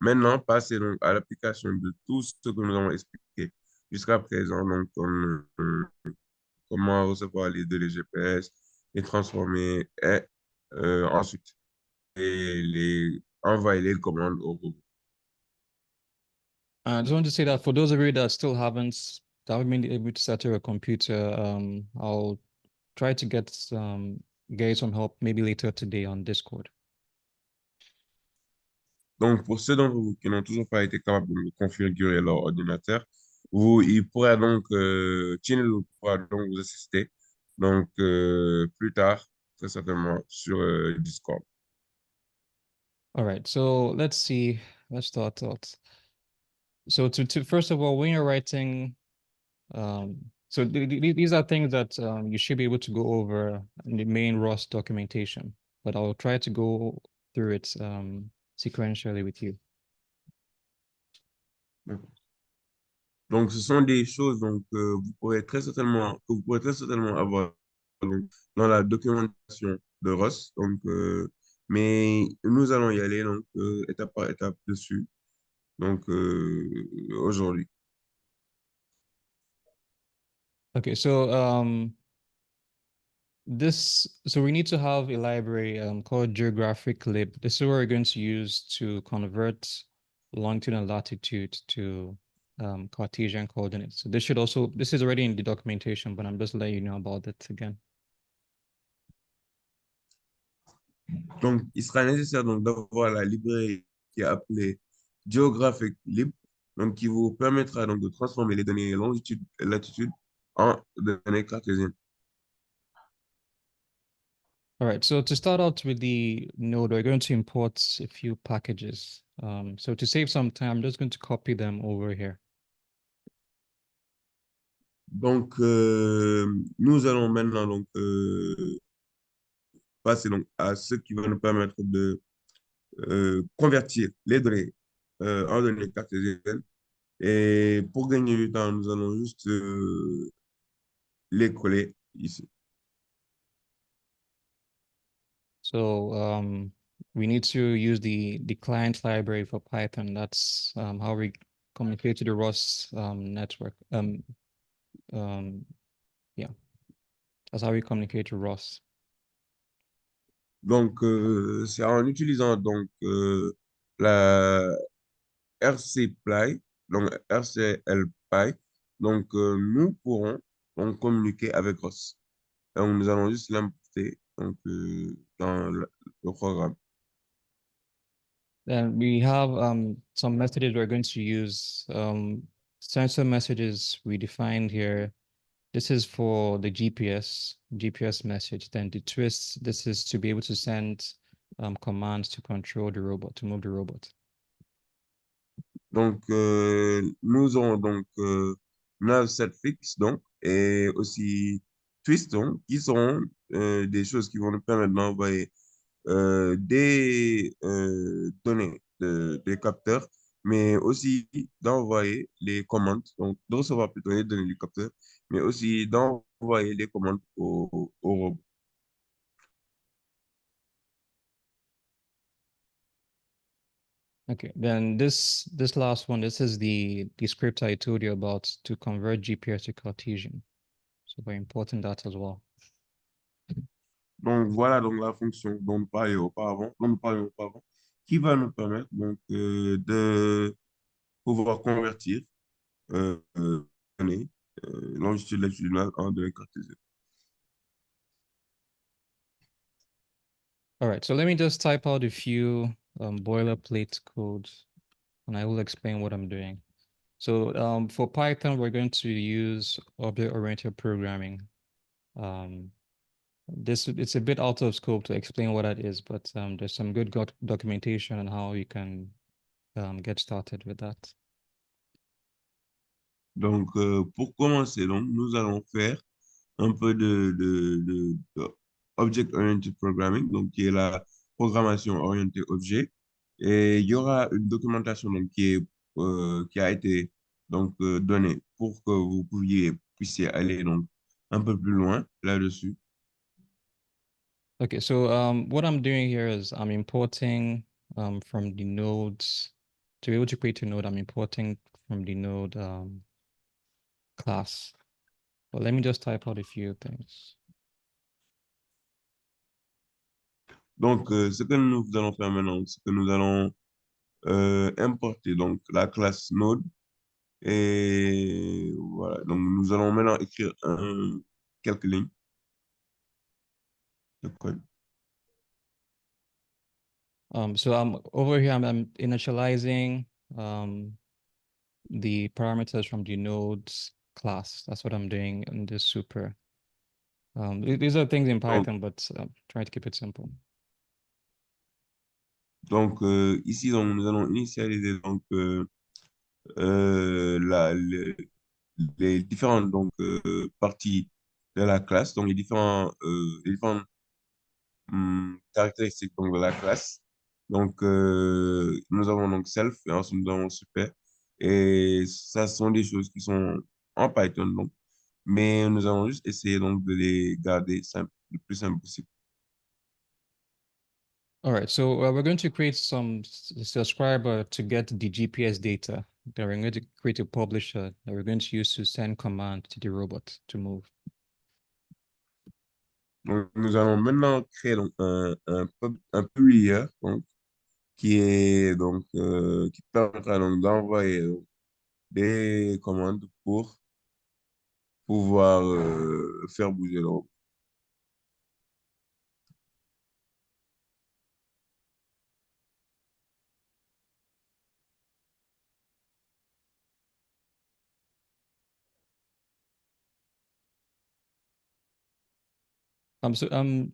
A: maintenant passer donc, à l'application de tout ce que nous avons expliqué jusqu'à présent, donc comme, comment recevoir les données GPS, les transformer et ensuite les envoyer les commandes au robot.
C: I just want to say that for those of you that still haven't been able to set your computer, I'll try to get some help maybe later today on Discord.
A: Donc, pour ceux d'entre vous qui n'ont toujours pas été capables de configurer leur ordinateur, il pourra donc, Chinel pourra donc vous assister. Donc, plus tard, très certainement, sur Discord.
C: All right, so let's see. Let's start out. So to first of all, when you're writing, so these are things that you should be able to go over in the main ROS documentation, but I'll try to go through it sequentially with you.
A: Donc, ce sont des choses donc, que vous pourrez très certainement avoir donc, dans la documentation de Ross. Donc, mais nous allons y aller donc, étape par étape dessus. Donc, aujourd'hui.
C: Okay, so so we need to have a library called geographic lib. This is what we're going to use to convert longitude and latitude to Cartesian coordinates. So this is already in the documentation, but I'm just letting you know about it again.
A: Donc, il sera nécessaire donc d'avoir la librairie qui est appelée Geographic Lib, donc qui vous permettra donc de transformer les données longitude et latitude en données cartésiennes.
C: All right, so to start out with the node, we're going to import a few packages. So to save some time, I'm just going to copy them over here.
A: Donc, nous allons maintenant donc, passer donc, à ce qui va nous permettre de convertir les données en données cartésiennes. Et pour gagner du temps, nous allons juste les coller ici.
C: So we need to use the client library for Python. That's how we communicate to the ROS network. Yeah, that's how we communicate to ROS.
A: Donc, c'est en utilisant donc, la RCPy, donc RCLPy, donc nous pourrons donc, communiquer avec Ross. Donc, nous allons juste l'importer donc, dans le programme.
C: Then we have some messages we're going to use. Sensor messages we defined here. This is for the GPS message. Then the twist, this is to be able to send commands to control the robot, to move the robot.
A: Donc, nous aurons donc nav7 fix donc, et aussi twist donc, qui seront des choses qui vont nous permettre d'envoyer des données des capteurs, mais aussi d'envoyer les commandes, donc de recevoir plutôt les données du capteur, mais aussi d'envoyer les commandes au robot.
C: Okay, then this last one, this is the script I told you about to convert GPS to Cartesian. So we're importing that as well.
A: Donc, voilà donc la fonction dont nous parlions auparavant, qui va nous permettre donc, de pouvoir convertir données longitude latitudinale en données cartésiennes.
C: All right, so let me just type out a few boilerplate codes, and I will explain what I'm doing. So for Python, we're going to use object-oriented programming. It's a bit out of scope to explain what that is, but there's some good documentation on how you can get started with that.
A: Donc, pour commencer, donc, nous allons faire un peu de Object-Oriented Programming, donc qui est la programmation orientée objet. Et il y aura une documentation donc, qui a été donc, donnée pour que vous puissiez aller donc, un peu plus loin là-dessus.
C: Okay, so what I'm doing here is I'm importing from the nodes. To be able to create a node, I'm importing from the node class. Well, let me just type out a few things.
A: Donc, ce que nous allons faire maintenant, c'est que nous allons importer donc, la classe node Et voilà, donc nous allons maintenant écrire quelques lignes de code.
C: So I'm over here, I'm initializing the parameters from the nodes class. That's what I'm doing in this super. These are things in
A: Donc,
C: Python, but trying to keep it simple.
A: ici, donc, nous allons initialiser donc, les différentes donc, parties de la classe, donc les différentes caractéristiques donc, de la classe. Donc, nous avons donc self et ensuite nous avons super. Et ça sont des choses qui sont en Python, donc, mais nous allons juste essayer donc de les garder simple, le plus simple possible.
C: All right, so we're going to create some subscriber to get the GPS data. Then we're going to create a publisher that we're going to use to send command to the robot to move.
A: Donc, nous allons maintenant créer donc, un publier donc, qui permettra donc d'envoyer des commandes pour pouvoir faire bouger le robot.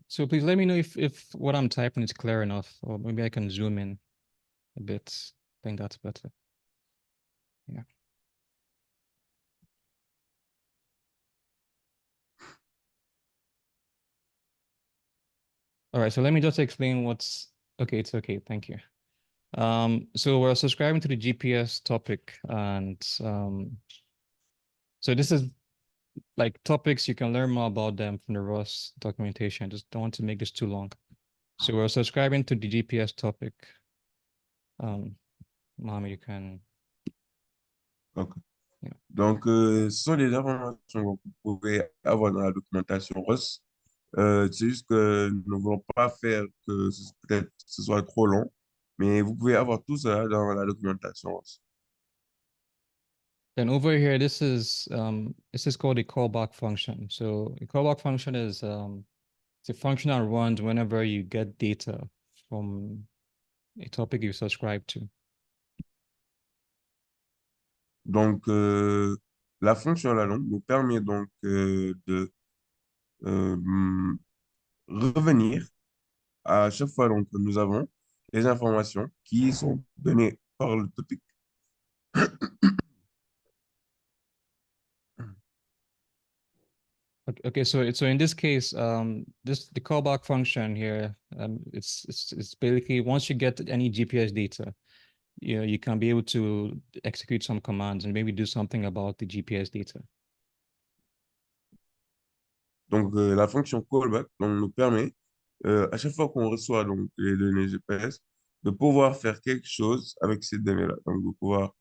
C: So please let me know if what I'm typing is clear enough, or maybe I can zoom in a bit. I think that's better. Yeah. All right, so let me just explain what's okay. It's okay. Thank you. So we're subscribing to the GPS topic, and so this is like topics you can learn more about them from the Ross documentation. Just don't want to make this too long. So we're subscribing to the GPS topic. Mom, you can.
A: Ok.
C: Yeah.
A: Donc, ce sont des informations que vous pouvez avoir dans la documentation ROS. C'est juste que nous ne voulons pas faire que peut-être ce soit trop long, mais vous pouvez avoir tout ça dans la documentation ROS.
C: Then over here, this is called a callback function. So a callback function is it's a function that runs whenever you get data from a topic you subscribe to.
A: Donc, la fonction là donc, nous permet donc de revenir à chaque fois donc, que nous avons les informations qui sont données par le topic.
C: Okay, so in this case, the callback function here, it's basically once you get any GPS data, you can be able to execute some commands and maybe do something about the GPS data.
A: Donc, la fonction callback donc, nous permet, à chaque fois qu'on reçoit donc, les données GPS, de pouvoir faire quelque chose avec ces données-là. Donc, de pouvoir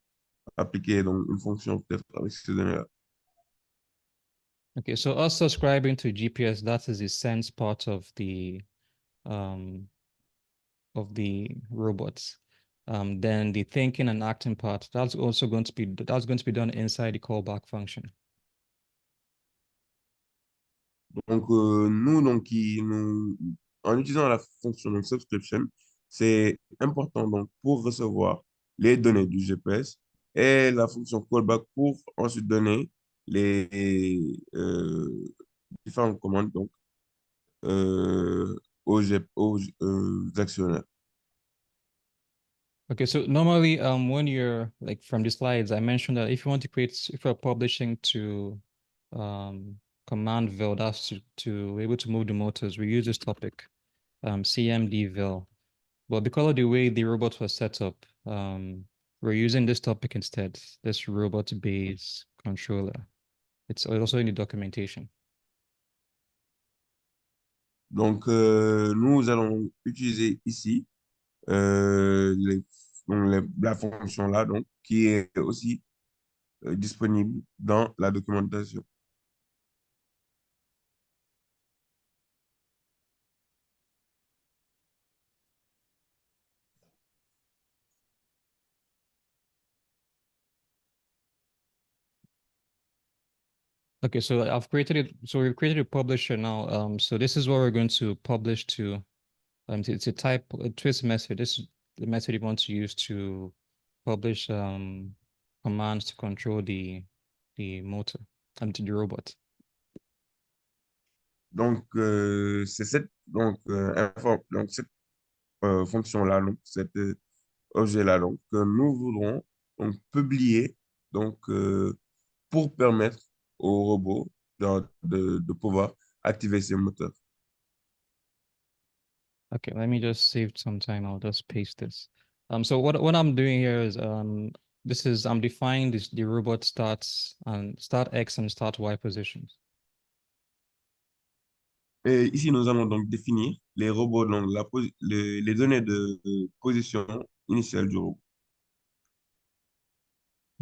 A: appliquer donc, une fonction peut-être avec ces données-là.
C: Okay, so us subscribing to GPS, that is the sense part um, of the robots. Then the thinking and acting part, that's going to be done inside the callback function.
A: Donc, nous, donc, en utilisant la fonction donc, subscription, c'est important donc, pour recevoir les données du GPS et la fonction callback pour ensuite donner les différentes commandes donc, aux actionnaires.
C: Okay, so normally, when you're like from the slides, I mentioned that if you want to create, if you're publishing to commandville, that's to be able to move the motors, we use this topic, cmdville. But because of the way the robot was set up, we're using this topic instead, this robot base controller. It's also in the documentation.
A: Donc, nous allons utiliser ici la fonction là, donc, qui est aussi disponible dans la documentation.
C: Okay, so I've created it. So we've created a publisher now. So this is what we're going to publish to. It's a type a twist method. This is the method you want to use to publish commands to control the motor to the robot.
A: Donc, c'est cette fonction-là, donc cet objet-là, donc, que nous voudrons donc, publier donc, pour permettre au robot de pouvoir activer ses moteurs.
C: Okay, let me just save some time. I'll just paste this. So what I'm doing here is I'm defining the robot starts and start X and start Y positions.
A: Et ici, nous allons donc définir les robots, donc les données de position initiale du robot.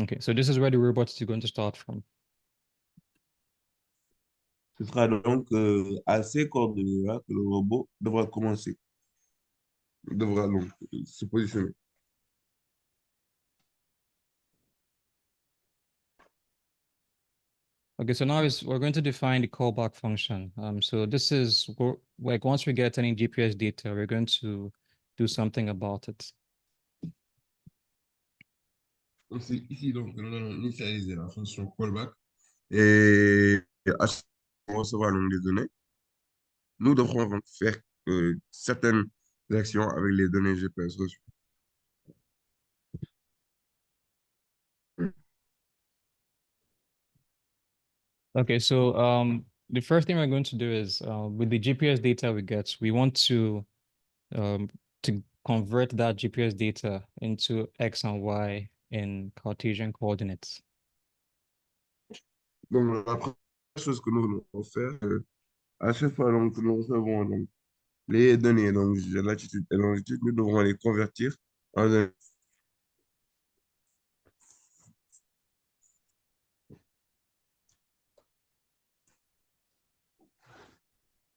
C: Okay, so this is where the robot is going to start from.
A: Ce sera donc à ces coordonnées-là que le robot devra commencer, devra donc se positionner.
C: Okay, so now we're going to define the callback function. So this is like once we get any GPS data, we're going to do something about it.
A: Donc, c'est ici donc, que nous allons initialiser la fonction callback et à chaque fois qu'on recevra donc, les données, nous devrons donc faire certaines actions avec les données GPS reçues.
C: Okay, so the first thing we're going to do is with the GPS data we get, we want to convert that GPS data into X and Y in Cartesian coordinates.
A: Donc, la première chose que nous devons faire, à chaque fois donc, que nous recevons donc, les données donc, de latitude et longitude, nous devrons les convertir en données.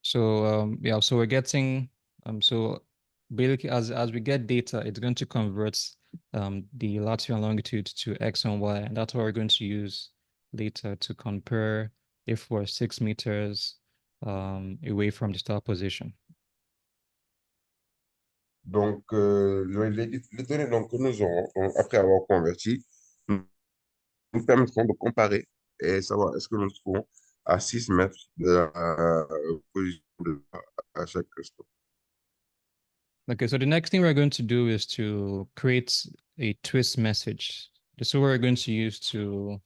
C: So yeah, so we're getting so basically as we get data, it's going to convert the latitude and longitude to X and Y, and that's what we're going to use later to compare if we're 6 meters away from the start position.
A: Donc, les données donc, que nous aurons donc, après avoir converti nous permettront de comparer et savoir est-ce que nous serons à 6 mètres de la position à chaque instant.
C: Okay, so the next thing we're going to do is to create a twist message. This is what we're going to use to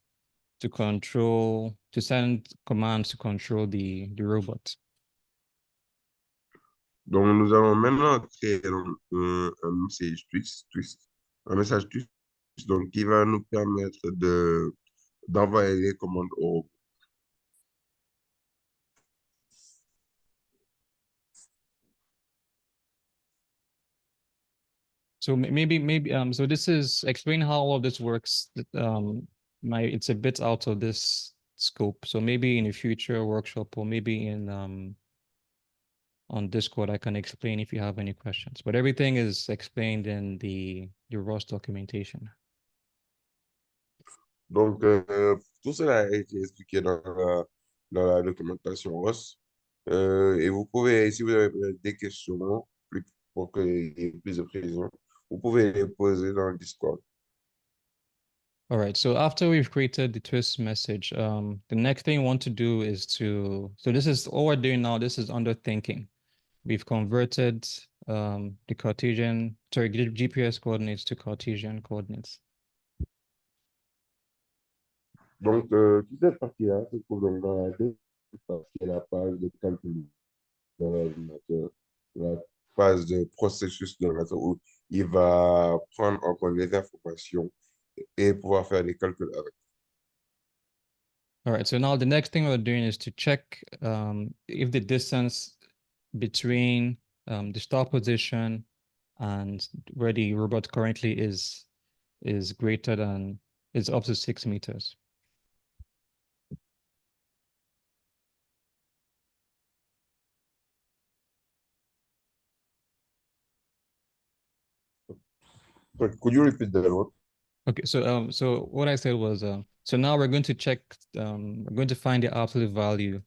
C: send commands to control the robot.
A: Donc, nous allons maintenant créer un message un message twist donc, qui va nous permettre d'envoyer les commandes au robot.
C: So maybe so this is explain how all of this works. It's a bit out of this scope. So maybe in a future workshop or maybe in on Discord I can explain if you have any questions. But everything is explained in the ROS documentation.
A: Donc, tout cela a été expliqué dans la documentation ROS. Et vous pouvez, si vous avez des questions pour qu'il y ait plus de précision, vous pouvez les poser dans le Discord.
C: All right, so after we've created the twist message, the next thing we want to do is so this is all we're doing now. This is under thinking. We've converted the GPS coordinates to Cartesian coordinates.
A: Donc, toute cette partie-là se trouve donc dans la deuxième partie, la phase de calcul de l'ordinateur, la phase de processus de l'ordinateur où il va prendre en compte les informations et pouvoir faire des calculs avec.
C: All right, so now the next thing we're doing is to check if the distance between the start position and where the robot currently is greater than is up to 6 meters.
A: Could you repeat that one?
C: Okay, so so what I said was So now we're going to check, we're going to find the absolute value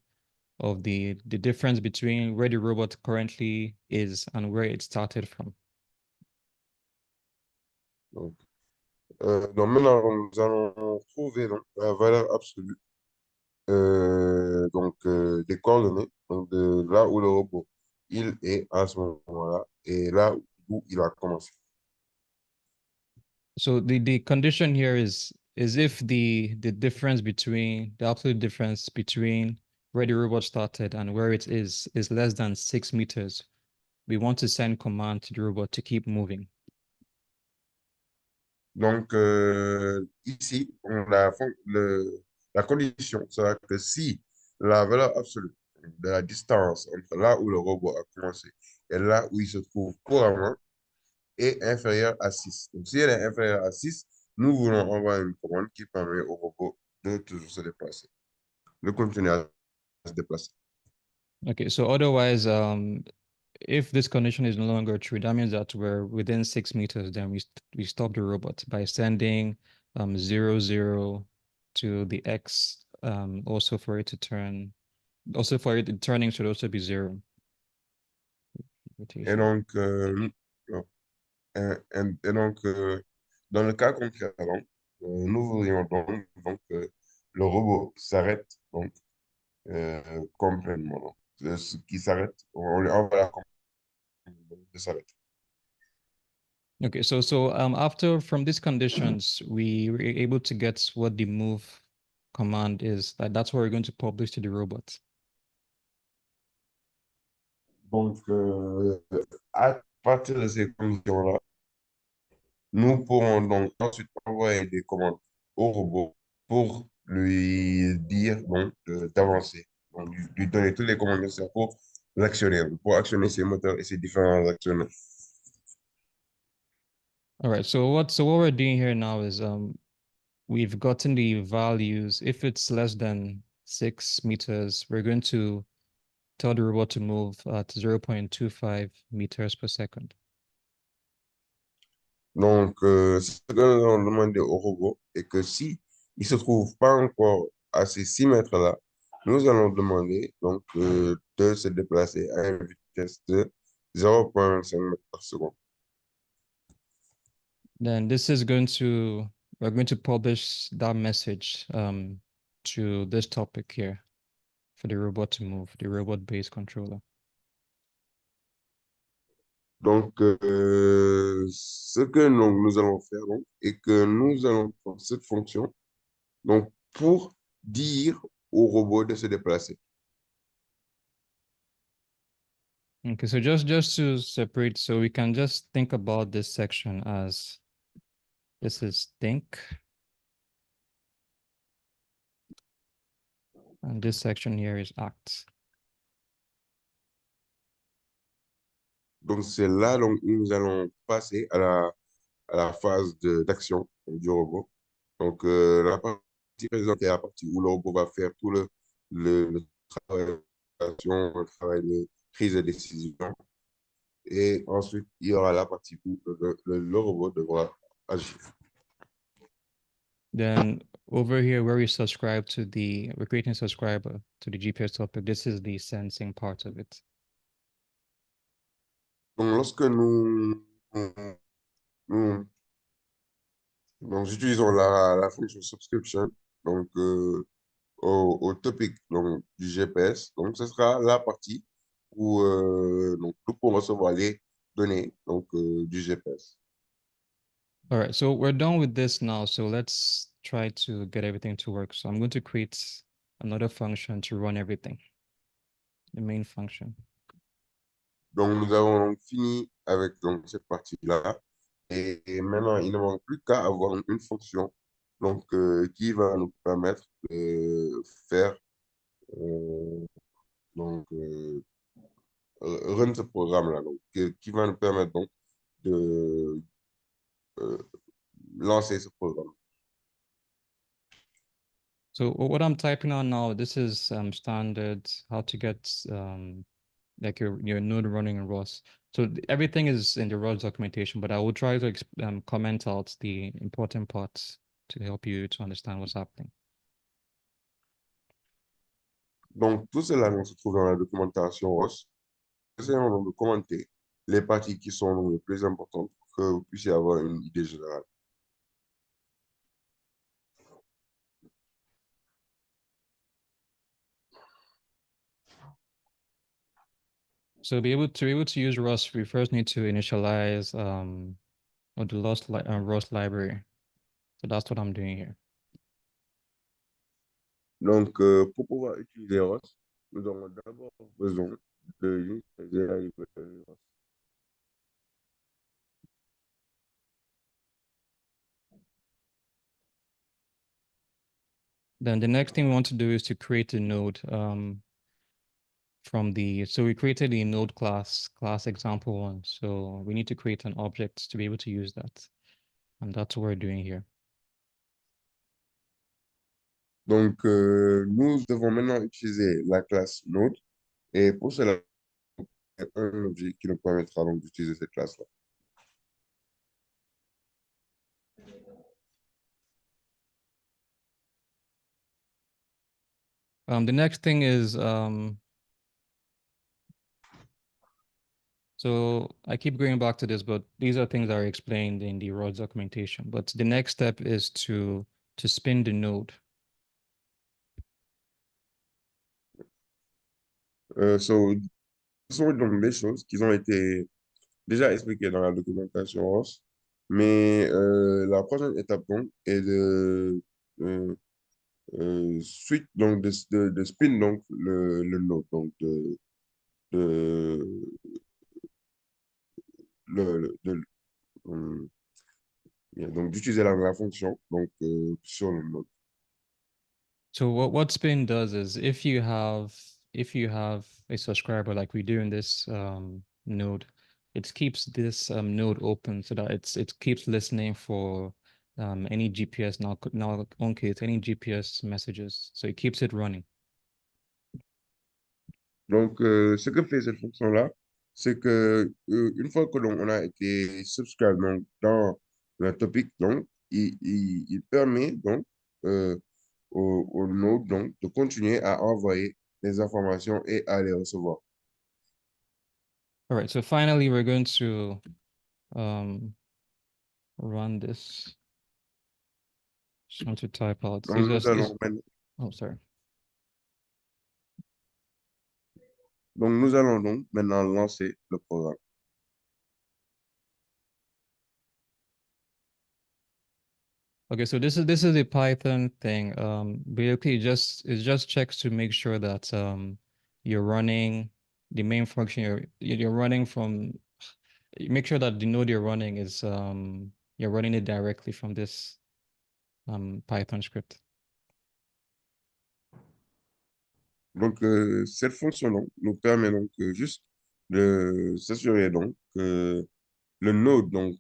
C: of the difference between where the robot currently is and where it started from.
A: Donc, donc maintenant, nous allons trouver donc, la valeur absolue des coordonnées donc de là où le robot il est à ce moment-là et là où il a commencé.
C: So the condition here is if the difference between the absolute difference between where the robot started and where it is less than 6 meters, we want to send command to the robot to keep moving.
A: Donc, ici, la condition sera que si la valeur absolue de la distance entre là où le robot a commencé et là où il se trouve couramment est inférieure à 6. Donc, si elle est inférieure à 6, nous voulons envoyer une commande qui permet au robot de toujours se déplacer, de continuer à se déplacer.
C: Okay, so otherwise, if this condition is no longer true, that means that we're within 6 meters, then we stop the robot by sending 0, 0 to the X, also for it to turn, also for it turning should also be 0.
A: Et donc, dans le cas concret, donc, nous voudrions donc le robot s'arrête donc, complètement. Donc, ce qui s'arrête, on lui envoie la commande de s'arrêter.
C: Okay, so after from these conditions, we were able to get what the move command is. That's what we're going to publish to the robot.
A: Donc, à partir de ces conditions-là, nous pourrons donc ensuite envoyer des commandes au robot pour lui dire donc d'avancer, donc lui donner toutes les commandes nécessaires pour l'actionner, pour actionner ses moteurs et ses différents actionnaires.
C: All right, so what we're doing here now is we've gotten the values. If it's less than 6 meters, we're going to tell the robot to move at 0.25 meters per second.
A: Donc, ce que nous allons demander au robot est que si il se trouve pas encore à ces 6 mètres-là, nous allons demander donc de se déplacer à une vitesse de 0,5 mètres par seconde.
C: Then this is we're going to publish that message to this topic here for the robot to move, the robot-based controller.
A: Donc, ce que nous allons faire donc, est que nous allons prendre cette fonction donc, pour dire au robot de se déplacer.
C: Okay, so just to separate, so we can just think about this section as this is think, and this section here is act.
A: Donc, c'est là donc, où nous allons passer à la phase d'action du robot. Donc, la partie présente est la partie où le robot va faire tout le travail d'action, le travail de prise de décision. Et ensuite, il y aura la partie où le robot devra agir.
C: Then over here where we subscribe to we're creating a subscriber to the GPS topic, this is the sensing part of it.
A: Donc, lorsque nous utilisons la fonction subscription, donc au topic donc, du GPS, donc ce sera la partie où donc, nous pourrons recevoir les données donc, du GPS.
C: All right, so we're done with this now. So let's try to get everything to work. So I'm going to create another function to run everything, the main function.
A: Donc, nous avons fini avec donc, cette partie-là. Et maintenant, il ne manque plus qu'à avoir une fonction donc, qui va nous permettre de faire donc, run ce programme-là, donc, qui va nous permettre donc de lancer ce programme.
C: So what I'm typing on now, this is standard how to get like your node running in ROS. So everything is in the ROS documentation, but I will try to comment out the important parts to help you to understand what's happening.
A: Donc, tout cela on se trouve dans la documentation ROS. Essayons donc de commenter les parties qui sont donc les plus importantes pour que vous puissiez avoir une idée générale.
C: So to be able to use Rust, we first need to initialize or the Rust library. So that's what I'm doing here.
A: Donc, pour pouvoir utiliser ROS, nous avons d'abord besoin de la librairie ROS.
C: Then the next thing we want to do is to create a node so we created a node class example one. So we need to create an object to be able to use that. And that's what we're doing here.
A: Donc, nous devons maintenant utiliser la classe node et pour cela, un objet qui nous permettra donc d'utiliser cette classe-là.
C: The next thing is so I keep going back to this, but these are things that are explained in the ROS documentation. But the next step is to spin the node.
A: Ce sont donc des choses qui ont été déjà expliquées dans la documentation ROS, mais la prochaine étape donc est de suite donc de spin donc le node donc de euh, donc d'utiliser la fonction donc sur le node.
C: So what spin does is if you have a subscriber like we do in this node, it keeps this node open so that it keeps listening for any GPS now any GPS messages. So it keeps it running.
A: Donc, ce que fait cette fonction-là, c'est que une fois que l'on on a été subscribe donc, dans le topic, donc, il permet donc au node donc, de continuer à envoyer les informations et à les recevoir.
C: All right, so finally we're going to run this. Just want to type out.
A: Donc, nous allons maintenant,
C: Oh, sorry.
A: donc, nous allons donc maintenant lancer le programme.
C: Okay, so this is a Python thing. Basically, it just checks to make sure that you're running the main function you're running from. Make sure that the node you're running is you're running it directly from this Python script.
A: Donc, cette fonction donc, nous permet donc juste de s'assurer donc que le node donc,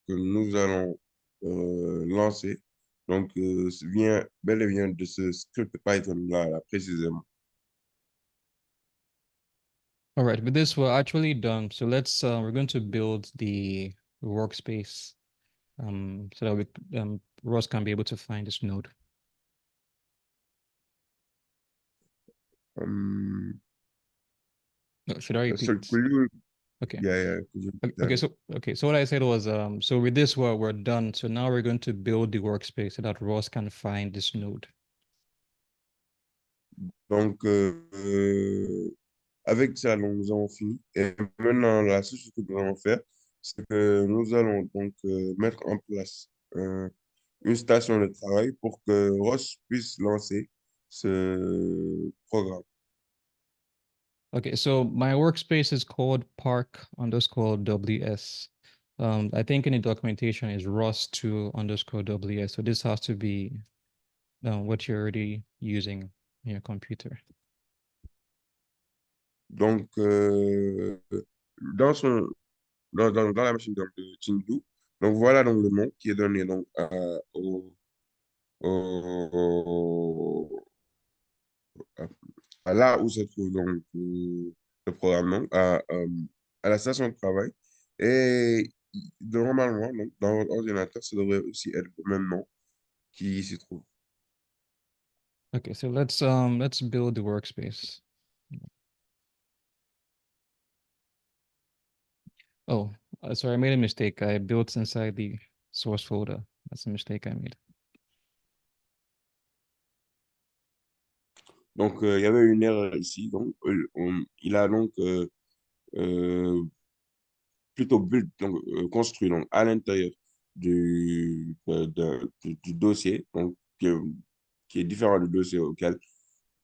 A: que nous allons lancer donc, vient bel et bien de ce script Python-là là, précisément.
C: All right, with this we're actually done. So let's we're going to build the workspace so that Ross can be able to find this node. Should I repeat?
A: So could you,
C: Okay.
A: yeah, could you
C: Okay, so what I said was so with this we're done. So now we're going to build the workspace so that Ross can find this node.
A: Donc, avec ça, donc, nous avons fini. Et maintenant, la seule chose que nous allons faire, c'est que nous allons donc mettre en place une station de travail pour que Ross puisse lancer ce programme.
C: Okay, so my workspace is called PARC_WS. I think in the documentation is ROS2_WS. So this has to be what you're already using in your computer.
A: Donc, dans la machine de Tindu, donc voilà donc le nom qui est donné donc, à là où se trouve donc le programme, donc, à la station de travail. Et normalement, donc, dans votre ordinateur, ça devrait aussi être le même nom. qui s'y trouvent.
C: Okay, so let's build the workspace. Oh, sorry, I made a mistake. I built inside the source folder. That's a mistake I made.
A: Donc, il y avait une erreur ici. Donc, il a donc euh, plutôt donc, construit donc, à l'intérieur du dossier, donc, qui est différent du dossier auquel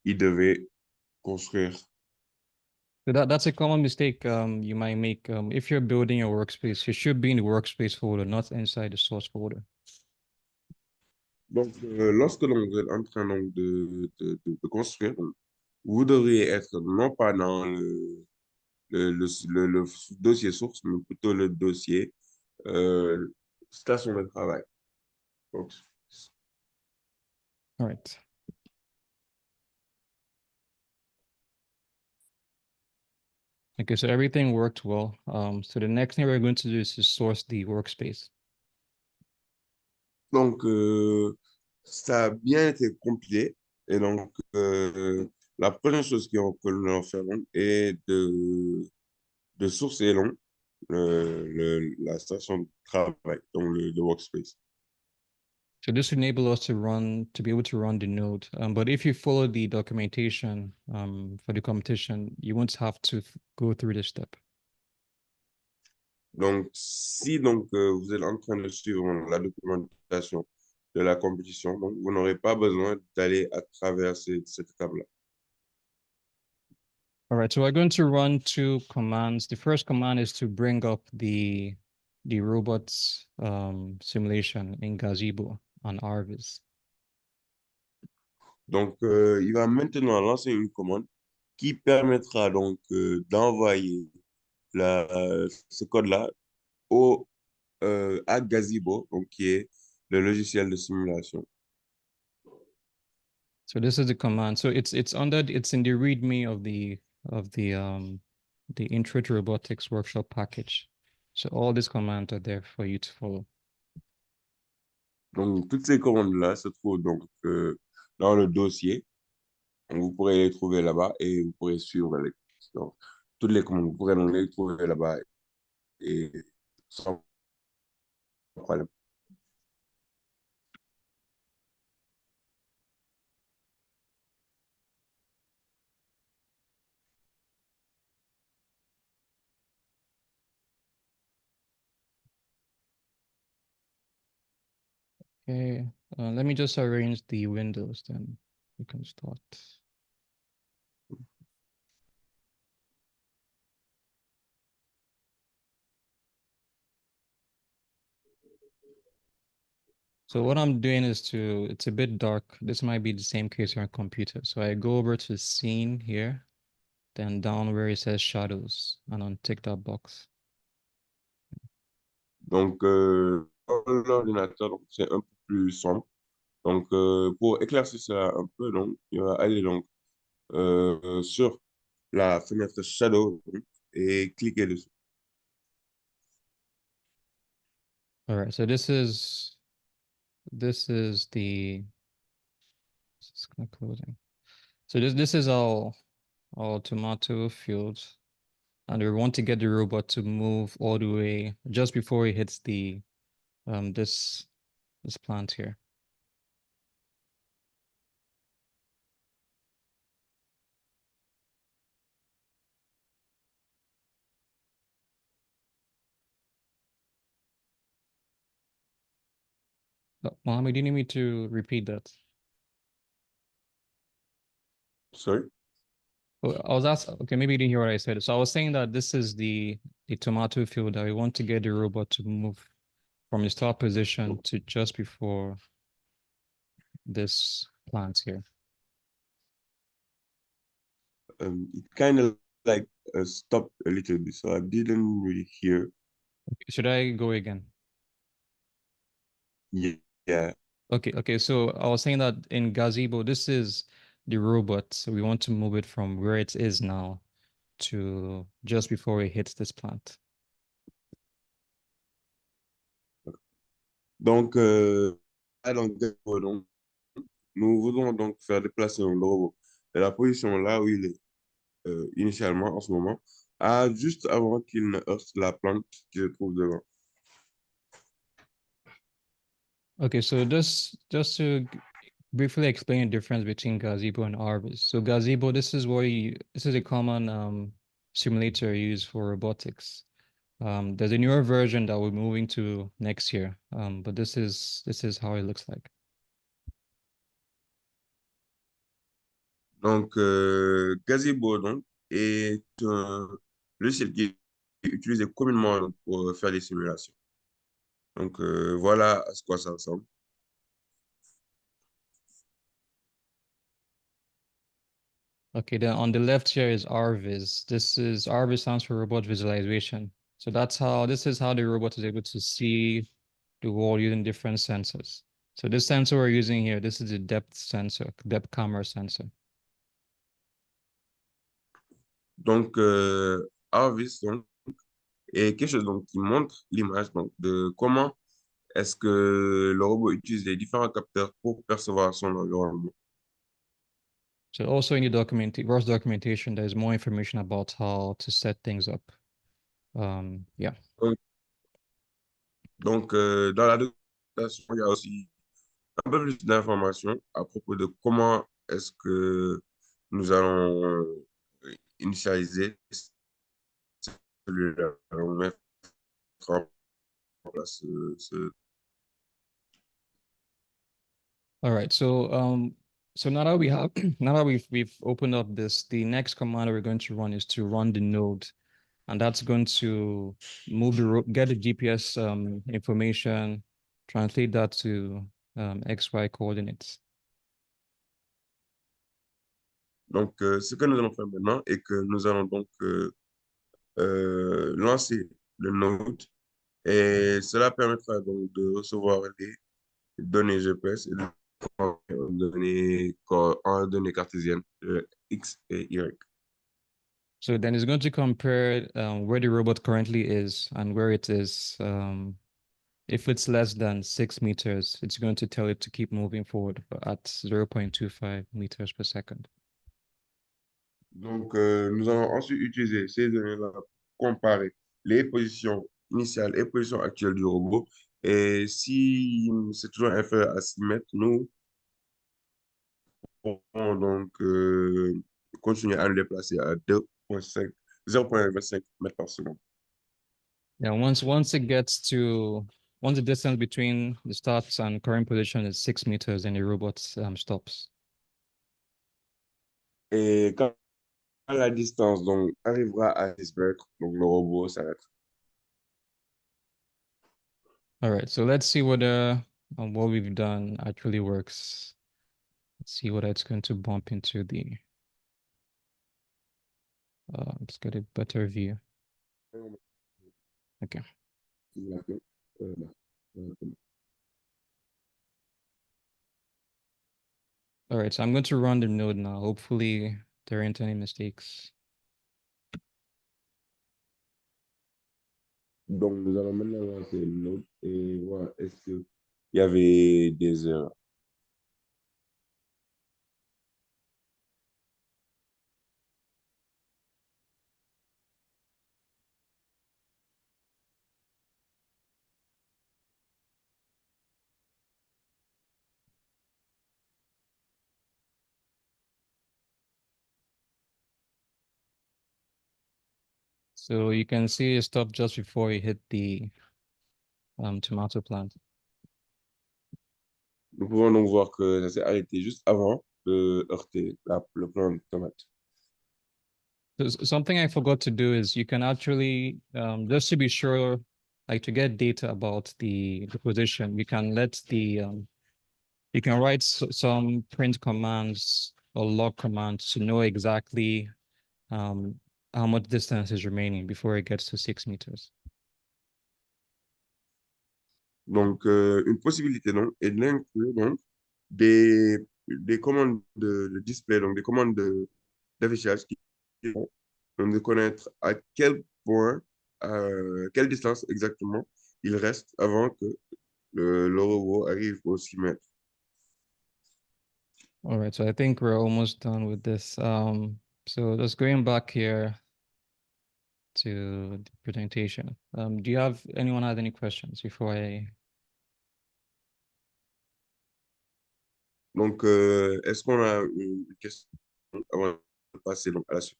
A: il devait construire.
C: So that's a common mistake you might make. If you're building a workspace, you should be in the workspace folder, not inside the source folder.
A: Donc, lorsque donc, vous êtes en train donc, de construire, donc, vous devriez être non pas dans le dossier source, mais plutôt le dossier station de travail. Donc,
C: All right. Okay, so everything worked well. So the next thing we're going to do is to source the workspace.
A: Donc, ça a bien été compilé. Et donc, la première chose que nous allons faire donc, est de sourcer donc, la station de travail, donc le workspace.
C: So this enable us to be able to run the node. But if you follow the documentation for the competition, you won't have to go through this step.
A: Donc, si donc, vous êtes en train de suivre la documentation de la compétition, donc, vous n'aurez pas besoin d'aller à travers cette étape-là.
C: All right, so we're going to run two commands. The first command is to bring up the robots simulation in Gazebo on Arvis.
A: Donc, il va maintenant lancer une commande qui permettra donc d'envoyer ce code-là à Gazebo, donc, qui est le logiciel de simulation.
C: So this is the command. So it's it's in the README of the Intro to Robotics workshop package. So all these commands are there for you to follow.
A: Donc, toutes ces commandes-là se trouvent donc dans le dossier. Donc, vous pourrez les trouver là-bas et vous pourrez suivre donc, toutes les commandes. Vous pourrez donc les trouver là-bas et sans problème.
C: Okay, let me just arrange the windows, then we can start. So what I'm doing is it's a bit dark. This might be the same case on computer. So I go over to scene here, then down where it says shadows and untick that box.
A: Donc, dans l'ordinateur, donc, c'est un peu plus sombre. Donc, pour éclaircir ça un peu, donc, il va aller donc, sur la fenêtre Shadow donc, et cliquer dessus.
C: All right, so this is the it's kind of closing. So this is our tomato field, and we want to get the robot to move all the way just before it hits the this plant here. Mohammed, do you need me to repeat that?
A: Sorry?
C: Well, I was asking, okay, maybe you didn't hear what I said. So I was saying that this is the tomato field that we want to get the robot to move from its top position to just before this plant here.
A: It kind of like stopped a little bit, so I didn't really hear.
C: Should I go again?
A: Yeah.
C: Okay. So I was saying that in Gazebo, this is the robot. So we want to move it from where it is now to just before it hits this plant.
A: Donc, donc, nous voudrons donc faire déplacer le robot de la position là où il est initialement en ce moment, à juste avant qu'il ne heurte la plante qui se trouve devant.
C: Okay, so just to briefly explain the difference between gazebo and Arvis. So gazebo, this is a common simulator used for robotics. There's a newer version that we're moving to next year, but this is how it looks like.
A: Donc, Gazebo donc, est un logiciel qui est utilisé communément donc, pour faire des simulations. Donc, voilà à quoi ça ressemble.
C: Okay, then on the left here is RViz. RViz stands for robot visualization. So this is how the robot is able to see the world using different sensors. So this sensor we're using here, this is the depth sensor, depth camera sensor.
A: Donc, Arvis donc, est quelque chose donc, qui montre l'image donc, de comment est-ce que le robot utilise les différents capteurs pour percevoir son environnement.
C: So also in the Word documentation, there's more information about how to set things up. Yeah.
A: Donc, dans la documentation, il y a aussi un peu plus d'informations à propos de comment est-ce que nous allons initialiser celui-là, mettre en place
C: All right. So now that we have now that we've opened up this, the next command we're going to run is to run the node, and that's going to get the GPS information, translate that to XY coordinates.
A: Donc, ce que nous allons faire maintenant est que nous allons donc lancer le node et cela permettra donc de recevoir les données GPS et en données cartésiennes X et Y.
C: So then it's going to compare where the robot currently is and where it is. If it's less than 6 meters, it's going to tell it to keep moving forward at 0.25 meters per second.
A: Donc, nous allons ensuite utiliser ces données-là pour comparer les positions initiales et positions actuelles du robot. Et si c'est toujours inférieur à 6 mètres, nous pourrons donc continuer à nous déplacer à 0,25 mètres par seconde.
C: Yeah, once the distance between the start and current position is 6 meters, then the robot stops.
A: Et quand la distance donc, arrivera à 6 mètres, donc le robot s'arrête.
C: All right, so let's see whether what we've done actually works. Let's see whether it's going to bump into the. Let's get a better view. Okay. All right, so I'm going to run the node now. Hopefully there aren't any mistakes.
A: Donc, nous allons maintenant lancer le node et voir est-ce qu'il y avait des erreurs.
C: So you can see it stopped just before you hit the tomato plant.
A: Nous pouvons donc voir que ça s'est arrêté juste avant de heurter le plant de tomate.
C: Something I forgot to do is you can actually, just to be sure, like to get data about the position, you can you can write some print commands or log commands to know exactly how much distance is remaining before it gets to 6 meters.
A: Donc, une possibilité donc, est d'inclure donc, des commandes de display, donc des commandes d'affichage qui vont donc, de connaître à quel point, quelle distance exactement il reste avant que le robot arrive au 6 mètres.
C: All right, so I think we're almost done with this. So just going back here to the presentation. Do you have anyone have any questions before I?
A: Donc, est-ce qu'on a une question avant de passer donc, à la suite?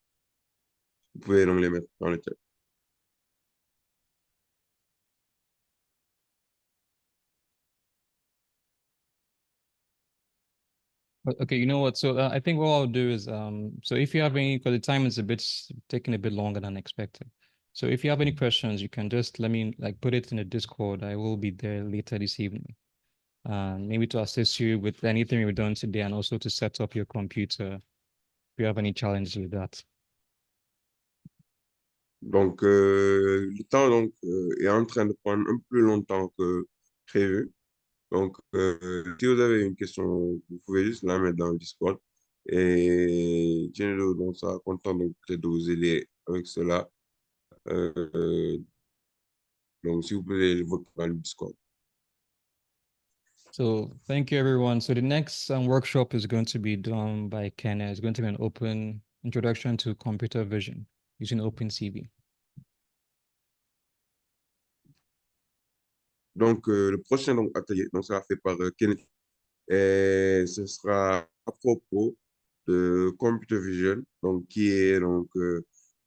A: Vous pouvez donc les mettre dans le chat.
C: Okay, you know what? So I think what I'll do is so if you have any, because the time is taking a bit longer than expected. So if you have any questions, you can just let me like put it in the Discord. I will be there later this evening. Maybe to assist you with anything we've done today and also to set up your computer if you have any challenges with that.
A: Donc, le temps donc, est en train de prendre un peu plus longtemps que prévu. Donc, si vous avez une question, vous pouvez juste la mettre dans le Discord. Et Jennifer, donc, sera content donc, peut-être de vous aider avec cela. Donc, si vous pouvez l'évoquer dans le Discord.
C: So thank you, everyone. So the next workshop is going to be done by Ken. It's going to be an open introduction to computer vision using OpenCV.
A: Donc, le prochain donc, atelier donc, sera fait par Kenneth. Et ce sera à propos de computer vision, donc, qui est donc,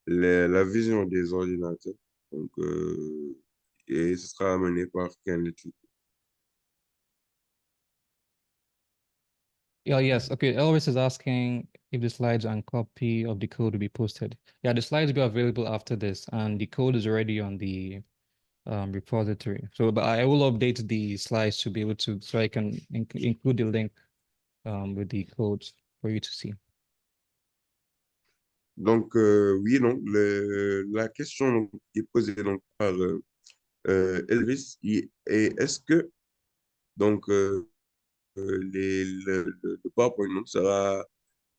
A: la vision des ordinateurs. Donc, et ce sera amené par Kenneth.
C: Yeah, yes. Okay. Elvis is asking if the slides and copy of the code will be posted. Yeah, the slides will be available after this, and the code is already on the repository. So, but I will update the slides to be able to, so I can include the link with the codes for you to see.
A: Donc, oui, donc, la question donc, qui est posée donc, par Elvis est-ce que donc, le PowerPoint donc, sera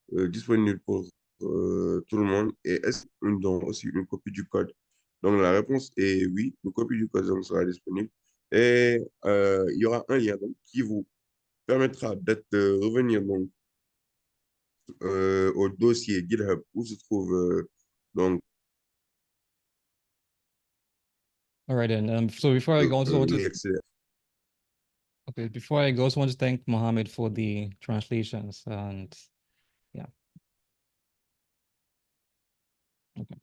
A: disponible pour tout le monde et est-ce qu'ils ont aussi une copie du code? Donc, la réponse est oui, une copie du code donc, sera disponible et il y aura un lien donc, qui vous permettra de revenir donc, au dossier GitHub où se trouve donc
C: All right, and so before I go, I just want to okay, before I go, I just want to thank Mohammed for the translations and yeah. Okay.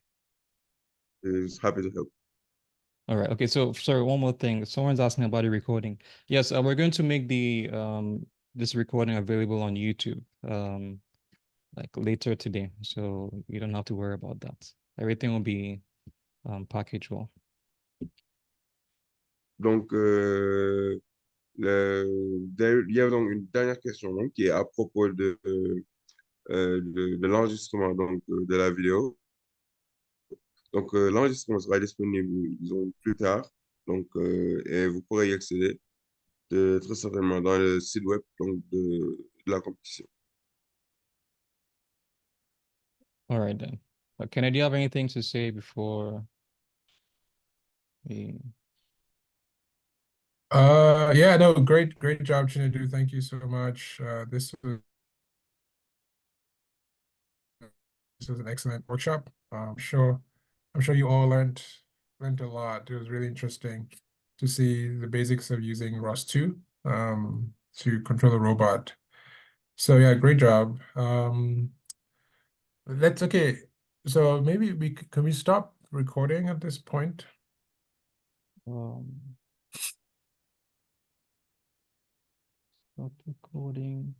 A: is happy to help.
C: All right. Okay. So sorry, one more thing. Someone's asking about the recording. Yes, we're going to make the this recording available on YouTube like later today. So you don't have to worry about that. Everything will be packaged well.
A: Donc, il y a donc une dernière question donc, qui est à propos de l'enregistrement donc, de la vidéo. Donc, l'enregistrement sera disponible disons, plus tard. Donc, et vous pourrez y accéder très certainement dans le site web donc, de la compétition.
C: All right then. Kennedy, do you have anything to say before we?
B: Yeah, no, great job, Chinedu. Thank you so much. This was an excellent workshop. I'm sure you all learned a lot. It was really interesting to see the basics of using ROS2 to control a robot. So yeah, great job. That's okay. So maybe can we stop recording at this point?
C: Stop recording.